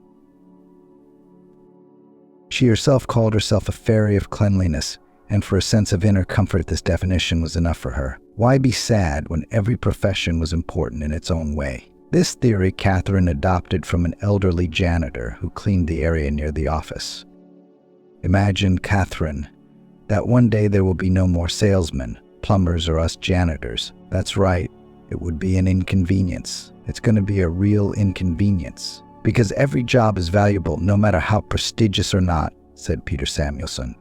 She herself called herself a fairy of cleanliness, and for a sense of inner comfort this definition was enough for her. Why be sad when every profession was important in its own way? This theory Catherine adopted from an elderly janitor who cleaned the area near the office. Imagine, Catherine, that one day there will be no more salesmen, plumbers, or us janitors. That's right, it would be an inconvenience. It's going to be a real inconvenience. Because every job is valuable, no matter how prestigious or not, said Peter Samuelson.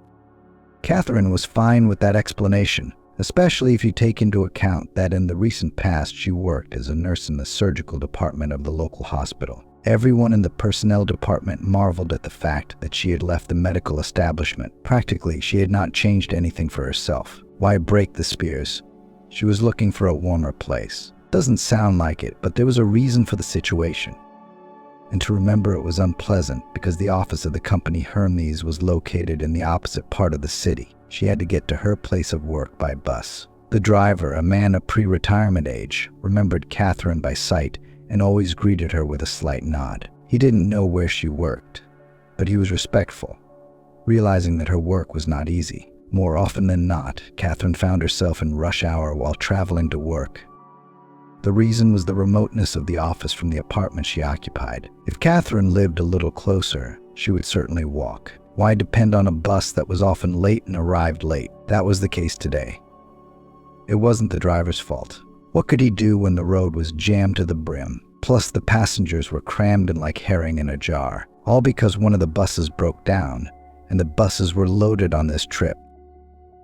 Catherine was fine with that explanation, especially if you take into account that in the recent past she worked as a nurse in the surgical department of the local hospital. Everyone in the personnel department marveled at the fact that she had left the medical establishment. Practically, she had not changed anything for herself. Why break the spears? She was looking for a warmer place. Doesn't sound like it, but there was a reason for the situation. And to remember it was unpleasant because the office of the company Hermes was located in the opposite part of the city. She had to get to her place of work by bus. The driver, a man of pre-retirement age, remembered Catherine by sight and always greeted her with a slight nod. He didn't know where she worked, but he was respectful, realizing that her work was not easy. More often than not, Catherine found herself in rush hour while traveling to work. The reason was the remoteness of the office from the apartment she occupied. If Catherine lived a little closer, she would certainly walk. Why depend on a bus that was often late and arrived late? That was the case today. It wasn't the driver's fault. What could he do when the road was jammed to the brim? Plus, the passengers were crammed in like herring in a jar, all because one of the buses broke down, and the buses were loaded on this trip.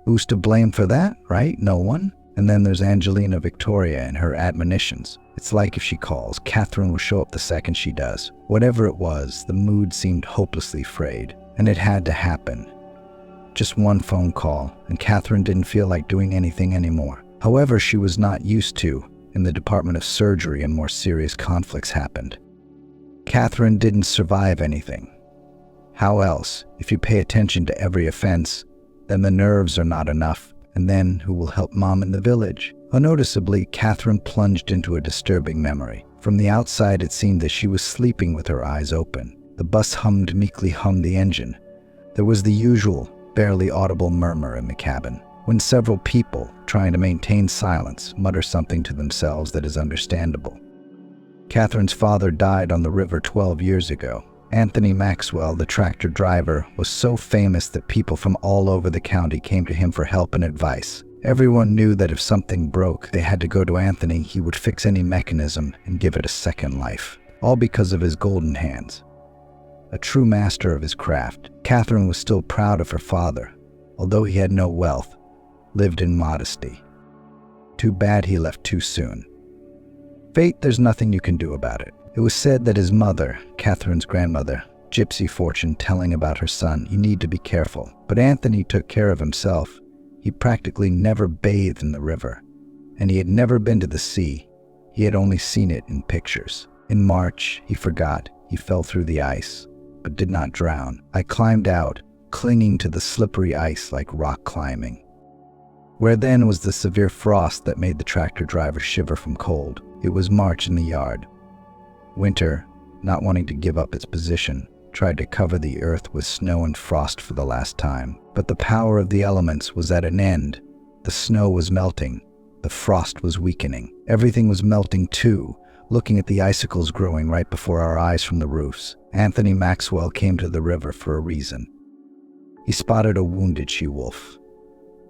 Who's to blame for that, right? No one. And then there's Angelina Victoria and her admonitions. It's like if she calls, Catherine will show up the second she does. Whatever it was, the mood seemed hopelessly frayed, and it had to happen. Just one phone call, and Catherine didn't feel like doing anything anymore. However, she was not used to, in the Department of Surgery, and more serious conflicts happened. Catherine didn't survive anything. How else? If you pay attention to every offense, then the nerves are not enough. And then who will help Mom in the village? Unnoticeably, Catherine plunged into a disturbing memory. From the outside, it seemed that she was sleeping with her eyes open. The bus meekly hummed the engine. There was the usual, barely audible murmur in the cabin, when several people, trying to maintain silence, mutter something to themselves that is understandable. Catherine's father died on the river 12 years ago. Anthony Maxwell, the tractor driver, was so famous that people from all over the county came to him for help and advice. Everyone knew that if something broke, they had to go to Anthony. He would fix any mechanism and give it a second life, all because of his golden hands. A true master of his craft, Catherine was still proud of her father, although he had no wealth, lived in modesty. Too bad he left too soon. Fate, there's nothing you can do about it. It was said that his mother, Catherine's grandmother, Gypsy Fortune, telling about her son, "You need to be careful." But Anthony took care of himself. He practically never bathed in the river, and he had never been to the sea. He had only seen it in pictures. In March, he forgot. He fell through the ice, but did not drown. I climbed out, clinging to the slippery ice like rock climbing. Where then was the severe frost that made the tractor driver shiver from cold? It was March in the yard. Winter, not wanting to give up its position, tried to cover the earth with snow and frost for the last time. But the power of the elements was at an end. The snow was melting. The frost was weakening. Everything was melting too, looking at the icicles growing right before our eyes from the roofs. Anthony Maxwell came to the river for a reason. He spotted a wounded she-wolf.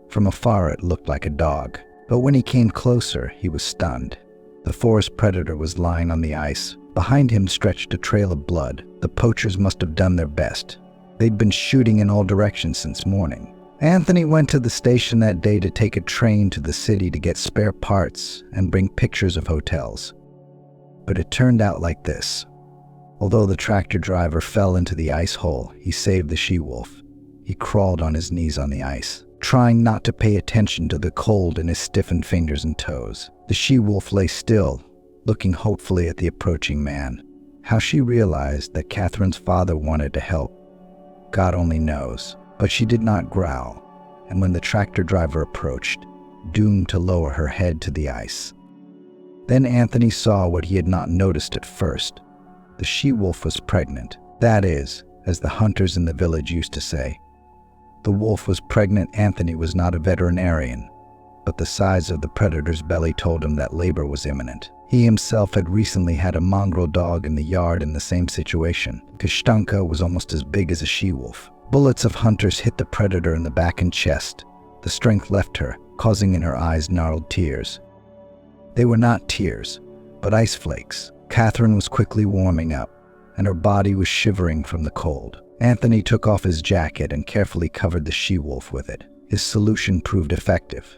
From afar it looked like a dog, but when he came closer, he was stunned. The forest predator was lying on the ice. Behind him stretched a trail of blood. The poachers must have done their best. They'd been shooting in all directions since morning. Anthony went to the station that day to take a train to the city to get spare parts and bring pictures of hotels. But it turned out like this. Although the tractor driver fell into the ice hole, he saved the she-wolf. He crawled on his knees on the ice, trying not to pay attention to the cold in his stiffened fingers and toes. The she-wolf lay still, looking hopefully at the approaching man. How she realized that Catherine's father wanted to help, God only knows. But she did not growl, and when the tractor driver approached, doomed to lower her head to the ice. Then Anthony saw what he had not noticed at first. The she-wolf was pregnant. That is, as the hunters in the village used to say. The wolf was pregnant. Anthony was not a veterinarian, but the size of the predator's belly told him that labor was imminent. He himself had recently had a mongrel dog in the yard in the same situation. Kashtanka was almost as big as a she-wolf. Bullets of hunters hit the predator in the back and chest. The strength left her, causing in her eyes gnarled tears. They were not tears, but ice flakes. Catherine was quickly warming up, and her body was shivering from the cold. Anthony took off his jacket and carefully covered the she-wolf with it. His solution proved effective.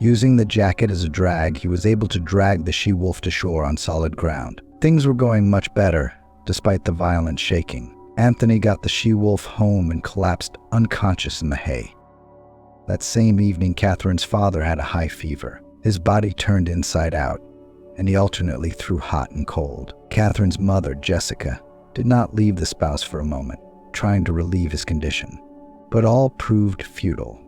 Using the jacket as a drag, he was able to drag the she-wolf to shore on solid ground. Things were going much better, despite the violent shaking. Anthony got the she-wolf home and collapsed unconscious in the hay. That same evening, Catherine's father had a high fever. His body turned inside out, and he alternately threw hot and cold. Catherine's mother, Jessica, did not leave the spouse for a moment, trying to relieve his condition. But all proved futile.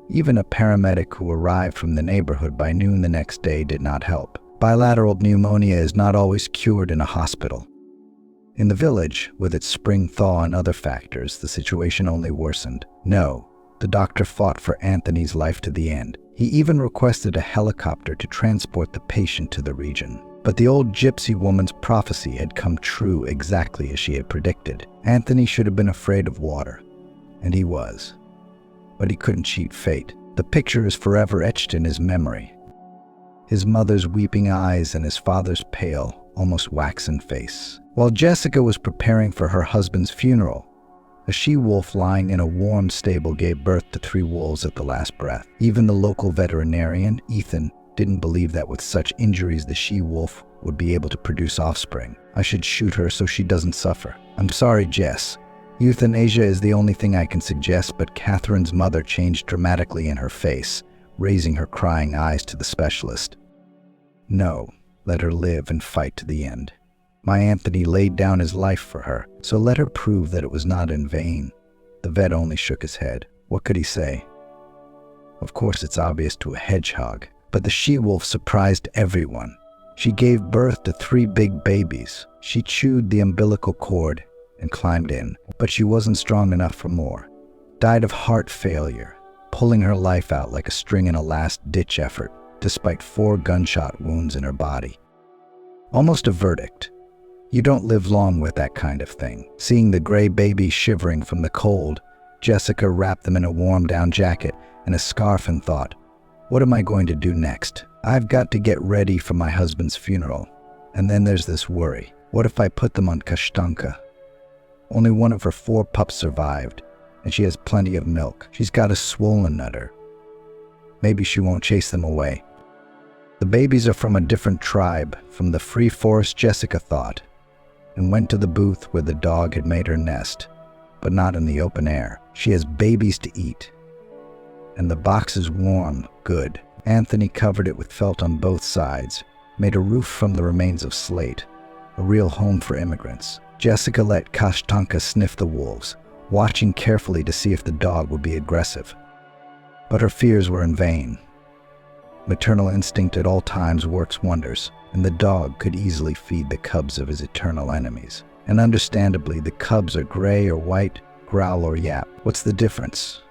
Even a paramedic who arrived from the neighborhood by noon the next day did not help. Bilateral pneumonia is not always cured in a hospital. In the village, with its spring thaw and other factors, the situation only worsened. No, the doctor fought for Anthony's life to the end. He even requested a helicopter to transport the patient to the region. But the old gypsy woman's prophecy had come true exactly as she had predicted. Anthony should have been afraid of water, and he was. But he couldn't cheat fate. The picture is forever etched in his memory. His mother's weeping eyes and his father's pale, almost waxen face. While Jessica was preparing for her husband's funeral, a she-wolf lying in a warm stable gave birth to 3 wolves at the last breath. Even the local veterinarian, Ethan, didn't believe that with such injuries the she-wolf would be able to produce offspring. I should shoot her so she doesn't suffer. I'm sorry, Jess. Euthanasia is the only thing I can suggest, but Catherine's mother changed dramatically in her face, raising her crying eyes to the specialist. No, let her live and fight to the end. My Anthony laid down his life for her, so let her prove that it was not in vain. The vet only shook his head. What could he say? Of course, it's obvious to a hedgehog. But the she-wolf surprised everyone. She gave birth to 3 big babies. She chewed the umbilical cord and climbed in, but she wasn't strong enough for more. Died of heart failure, pulling her life out like a string in a last-ditch effort, despite 4 gunshot wounds in her body. Almost a verdict. You don't live long with that kind of thing. Seeing the gray baby shivering from the cold, Jessica wrapped them in a warm down jacket and a scarf and thought, what am I going to do next? I've got to get ready for my husband's funeral. And then there's this worry. What if I put them on Kashtanka? Only one of her 4 pups survived, and she has plenty of milk. She's got a swollen udder. Maybe she won't chase them away. The babies are from a different tribe, from the free forest, Jessica thought, and went to the booth where the dog had made her nest, but not in the open air. She has babies to eat. And the box is warm, good. Anthony covered it with felt on both sides, made a roof from the remains of slate, a real home for immigrants. Jessica let Kashtanka sniff the wolves, watching carefully to see if the dog would be aggressive. But her fears were in vain. Maternal instinct at all times works wonders, and the dog could easily feed the cubs of his eternal enemies. And understandably, the cubs are gray or white, growl or yap. What's the difference?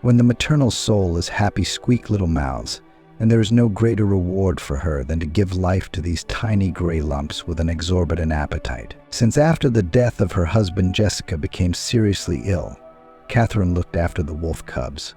When the maternal soul is happy, squeak little mouths, and there is no greater reward for her than to give life to these tiny gray lumps with an exorbitant appetite. Since after the death of her husband, Jessica became seriously ill, Catherine looked after the wolf cubs.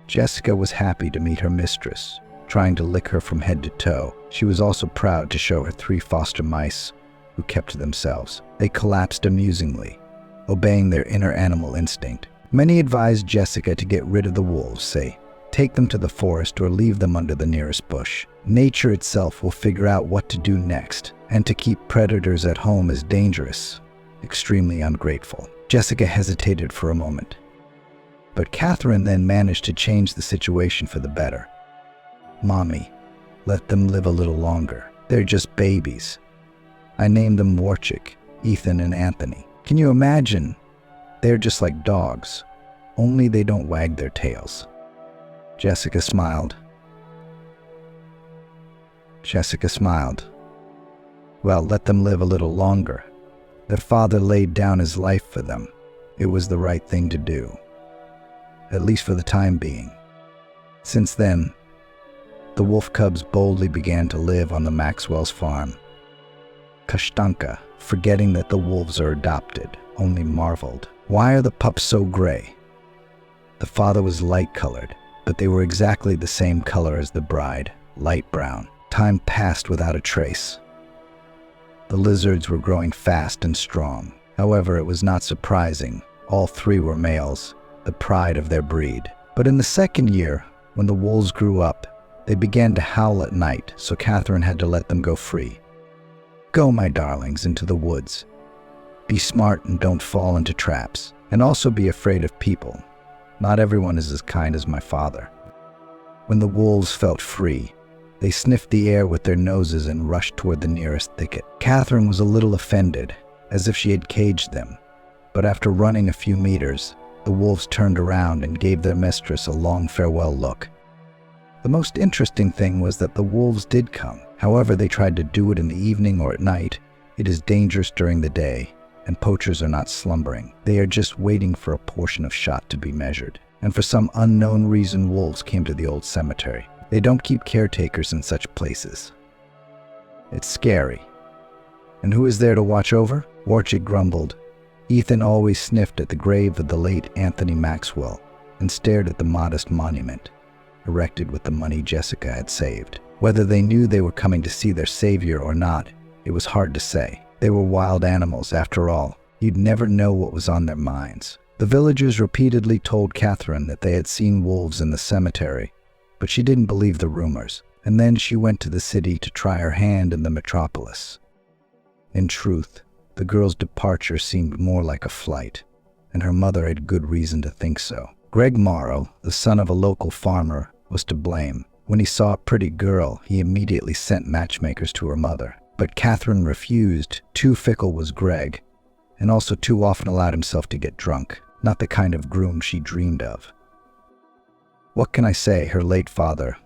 Jessica was happy to meet her mistress, trying to lick her from head to toe. She was also proud to show her 3 foster mice, who kept to themselves. They collapsed amusingly, obeying their inner animal instinct. Many advised Jessica to get rid of the wolves, say, take them to the forest or leave them under the nearest bush. Nature itself will figure out what to do next, and to keep predators at home is dangerous, extremely ungrateful. Jessica hesitated for a moment, but Catherine then managed to change the situation for the better. Mommy, let them live a little longer. They're just babies. I named them Warchik, Ethan, and Anthony. Can you imagine? They're just like dogs, only they don't wag their tails. Jessica smiled. Well, let them live a little longer. Their father laid down his life for them. It was the right thing to do, at least for the time being. Since then, the wolf cubs boldly began to live on the Maxwell's farm. Kashtanka, forgetting that the wolves are adopted, only marveled. Why are the pups so gray? The father was light-colored, but they were exactly the same color as the bride, light brown. Time passed without a trace. The lizards were growing fast and strong. However, it was not surprising. All 3 were males, the pride of their breed. But in the 2nd year, when the wolves grew up, they began to howl at night, so Catherine had to let them go free. Go, my darlings, into the woods. Be smart and don't fall into traps, and also be afraid of people. Not everyone is as kind as my father. When the wolves felt free, they sniffed the air with their noses and rushed toward the nearest thicket. Catherine was a little offended, as if she had caged them, but after running a few meters, the wolves turned around and gave their mistress a long farewell look. The most interesting thing was that the wolves did come. However, they tried to do it in the evening or at night. It is dangerous during the day, and poachers are not slumbering. They are just waiting for a portion of shot to be measured. And for some unknown reason, wolves came to the old cemetery. They don't keep caretakers in such places. It's scary. And who is there to watch over? Warchig grumbled. Ethan always sniffed at the grave of the late Anthony Maxwell and stared at the modest monument, erected with the money Jessica had saved. Whether they knew they were coming to see their savior or not, it was hard to say. They were wild animals, after all. You'd never know what was on their minds. The villagers repeatedly told Catherine that they had seen wolves in the cemetery, but she didn't believe the rumors. And then she went to the city to try her hand in the metropolis. In truth, the girl's departure seemed more like a flight, and her mother had good reason to think so. Greg Morrow, the son of a local farmer, was to blame. When he saw a pretty girl, he immediately sent matchmakers to her mother. But Catherine refused. Too fickle was Greg, and also too often allowed himself to get drunk. Not the kind of groom she dreamed of. What can I say? Her late father,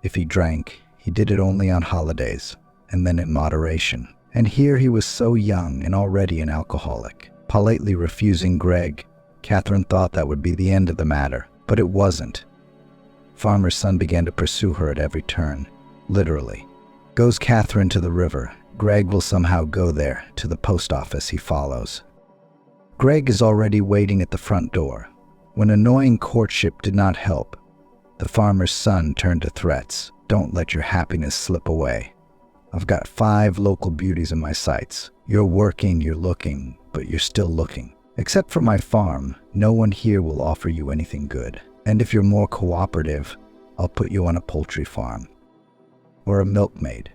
if he drank, he did it only on holidays, and then in moderation. And here he was so young and already an alcoholic. Politely refusing Greg, Catherine thought that would be the end of the matter, but it wasn't. Farmer's son began to pursue her at every turn, literally. Goes Catherine to the river, Greg will somehow go there, to the post office he follows. Greg is already waiting at the front door. When annoying courtship did not help, the farmer's son turned to threats. Don't let your happiness slip away. I've got 5 local beauties in my sights. You're working, you're looking, but you're still looking. Except for my farm, no one here will offer you anything good. And if you're more cooperative, I'll put you on a poultry farm. Or a milkmaid.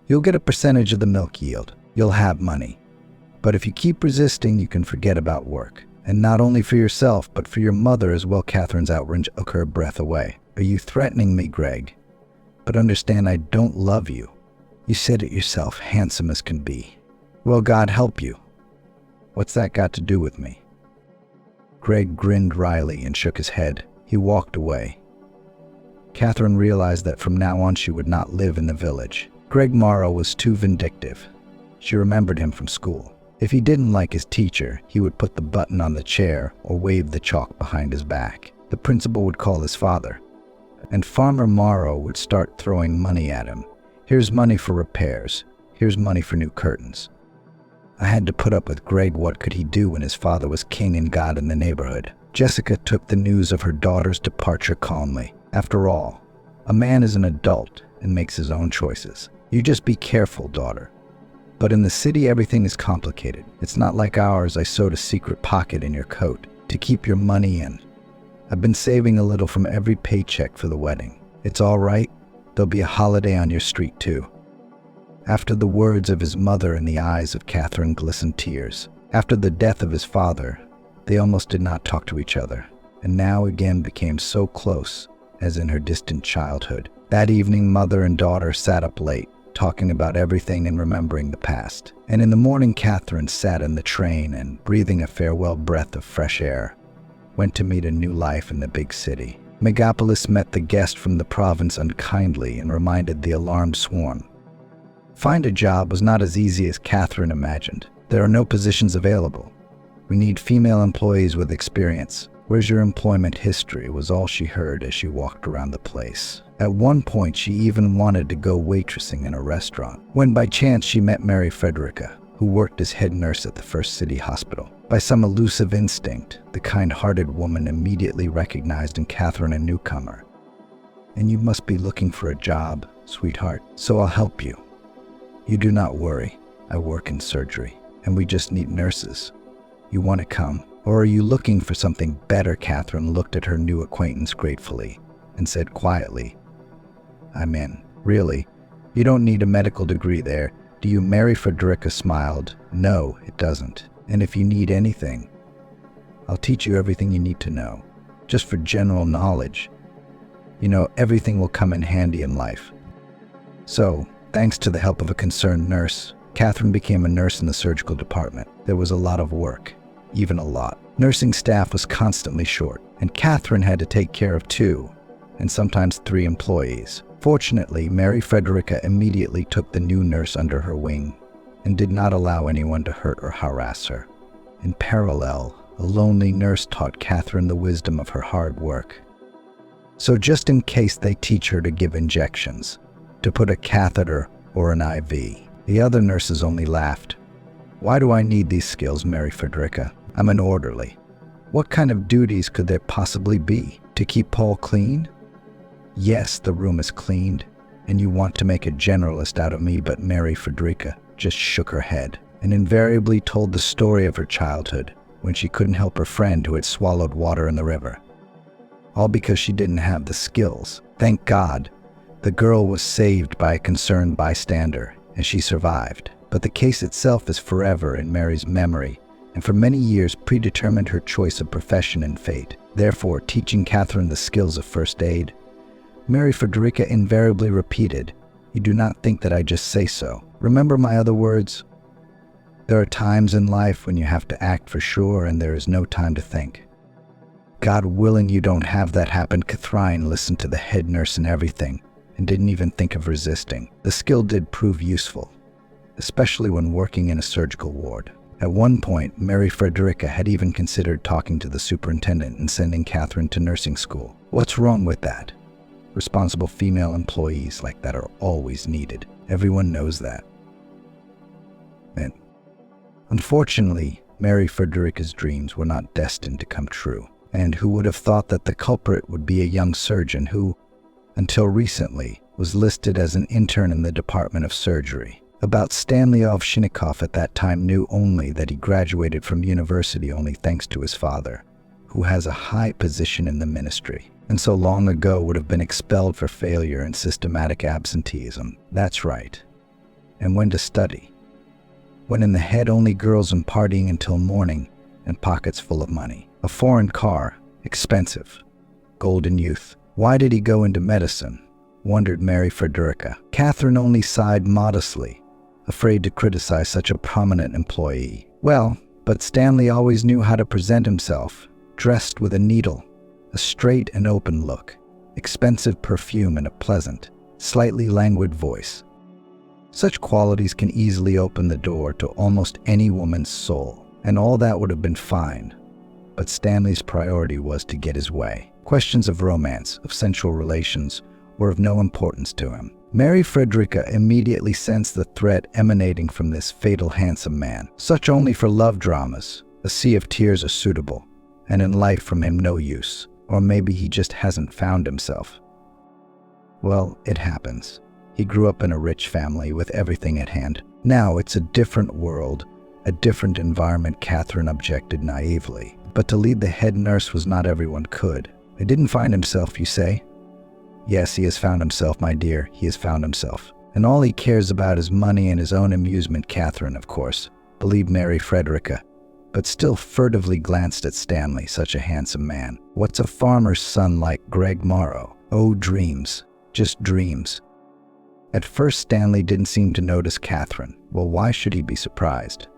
You'll get a percentage of the milk yield. You'll have money. But if you keep resisting, you can forget about work. And not only for yourself, but for your mother as well. Catherine's outrage took her breath away. Are you threatening me, Greg? But understand, I don't love you. You said it yourself, handsome as can be. Well, God help you. What's that got to do with me? Greg grinned wryly and shook his head. He walked away. Catherine realized that from now on she would not live in the village. Greg Morrow was too vindictive. She remembered him from school. If he didn't like his teacher, he would put the button on the chair or wave the chalk behind his back. The principal would call his father, and Farmer Morrow would start throwing money at him. Here's money for repairs. Here's money for new curtains. I had to put up with Greg. What could he do when his father was king and god in the neighborhood? Jessica took the news of her daughter's departure calmly. After all, a man is an adult and makes his own choices. You just be careful, daughter. But in the city, everything is complicated. It's not like ours. I sewed a secret pocket in your coat to keep your money in. I've been saving a little from every paycheck for the wedding. It's all right. There'll be a holiday on your street, too. After the words of his mother, in the eyes of Catherine glistened tears. After the death of his father, they almost did not talk to each other, and now again became so close as in her distant childhood. That evening, mother and daughter sat up late, talking about everything and remembering the past. And in the morning, Catherine sat in the train and, breathing a farewell breath of fresh air, went to meet a new life in the big city. Megapolis met the guest from the province unkindly and reminded the alarmed swarm. Find a job was not as easy as Catherine imagined. There are no positions available. We need female employees with experience. Where's your employment history? Was all she heard as she walked around the place. At one point, she even wanted to go waitressing in a restaurant, when by chance she met Mary Frederica, who worked as head nurse at the First City Hospital. By some elusive instinct, the kind-hearted woman immediately recognized in Catherine a newcomer. And you must be looking for a job, sweetheart, so I'll help you. You do not worry. I work in surgery, and we just need nurses. You want to come? Or are you looking for something better? Catherine looked at her new acquaintance gratefully and said quietly, I'm in. Really? You don't need a medical degree there, do you? Mary Frederica smiled. No, it doesn't. And if you need anything, I'll teach you everything you need to know, just for general knowledge. You know, everything will come in handy in life. So, thanks to the help of a concerned nurse, Catherine became a nurse in the surgical department. There was a lot of work, even a lot. Nursing staff was constantly short, and Catherine had to take care of 2, and sometimes 3 employees. Fortunately, Mary Frederica immediately took the new nurse under her wing and did not allow anyone to hurt or harass her. In parallel, A lonely nurse taught Catherine the wisdom of her hard work. So just in case they teach her to give injections, to put a catheter or an IV, the other nurses only laughed. Why do I need these skills, Mary Frederica? I'm an orderly. What kind of duties could there possibly be? To keep Paul clean? Yes, the room is cleaned, and you want to make a generalist out of me, but Mary Frederica just shook her head and invariably told the story of her childhood when she couldn't help her friend who had swallowed water in the river. All because she didn't have the skills. Thank God, the girl was saved by a concerned bystander, and she survived. But the case itself is forever in Mary's memory, and for many years predetermined her choice of profession and fate. Therefore, teaching Catherine the skills of first aid, Mary Frederica invariably repeated, "You do not think that I just say so. Remember my other words? There are times in life when you have to act for sure and there is no time to think. God willing you don't have that happen." Catherine listened to the head nurse and everything, and didn't even think of resisting. The skill did prove useful, especially when working in a surgical ward. At one point, Mary Frederica had even considered talking to the superintendent and sending Catherine to nursing school. What's wrong with that? Responsible female employees like that are always needed. Everyone knows that. And unfortunately, Mary Frederica's dreams were not destined to come true. And who would have thought that the culprit would be a young surgeon who, until recently, was listed as an intern in the Department of Surgery? About Stanley Ovchinnikov at that time knew only that he graduated from university only thanks to his father, who has a high position in the ministry, and so long ago would have been expelled for failure and systematic absenteeism. That's right. And when to study? When in the head only girls and partying until morning and pockets full of money. A foreign car, expensive, golden youth. Why did he go into medicine? Wondered Mary Frederica. Catherine only sighed modestly, afraid to criticize such a prominent employee. Well, but Stanley always knew how to present himself, dressed with a needle, a straight and open look, expensive perfume and a pleasant, slightly languid voice. Such qualities can easily open the door to almost any woman's soul, and all that would have been fine. But Stanley's priority was to get his way. Questions of romance, of sensual relations, were of no importance to him. Mary Frederica immediately sensed the threat emanating from this fatal handsome man. Such only for love dramas. A sea of tears are suitable, and in life from him no use. Or maybe he just hasn't found himself. Well, it happens. He grew up in a rich family with everything at hand. Now it's a different world, a different environment, Catherine objected naively. But to lead the head nurse was not everyone could. He didn't find himself, you say? Yes, he has found himself, my dear, he has found himself. And all he cares about is money and his own amusement, Catherine, of course, believed Mary Frederica, but still furtively glanced at Stanley, such a handsome man. What's a farmer's son like Greg Morrow? Oh, dreams, just dreams. At first, Stanley didn't seem to notice Catherine. Well, why should he be surprised?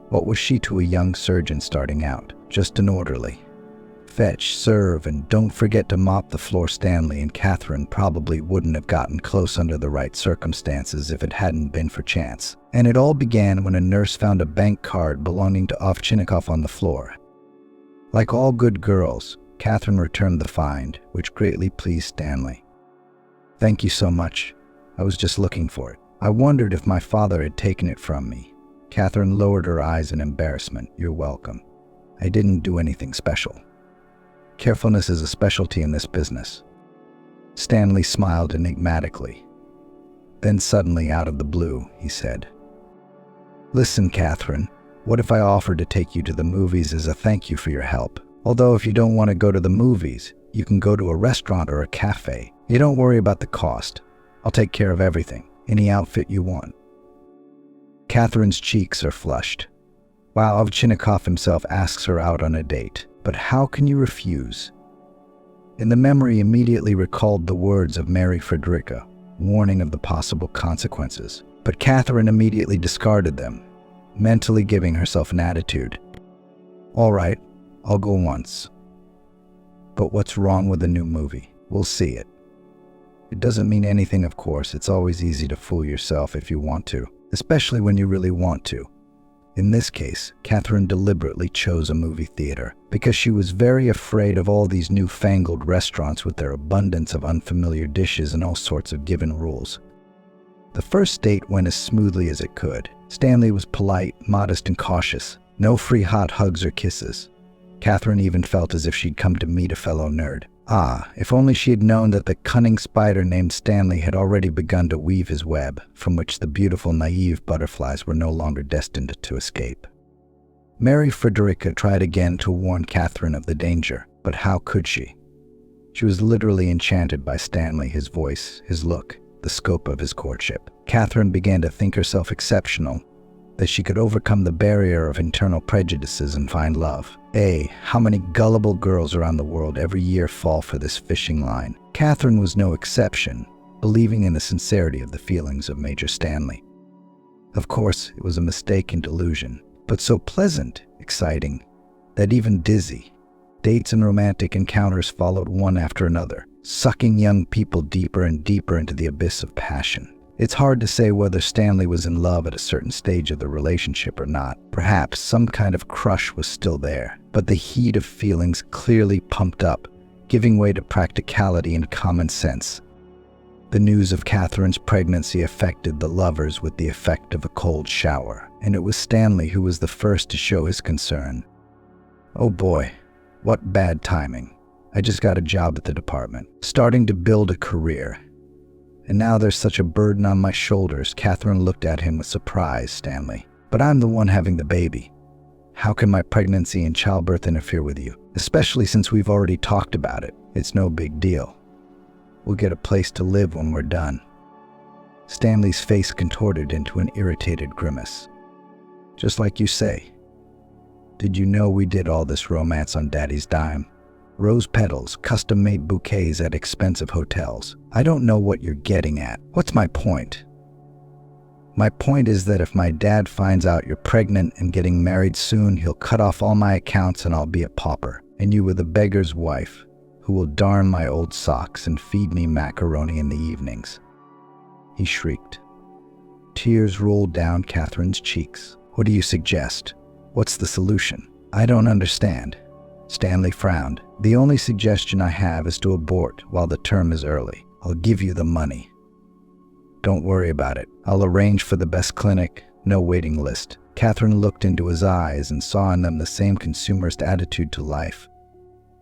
What was she to a young surgeon starting out? Just an orderly. Fetch, serve, and don't forget to mop the floor. Stanley and Catherine probably wouldn't have gotten close under the right circumstances if it hadn't been for chance. And it all began when a nurse found a bank card belonging to Ovchinnikov on the floor. Like all good girls, Catherine returned the find, which greatly pleased Stanley. Thank you so much. I was just looking for it. I wondered if my father had taken it from me. Catherine lowered her eyes in embarrassment. You're welcome. I didn't do anything special. Carefulness is a specialty in this business. Stanley smiled enigmatically. Then suddenly, out of the blue, he said, Listen, Catherine, what if I offered to take you to the movies as a thank you for your help? Although if you don't want to go to the movies, you can go to a restaurant or a cafe. You don't worry about the cost. I'll take care of everything, any outfit you want. Catherine's cheeks are flushed. While Ovchinnikov himself asks her out on a date. But how can you refuse? In the memory immediately recalled the words of Mary Frederica, warning of the possible consequences. But Catherine immediately discarded them, mentally giving herself an attitude. All right, I'll go once. But what's wrong with the new movie? We'll see it. It doesn't mean anything, of course. It's always easy to fool yourself if you want to, especially when you really want to. In this case, Catherine deliberately chose a movie theater because she was very afraid of all these newfangled restaurants with their abundance of unfamiliar dishes and all sorts of given rules. The first date went as smoothly as it could. Stanley was polite, modest, and cautious. No free hot hugs or kisses. Catherine even felt as if she'd come to meet a fellow nerd. Ah, if only she had known that the cunning spider named Stanley had already begun to weave his web, from which the beautiful, naive butterflies were no longer destined to escape. Mary Frederica tried again to warn Catherine of the danger, but how could she? She was literally enchanted by Stanley, his voice, his look, the scope of his courtship. Catherine began to think herself exceptional, that she could overcome the barrier of internal prejudices and find love. How many gullible girls around the world every year fall for this fishing line? Catherine was no exception, believing in the sincerity of the feelings of Major Stanley. Of course, it was a mistaken delusion, but so pleasant, exciting, that even dizzy. Dates and romantic encounters followed one after another, sucking young people deeper and deeper into the abyss of passion. It's hard to say whether Stanley was in love at a certain stage of the relationship or not. Perhaps some kind of crush was still there, but the heat of feelings clearly pumped up, giving way to practicality and common sense. The news of Catherine's pregnancy affected the lovers with the effect of a cold shower, and it was Stanley who was the first to show his concern. Oh boy, what bad timing. I just got a job at the department, starting to build a career. And now there's such a burden on my shoulders. Catherine looked at him with surprise. Stanley, but I'm the one having the baby. How can my pregnancy and childbirth interfere with you? Especially since we've already talked about it. It's no big deal. We'll get a place to live when we're done. Stanley's face contorted into an irritated grimace. Just like you say. Did you know we did all this romance on Daddy's dime? Rose petals, custom-made bouquets at expensive hotels. I don't know what you're getting at. What's my point? My point is that if my dad finds out you're pregnant and getting married soon, he'll cut off all my accounts and I'll be a pauper. And you with a beggar's wife, who will darn my old socks and feed me macaroni in the evenings. He shrieked. Tears rolled down Catherine's cheeks. What do you suggest? What's the solution? I don't understand. Stanley frowned. The only suggestion I have is to abort while the term is early. I'll give you the money. Don't worry about it. I'll arrange for the best clinic, no waiting list. Catherine looked into his eyes and saw in them the same consumerist attitude to life,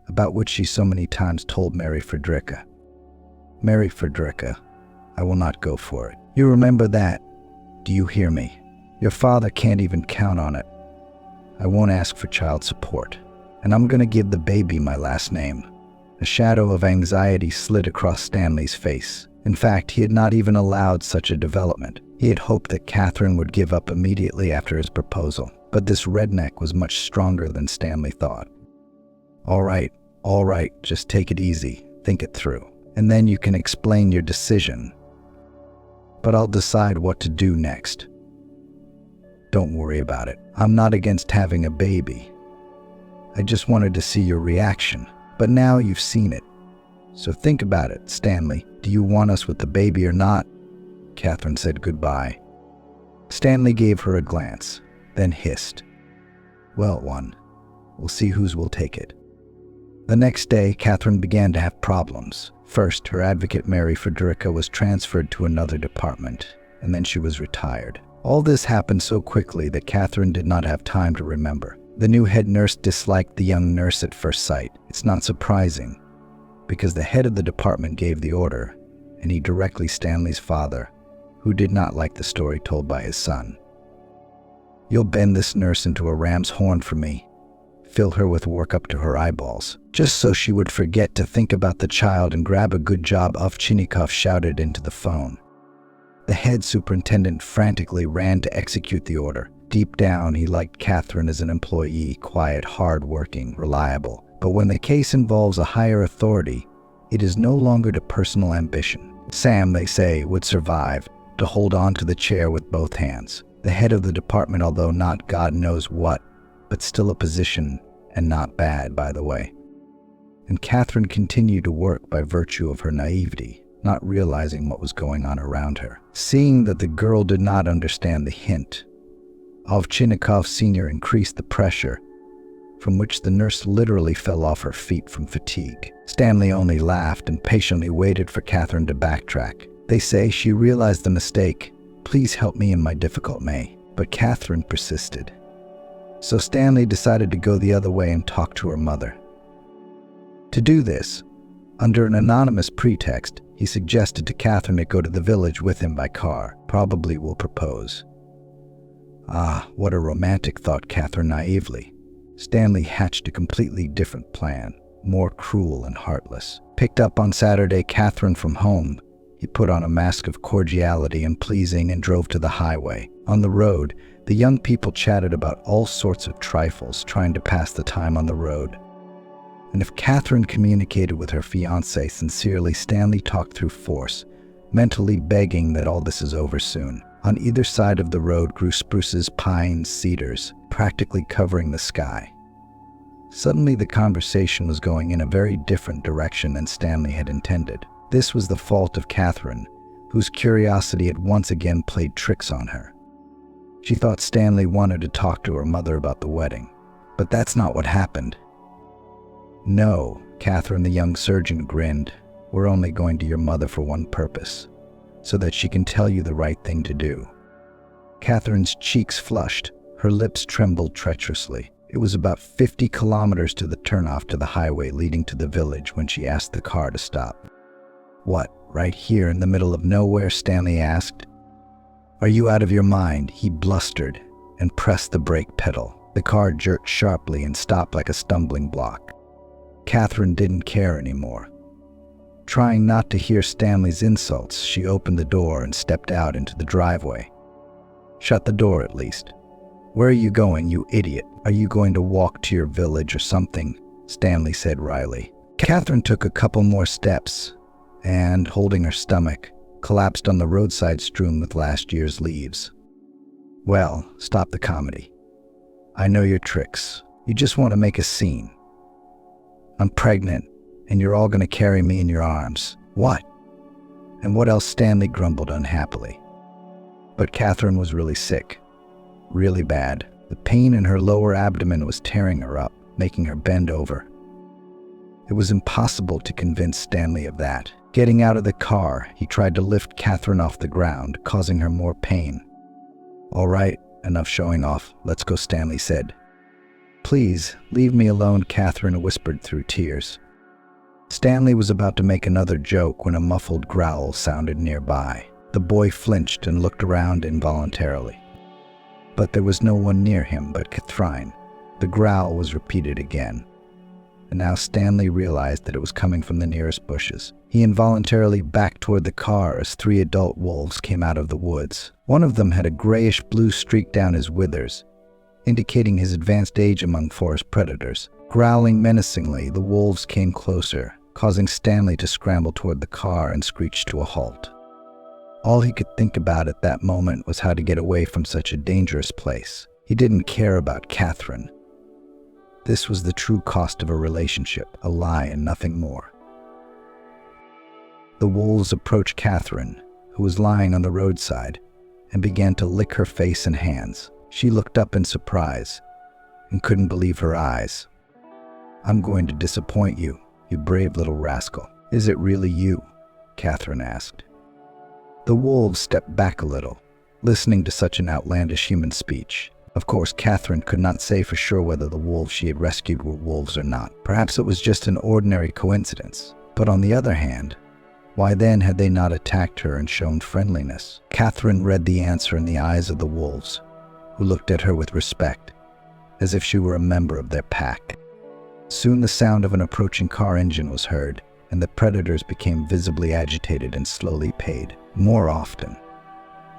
about which she so many times told Mary Frederica. Mary Frederica, I will not go for it. You remember that? Do you hear me? Your father can't even count on it. I won't ask for child support. And I'm going to give the baby my last name. A shadow of anxiety slid across Stanley's face. In fact, he had not even allowed such a development. He had hoped that Catherine would give up immediately after his proposal. But this redneck was much stronger than Stanley thought. All right, just take it easy. Think it through. And then you can explain your decision. But I'll decide what to do next. Don't worry about it. I'm not against having a baby. I just wanted to see your reaction, but now you've seen it. So think about it, Stanley. Do you want us with the baby or not? Catherine said goodbye. Stanley gave her a glance, then hissed. Well, we'll see whose will take it. The next day, Catherine began to have problems. First, her advocate Mary Frederica was transferred to another department, and then she was retired. All this happened so quickly that Catherine did not have time to remember. The new head nurse disliked the young nurse at first sight. It's not surprising, because the head of the department gave the order, and he directly Stanley's father, who did not like the story told by his son. You'll bend this nurse into a ram's horn for me, fill her with work up to her eyeballs, just so she would forget to think about the child and grab a good job. Ovchinnikov shouted into the phone. The head superintendent frantically ran to execute the order. Deep down, he liked Catherine as an employee, quiet, hard-working, reliable. But when the case involves a higher authority, it is no longer to personal ambition. Sam, they say, would survive, to hold on to the chair with both hands. The head of the department, although not God knows what, but still a position, and not bad, by the way. And Catherine continued to work by virtue of her naivety, not realizing what was going on around her. Seeing that the girl did not understand the hint, Ovchinnikov Sr. increased the pressure, from which the nurse literally fell off her feet from fatigue. Stanley only laughed and patiently waited for Catherine to backtrack. They say she realized the mistake. Please help me in my difficult May. But Catherine persisted. So Stanley decided to go the other way and talk to her mother. To do this, under an anonymous pretext, he suggested to Catherine to go to the village with him by car. Probably will propose. Ah, what a romantic, thought Catherine naively. Stanley hatched a completely different plan, more cruel and heartless. Picked up on Saturday Catherine from home, he put on a mask of cordiality and pleasing and drove to the highway. On the road, the young people chatted about all sorts of trifles, trying to pass the time on the road. And if Catherine communicated with her fiancé sincerely, Stanley talked through force, mentally begging that all this is over soon. On either side of the road grew spruces, pines, cedars, practically covering the sky. Suddenly the conversation was going in a very different direction than Stanley had intended. This was the fault of Catherine, whose curiosity had once again played tricks on her. She thought Stanley wanted to talk to her mother about the wedding, but that's not what happened. No, Catherine, the young surgeon grinned. We're only going to your mother for one purpose, so that she can tell you the right thing to do. Catherine's cheeks flushed, her lips trembled treacherously. It was about 50 kilometers to the turnoff to the highway leading to the village when she asked the car to stop. What, right here in the middle of nowhere? Stanley asked. Are you out of your mind? He blustered and pressed the brake pedal. The car jerked sharply and stopped like a stumbling block. Catherine didn't care anymore. Trying not to hear Stanley's insults, she opened the door and stepped out into the driveway. Shut the door at least. Where are you going, you idiot? Are you going to walk to your village or something? Stanley said wryly. Catherine took a couple more steps and, holding her stomach, collapsed on the roadside strewn with last year's leaves. Well, stop the comedy. I know your tricks. You just want to make a scene. I'm pregnant, and you're all going to carry me in your arms. What? And what else? Stanley grumbled unhappily. But Catherine was really sick. Really bad. The pain in her lower abdomen was tearing her up, making her bend over. It was impossible to convince Stanley of that. Getting out of the car, he tried to lift Catherine off the ground, causing her more pain. All right, enough showing off. Let's go, Stanley said. Please, leave me alone, Catherine whispered through tears. Stanley was about to make another joke when a muffled growl sounded nearby. The boy flinched and looked around involuntarily. But there was no one near him but Catherine. The growl was repeated again. And now Stanley realized that it was coming from the nearest bushes. He involuntarily backed toward the car as 3 adult wolves came out of the woods. One of them had a grayish-blue streak down his withers, indicating his advanced age among forest predators. Growling menacingly, the wolves came closer, causing Stanley to scramble toward the car and screech to a halt. All he could think about at that moment was how to get away from such a dangerous place. He didn't care about Catherine. This was the true cost of a relationship, a lie and nothing more. The wolves approached Catherine, who was lying on the roadside, and began to lick her face and hands. She looked up in surprise and couldn't believe her eyes. I'm going to disappoint you, you brave little rascal. Is it really you? Catherine asked. The wolves stepped back a little, listening to such an outlandish human speech. Of course, Catherine could not say for sure whether the wolves she had rescued were wolves or not. Perhaps it was just an ordinary coincidence. But on the other hand, why then had they not attacked her and shown friendliness? Catherine read the answer in the eyes of the wolves, who looked at her with respect, as if she were a member of their pack. Soon the sound of an approaching car engine was heard, and the predators became visibly agitated and slowly paid. More often,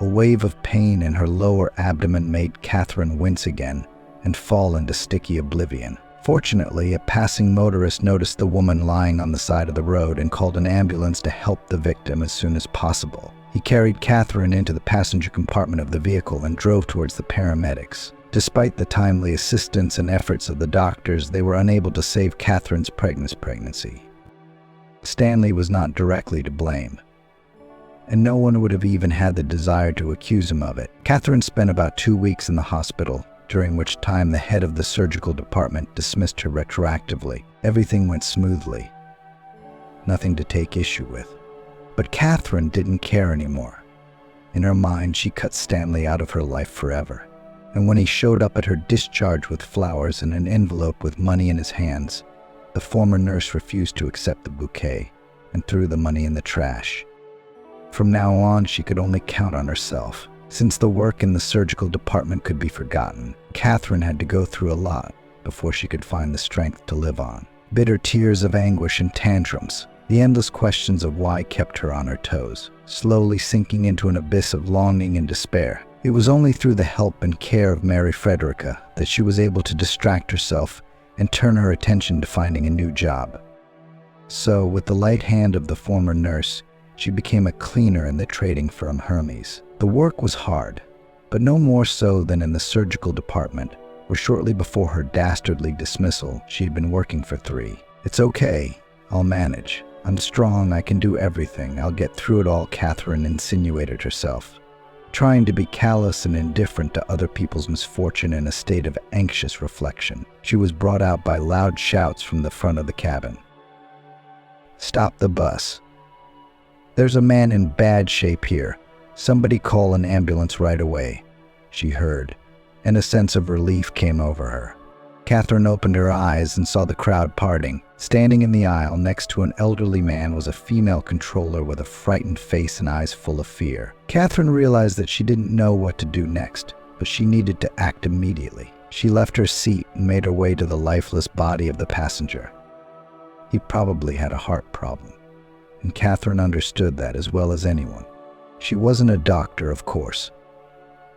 a wave of pain in her lower abdomen made Catherine wince again and fall into sticky oblivion. Fortunately, a passing motorist noticed the woman lying on the side of the road and called an ambulance to help the victim as soon as possible. He carried Catherine into the passenger compartment of the vehicle and drove towards the paramedics. Despite the timely assistance and efforts of the doctors, they were unable to save Catherine's pregnancy. Stanley was not directly to blame. and no one would have even had the desire to accuse him of it. Catherine spent about 2 weeks in the hospital, during which time the head of the surgical department dismissed her retroactively. Everything went smoothly. Nothing to take issue with. But Catherine didn't care anymore. In her mind, she cut Stanley out of her life forever. And when he showed up at her discharge with flowers and an envelope with money in his hands, the former nurse refused to accept the bouquet and threw the money in the trash. From now on, she could only count on herself. Since the work in the surgical department could be forgotten, Catherine had to go through a lot before she could find the strength to live on. Bitter tears of anguish and tantrums, the endless questions of why kept her on her toes, slowly sinking into an abyss of longing and despair. It was only through the help and care of Mary Frederica that she was able to distract herself and turn her attention to finding a new job. So, with the light hand of the former nurse, she became a cleaner in the trading firm Hermes. The work was hard, but no more so than in the surgical department, where shortly before her dastardly dismissal, she had been working for 3. "It's okay. I'll manage. I'm strong. I can do everything. I'll get through it all," Catherine insinuated herself, trying to be callous and indifferent to other people's misfortune in a state of anxious reflection. She was brought out by loud shouts from the front of the cabin. "Stop the bus. There's a man in bad shape here. Somebody call an ambulance right away," she heard, and a sense of relief came over her. Catherine opened her eyes and saw the crowd parting. Standing in the aisle next to an elderly man was a female controller with a frightened face and eyes full of fear. Catherine realized that she didn't know what to do next, but she needed to act immediately. She left her seat and made her way to the lifeless body of the passenger. He probably had a heart problem, and Catherine understood that as well as anyone. She wasn't a doctor, of course,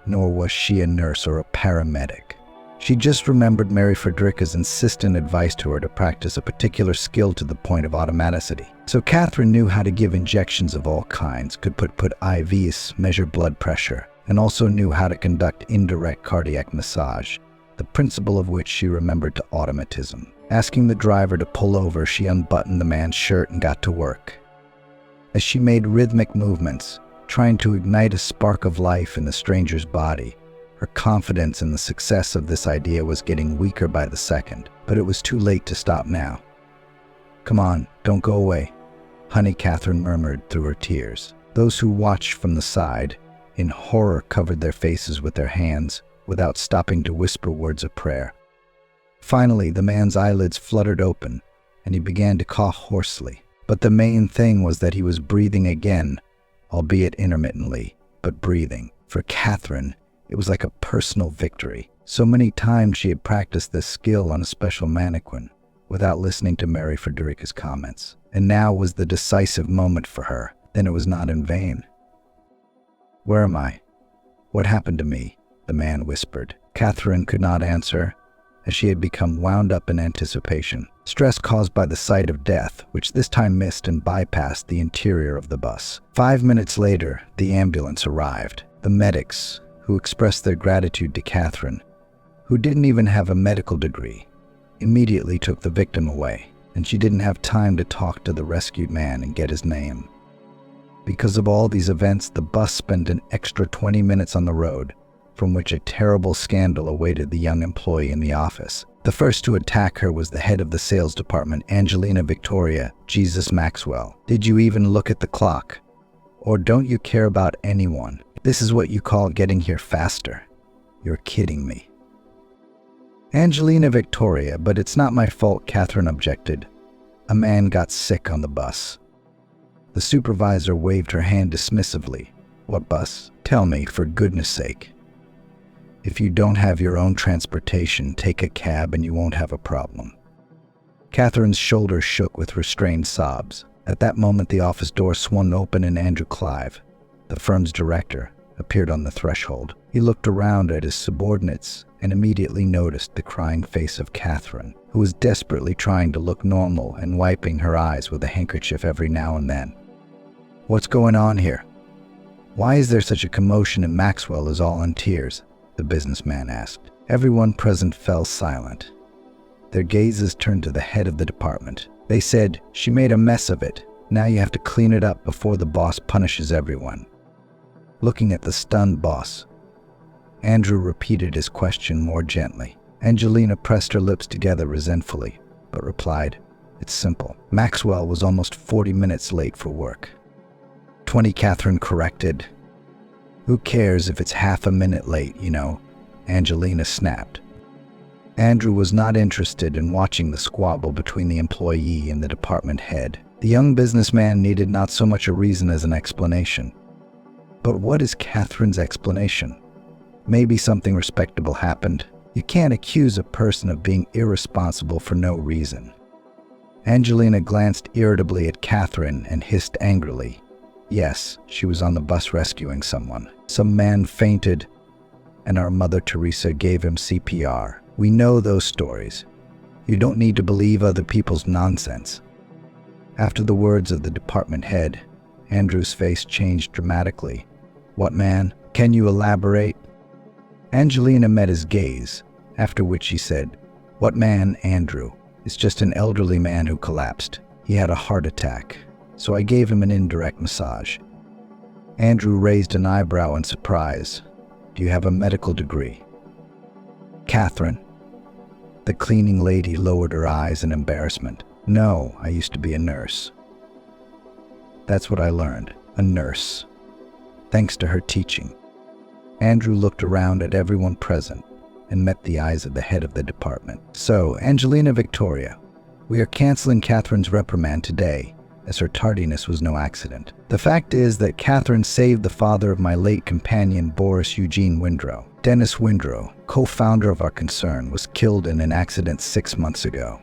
nor was she a nurse or a paramedic. She just remembered Mary Frederica's insistent advice to her to practice a particular skill to the point of automaticity. So Catherine knew how to give injections of all kinds, could put IVs, measure blood pressure, and also knew how to conduct indirect cardiac massage, the principle of which she remembered to automatism. Asking the driver to pull over, she unbuttoned the man's shirt and got to work. As she made rhythmic movements, trying to ignite a spark of life in the stranger's body, her confidence in the success of this idea was getting weaker by the second, but it was too late to stop now. "Come on, don't go away," honey, Catherine murmured through her tears. Those who watched from the side, in horror, covered their faces with their hands without stopping to whisper words of prayer. Finally, the man's eyelids fluttered open, and he began to cough hoarsely. But the main thing was that he was breathing again, albeit intermittently, but breathing. For Catherine, it was like a personal victory. So many times she had practiced this skill on a special mannequin without listening to Mary Frederica's comments. And now was the decisive moment for her. Then it was not in vain. "Where am I? What happened to me?" the man whispered. Catherine could not answer, as she had become wound up in anticipation. Stress caused by the sight of death, which this time missed and bypassed the interior of the bus. 5 minutes later, the ambulance arrived. The medics, who expressed their gratitude to Catherine, who didn't even have a medical degree, immediately took the victim away, and she didn't have time to talk to the rescued man and get his name. Because of all these events, the bus spent an extra 20 minutes on the road, from which a terrible scandal awaited the young employee in the office. The first to attack her was the head of the sales department, Angelina Victoria Jesus Maxwell. "Did you even look at the clock? Or don't you care about anyone? This is what you call getting here faster? You're kidding me." "Angelina Victoria, but it's not my fault," Catherine objected. "A man got sick on the bus." The supervisor waved her hand dismissively. "What bus? Tell me, for goodness sake. If you don't have your own transportation, take a cab and you won't have a problem." Catherine's shoulders shook with restrained sobs. At that moment, the office door swung open and Andrew Clive, the firm's director, appeared on the threshold. He looked around at his subordinates and immediately noticed the crying face of Catherine, who was desperately trying to look normal and wiping her eyes with a handkerchief every now and then. "What's going on here? Why is there such a commotion and Maxwell is all in tears?" the businessman asked. Everyone present fell silent. Their gazes turned to the head of the department. They said, "She made a mess of it. Now you have to clean it up before the boss punishes everyone. Looking at the stunned boss, Andrew repeated his question more gently. Angelina pressed her lips together resentfully, but replied, "It's simple. Maxwell was almost 40 minutes late for work." 20, Catherine corrected. "Who cares if it's half a minute late, you know?" Angelina snapped. Andrew was not interested in watching the squabble between the employee and the department head. The young businessman needed not so much a reason as an explanation. But what is Catherine's explanation? Maybe something respectable happened. You can't accuse a person of being irresponsible for no reason. Angelina glanced irritably at Catherine and hissed angrily. Yes, she was on the bus rescuing someone. Some man fainted, and our Mother Teresa gave him CPR. We know those stories. You don't need to believe other people's nonsense. After the words of the department head, Andrew's face changed dramatically. What man? Can you elaborate? Angelina met his gaze, after which she said, "What man, Andrew? It's just an elderly man who collapsed. He had a heart attack, so I gave him an indirect massage." Andrew raised an eyebrow in surprise. "Do you have a medical degree?" Catherine. The cleaning lady lowered her eyes in embarrassment. "No, I used to be a nurse." That's what I learned, a nurse. Thanks to her teaching. Andrew looked around at everyone present and met the eyes of the head of the department. "So, Angelina Victoria, we are canceling Catherine's reprimand today, as her tardiness was no accident. The fact is that Catherine saved the father of my late companion Boris Eugene Windrow. Dennis Windrow, co-founder of our concern, was killed in an accident 6 months ago.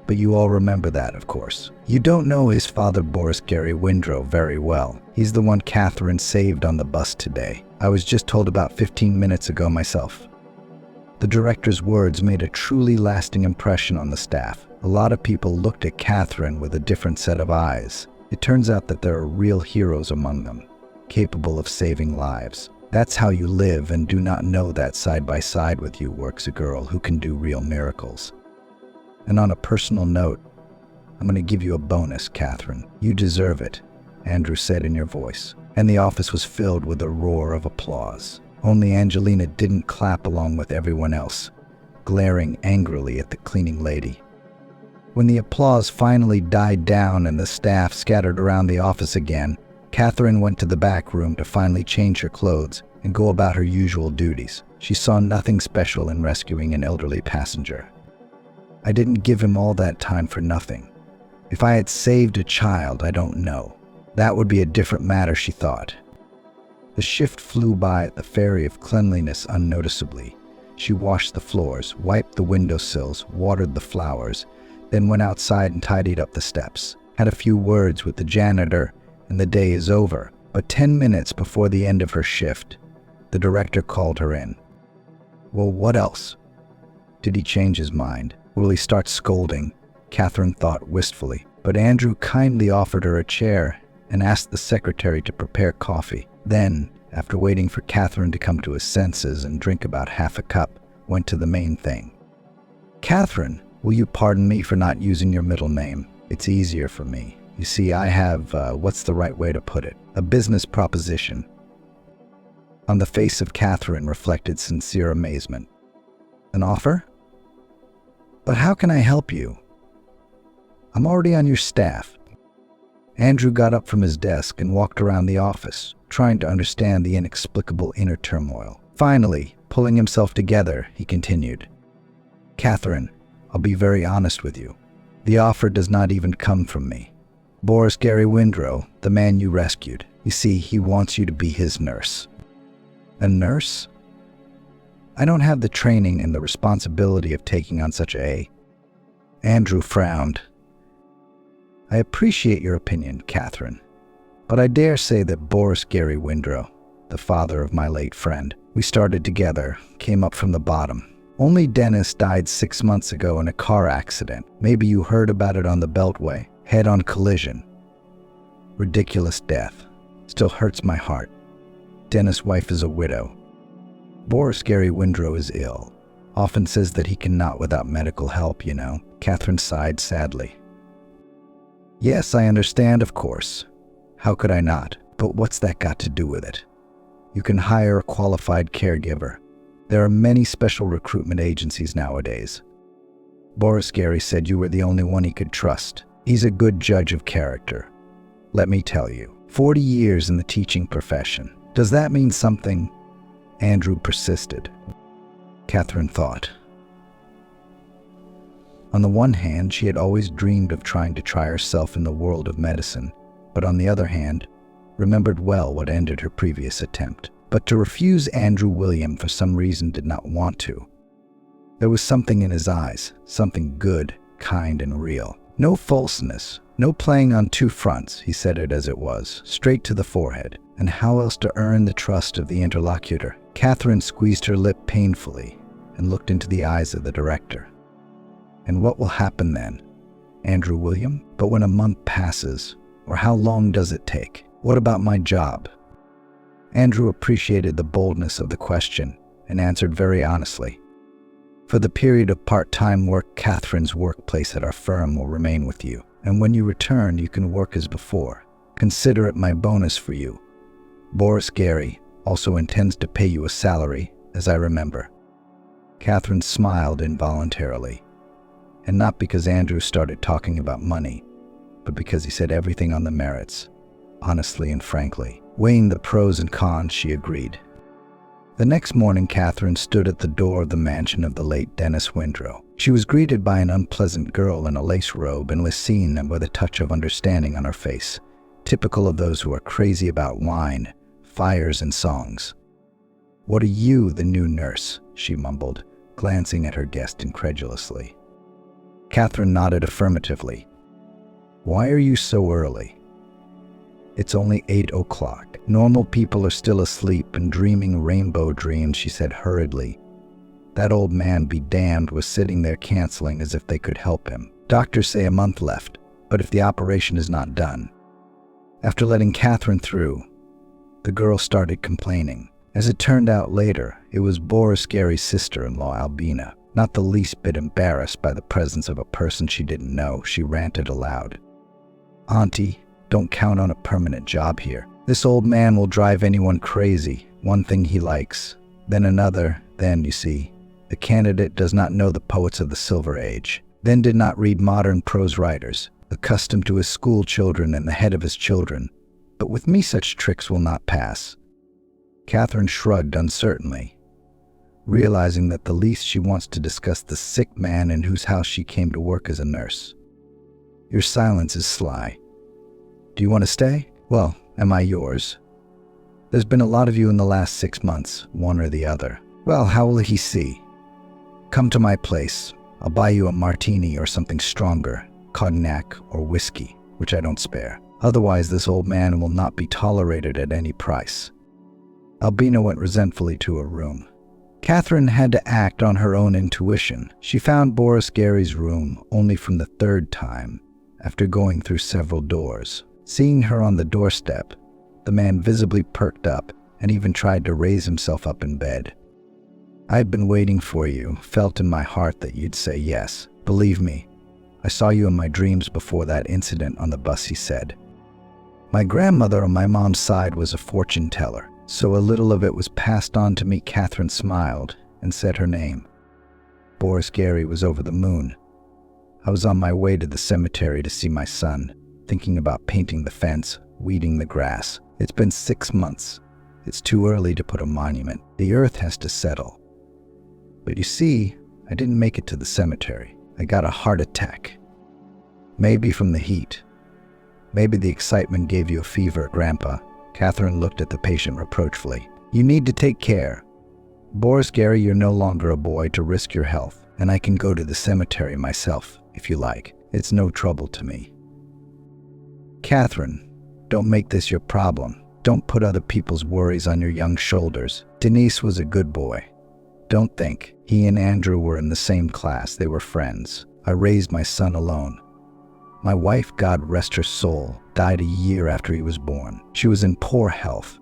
But you all remember that, of course. You don't know his father, Boris Gary Windrow, very well. He's the one Catherine saved on the bus today. I was just told about 15 minutes ago myself." The director's words made a truly lasting impression on the staff. A lot of people looked at Catherine with a different set of eyes. It turns out that there are real heroes among them, capable of saving lives. That's how you live, and do not know that side by side with you works a girl who can do real miracles. And on a personal note, I'm going to give you a bonus, Catherine. You deserve it, Andrew said in your voice. And the office was filled with a roar of applause. Only Angelina didn't clap along with everyone else, glaring angrily at the cleaning lady. When the applause finally died down and the staff scattered around the office again, Catherine went to the back room to finally change her clothes and go about her usual duties. She saw nothing special in rescuing an elderly passenger. I didn't give him all that time for nothing. If I had saved a child, I don't know. That would be a different matter, she thought. The shift flew by at the ferry of cleanliness unnoticeably. She washed the floors, wiped the windowsills, watered the flowers, then went outside and tidied up the steps. Had a few words with the janitor, and the day is over. But 10 minutes before the end of her shift, the director called her in. Well, what else? Did he change his mind? Will he start scolding? Catherine thought wistfully. But Andrew kindly offered her a chair and asked the secretary to prepare coffee. Then, after waiting for Catherine to come to his senses and drink about half a cup, went to the main thing. Catherine, will you pardon me for not using your middle name? It's easier for me. You see, I have, what's the right way to put it? A business proposition. On the face of Catherine reflected sincere amazement. An offer? But how can I help you? I'm already on your staff. Andrew got up from his desk and walked around the office, trying to understand the inexplicable inner turmoil. Finally, pulling himself together, he continued. Catherine, I'll be very honest with you. The offer does not even come from me. Boris Gary Windrow, the man you rescued, you see, he wants you to be his nurse. A nurse? I don't have the training and the responsibility of taking on such a... Andrew frowned. I appreciate your opinion, Catherine, but I dare say that Boris Gary Windrow, the father of my late friend, we started together, came up from the bottom. Only Dennis died 6 months ago in a car accident. Maybe you heard about it on the Beltway. Head-on collision. Ridiculous death. Still hurts my heart. Dennis' wife is a widow. Boris Gary Windrow is ill. Often says that he cannot without medical help, you know. Catherine sighed sadly. Yes, I understand, of course. How could I not? But what's that got to do with it? You can hire a qualified caregiver. There are many special recruitment agencies nowadays. Boris Gary said you were the only one he could trust. He's a good judge of character. Let me tell you, 40 years in the teaching profession. Does that mean something? Andrew persisted. Catherine thought. On the one hand, she had always dreamed of trying to try herself in the world of medicine, but on the other hand, remembered well what ended her previous attempt. But to refuse Andrew William for some reason did not want to. There was something in his eyes, something good, kind, and real. No falseness, no playing on two fronts, he said it as it was, straight to the forehead. And how else to earn the trust of the interlocutor? Catherine squeezed her lip painfully and looked into the eyes of the director. And what will happen then? Andrew William? But when a month passes, or how long does it take? What about my job? Andrew appreciated the boldness of the question and answered very honestly. For the period of part-time work, Catherine's workplace at our firm will remain with you. And when you return, you can work as before. Consider it my bonus for you. Boris Gary also intends to pay you a salary, as I remember. Catherine smiled involuntarily. And not because Andrew started talking about money, but because he said everything on the merits, honestly and frankly. Weighing the pros and cons, she agreed. The next morning, Catherine stood at the door of the mansion of the late Dennis Windrow. She was greeted by an unpleasant girl in a lace robe and Lycene and with a touch of understanding on her face, typical of those who are crazy about wine, fires, and songs. "What are you, the new nurse?" she mumbled, glancing at her guest incredulously. Catherine nodded affirmatively. "Why are you so early?" "It's only 8 o'clock. Normal people are still asleep and dreaming rainbow dreams," she said hurriedly. That old man be damned was sitting there canceling as if they could help him. Doctors say a month left, but if the operation is not done. After letting Catherine through, the girl started complaining. As it turned out later, it was Boris Gary's sister-in-law, Albina. Not the least bit embarrassed by the presence of a person she didn't know, she ranted aloud. "Auntie, don't count on a permanent job here. This old man will drive anyone crazy. One thing he likes, then another, then, you see, the candidate does not know the poets of the Silver Age, then did not read modern prose writers, accustomed to his school children and the head of his children. But with me such tricks will not pass." Catherine shrugged uncertainly, realizing that the least she wants to discuss the sick man in whose house she came to work as a nurse. "Your silence is sly. Do you want to stay? Well, am I yours? There's been a lot of you in the last 6 months, one or the other. Well, how will he see? Come to my place. I'll buy you a martini or something stronger, cognac or whiskey, which I don't spare. Otherwise, this old man will not be tolerated at any price." Albina went resentfully to her room. Catherine had to act on her own intuition. She found Boris Gary's room only from the 3rd time, after going through several doors. Seeing her on the doorstep, the man visibly perked up and even tried to raise himself up in bed. "I've been waiting for you, felt in my heart that you'd say yes. Believe me, I saw you in my dreams before that incident on the bus," he said. "My grandmother on my mom's side was a fortune teller, so a little of it was passed on to me." Catherine smiled and said her name. Boris Gary was over the moon. "I was on my way to the cemetery to see my son, thinking about painting the fence, weeding the grass. It's been 6 months. It's too early to put a monument. The earth has to settle. But you see, I didn't make it to the cemetery. I got a heart attack. Maybe from the heat. Maybe the excitement gave you a fever, Grandpa." Catherine looked at the patient reproachfully. "You need to take care. Boris Gary, you're no longer a boy to risk your health, and I can go to the cemetery myself, if you like. It's no trouble to me." "Catherine, don't make this your problem. Don't put other people's worries on your young shoulders. Denise was a good boy. Don't think. He and Andrew were in the same class. They were friends. I raised my son alone. My wife, God rest her soul, died a year after he was born. She was in poor health.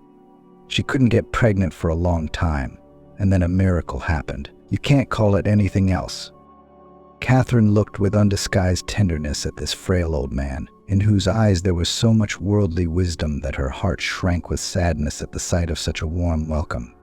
She couldn't get pregnant for a long time, and then a miracle happened. You can't call it anything else." Catherine looked with undisguised tenderness at this frail old man. in whose eyes there was so much worldly wisdom that her heart shrank with sadness at the sight of such a warm welcome.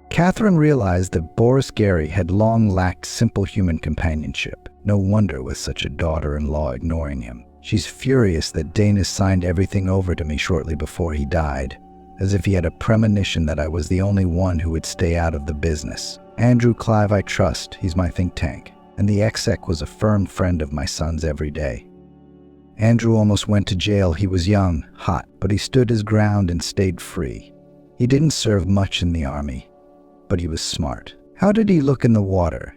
Catherine realized that Boris Gary had long lacked simple human companionship. No wonder with such a daughter-in-law ignoring him. She's furious that Danis signed everything over to me shortly before he died, as if he had a premonition that I was the only one who would stay out of the business. Andrew Clive I trust, he's my think tank, and the exec was a firm friend of my son's every day. Andrew almost went to jail. He was young, hot, but he stood his ground and stayed free. He didn't serve much in the army, but he was smart. How did he look in the water?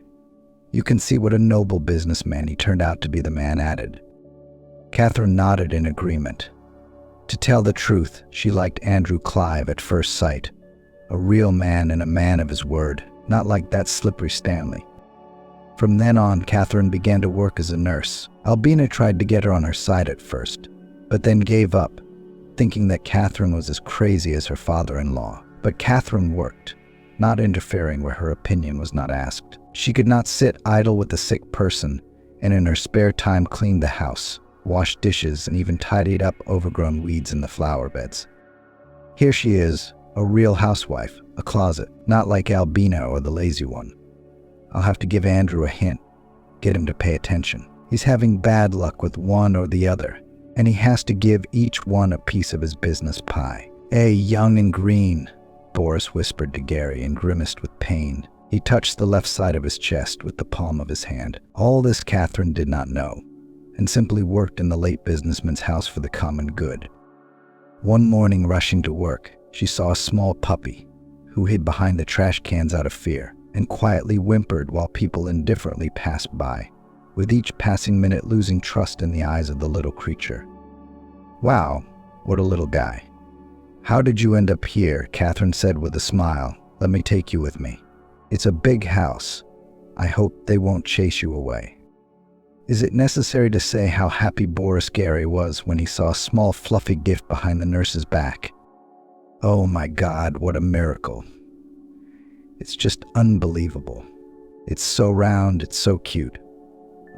You can see what a noble businessman he turned out to be, the man added. Catherine nodded in agreement. To tell the truth, she liked Andrew Clive at first sight. A real man and a man of his word, not like that slippery Stanley. From then on, Catherine began to work as a nurse. Albina tried to get her on her side at first, but then gave up, thinking that Catherine was as crazy as her father-in-law. But Catherine worked, not interfering where her opinion was not asked. She could not sit idle with a sick person, and in her spare time cleaned the house, washed dishes, and even tidied up overgrown weeds in the flower beds. Here she is, a real housewife, a closet, not like Albina or the lazy one. I'll have to give Andrew a hint, get him to pay attention. He's having bad luck with one or the other, and he has to give each one a piece of his business pie. Hey, young and green, Boris whispered to Gary and grimaced with pain. He touched the left side of his chest with the palm of his hand. All this Catherine did not know, and simply worked in the late businessman's house for the common good. One morning, rushing to work, she saw a small puppy who hid behind the trash cans out of fear and quietly whimpered while people indifferently passed by, with each passing minute losing trust in the eyes of the little creature. Wow, what a little guy. How did you end up here? Catherine said with a smile. Let me take you with me. It's a big house. I hope they won't chase you away. Is it necessary to say how happy Boris Gary was when he saw a small fluffy gift behind the nurse's back? Oh my God, what a miracle. It's just unbelievable. It's so round, it's so cute.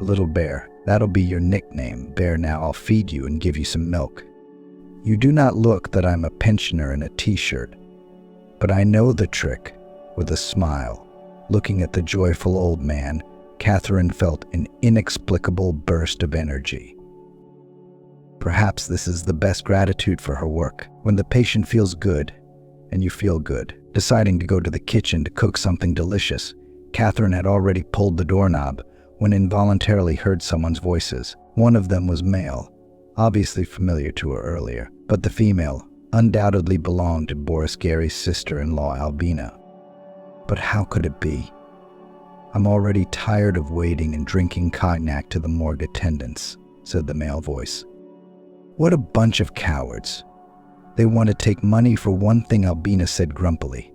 A little bear. That'll be your nickname. Bear, now I'll feed you and give you some milk. You do not look that I'm a pensioner in a t-shirt, but I know the trick. With a smile, looking at the joyful old man, Catherine felt an inexplicable burst of energy. Perhaps this is the best gratitude for her work. When the patient feels good, and you feel good. Deciding to go to the kitchen to cook something delicious, Catherine had already pulled the doorknob when involuntarily heard someone's voices. One of them was male, obviously familiar to her earlier, but the female undoubtedly belonged to Boris Gary's sister-in-law, Albina. But how could it be? I'm already tired of waiting and drinking cognac to the morgue attendants, said the male voice. What a bunch of cowards. They want to take money for one thing, Albina said grumpily.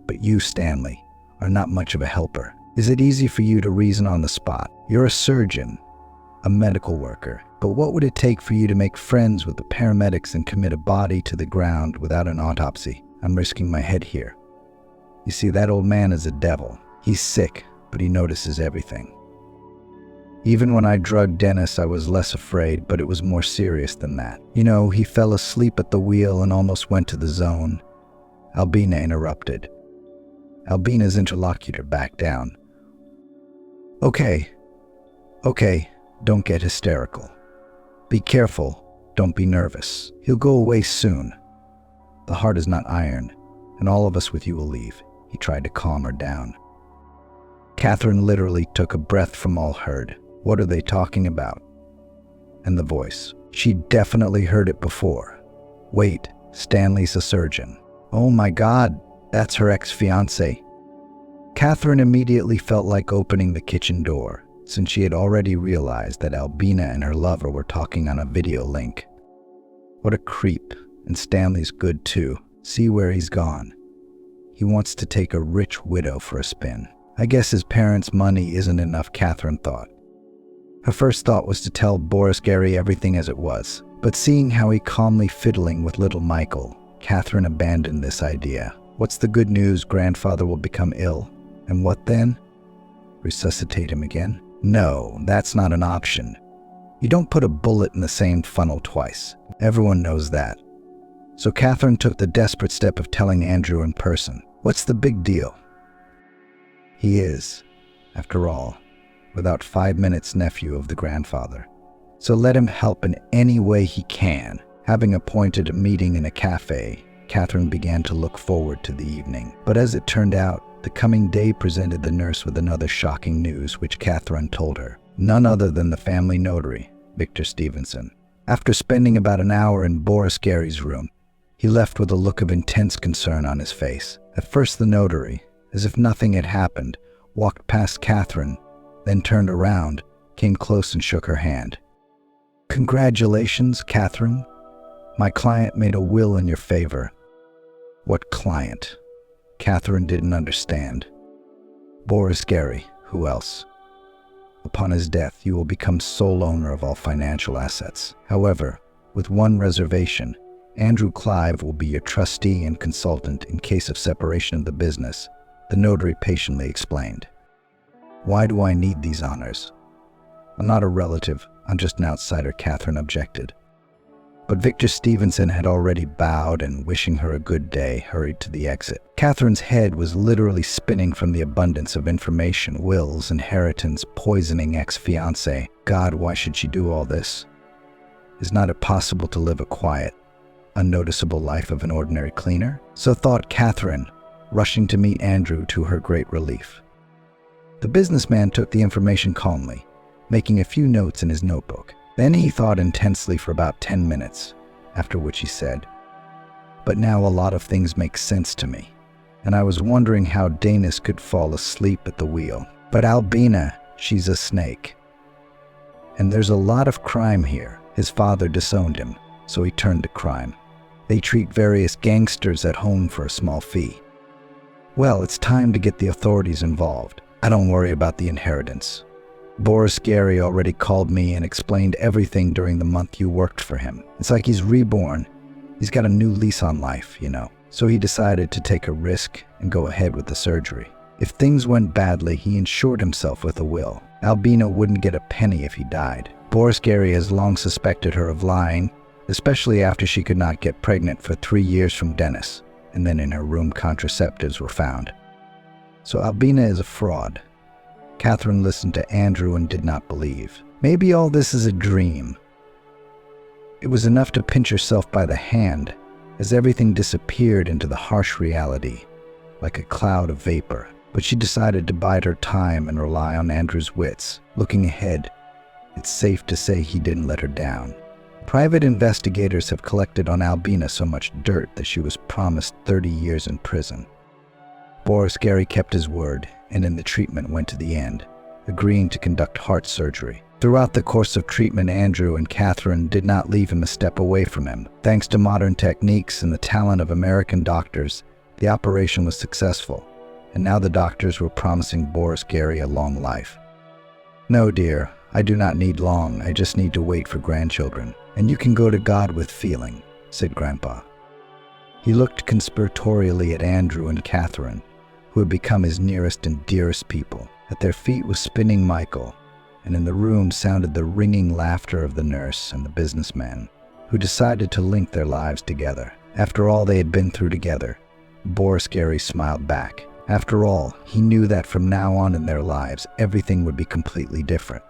But you, Stanley, are not much of a helper. Is it easy for you to reason on the spot? You're a surgeon, a medical worker. But what would it take for you to make friends with the paramedics and commit a body to the ground without an autopsy? I'm risking my head here. You see, that old man is a devil. He's sick, but he notices everything. Even when I drugged Dennis, I was less afraid, but it was more serious than that. You know, he fell asleep at the wheel and almost went to the zone. Albina interrupted. Albina's interlocutor backed down. Okay, don't get hysterical. Be careful, don't be nervous. He'll go away soon. The heart is not iron, and all of us with you will leave. He tried to calm her down. Catherine literally took a breath from all heard. What are they talking about? And the voice. She'd definitely heard it before. Wait, Stanley's a surgeon. Oh my God, that's her ex-fiancé. Catherine immediately felt like opening the kitchen door, since she had already realized that Albina and her lover were talking on a video link. What a creep, and Stanley's good too. See where he's gone. He wants to take a rich widow for a spin. I guess his parents' money isn't enough, Catherine thought. Her first thought was to tell Boris Gary everything as it was, but seeing how he calmly fiddling with little Michael, Catherine abandoned this idea. What's the good news? Grandfather will become ill. And what then? Resuscitate him again? No, that's not an option. You don't put a bullet in the same funnel twice. Everyone knows that. So Catherine took the desperate step of telling Andrew in person. What's the big deal? He is, after all, without 5 minutes nephew of the grandfather. So let him help in any way he can. Having appointed a meeting in a cafe, Catherine began to look forward to the evening. But as it turned out, the coming day presented the nurse with another shocking news which Catherine told her. None other than the family notary, Victor Stevenson. After spending about an hour in Boris Gary's room, he left with a look of intense concern on his face. At first the notary, as if nothing had happened, walked past Catherine, then turned around, came close and shook her hand. Congratulations, Catherine. My client made a will in your favor. What client? Catherine didn't understand. Boris Gary, who else? Upon his death, you will become sole owner of all financial assets. However, with one reservation, Andrew Clive will be your trustee and consultant in case of separation of the business, the notary patiently explained. Why do I need these honors? I'm not a relative, I'm just an outsider, Catherine objected. But Victor Stevenson had already bowed and, wishing her a good day, hurried to the exit. Catherine's head was literally spinning from the abundance of information, wills, inheritance, poisoning ex-fiancé. God, why should she do all this? Is not it possible to live a quiet, unnoticeable life of an ordinary cleaner? So thought Catherine, rushing to meet Andrew to her great relief. The businessman took the information calmly, making a few notes in his notebook. Then he thought intensely for about 10 minutes, after which he said, "But now a lot of things make sense to me, and I was wondering how Danis could fall asleep at the wheel. But Albina, she's a snake. And there's a lot of crime here. His father disowned him, so he turned to crime. They treat various gangsters at home for a small fee. Well, it's time to get the authorities involved. I don't worry about the inheritance. Boris Gary already called me and explained everything during the month you worked for him. It's like he's reborn. He's got a new lease on life, you know. So he decided to take a risk and go ahead with the surgery. If things went badly, he insured himself with a will. Albina wouldn't get a penny if he died. Boris Gary has long suspected her of lying, especially after she could not get pregnant for 3 years from Dennis, and then in her room contraceptives were found. So Albina is a fraud." Catherine listened to Andrew and did not believe. Maybe all this is a dream. It was enough to pinch herself by the hand as everything disappeared into the harsh reality, like a cloud of vapor. But she decided to bide her time and rely on Andrew's wits. Looking ahead, it's safe to say he didn't let her down. Private investigators have collected on Albina so much dirt that she was promised 30 years in prison. Boris Gary kept his word, and in the treatment went to the end, agreeing to conduct heart surgery. Throughout the course of treatment, Andrew and Catherine did not leave him a step away from him. Thanks to modern techniques and the talent of American doctors, the operation was successful, and now the doctors were promising Boris Gary a long life. "No, dear, I do not need long. I just need to wait for grandchildren. And you can go to God with feeling," said Grandpa. He looked conspiratorially at Andrew and Catherine, who had become his nearest and dearest people. At their feet was spinning Michael, and in the room sounded the ringing laughter of the nurse and the businessman, who decided to link their lives together. After all they had been through together, Boris Gary smiled back. After all, he knew that from now on in their lives, everything would be completely different.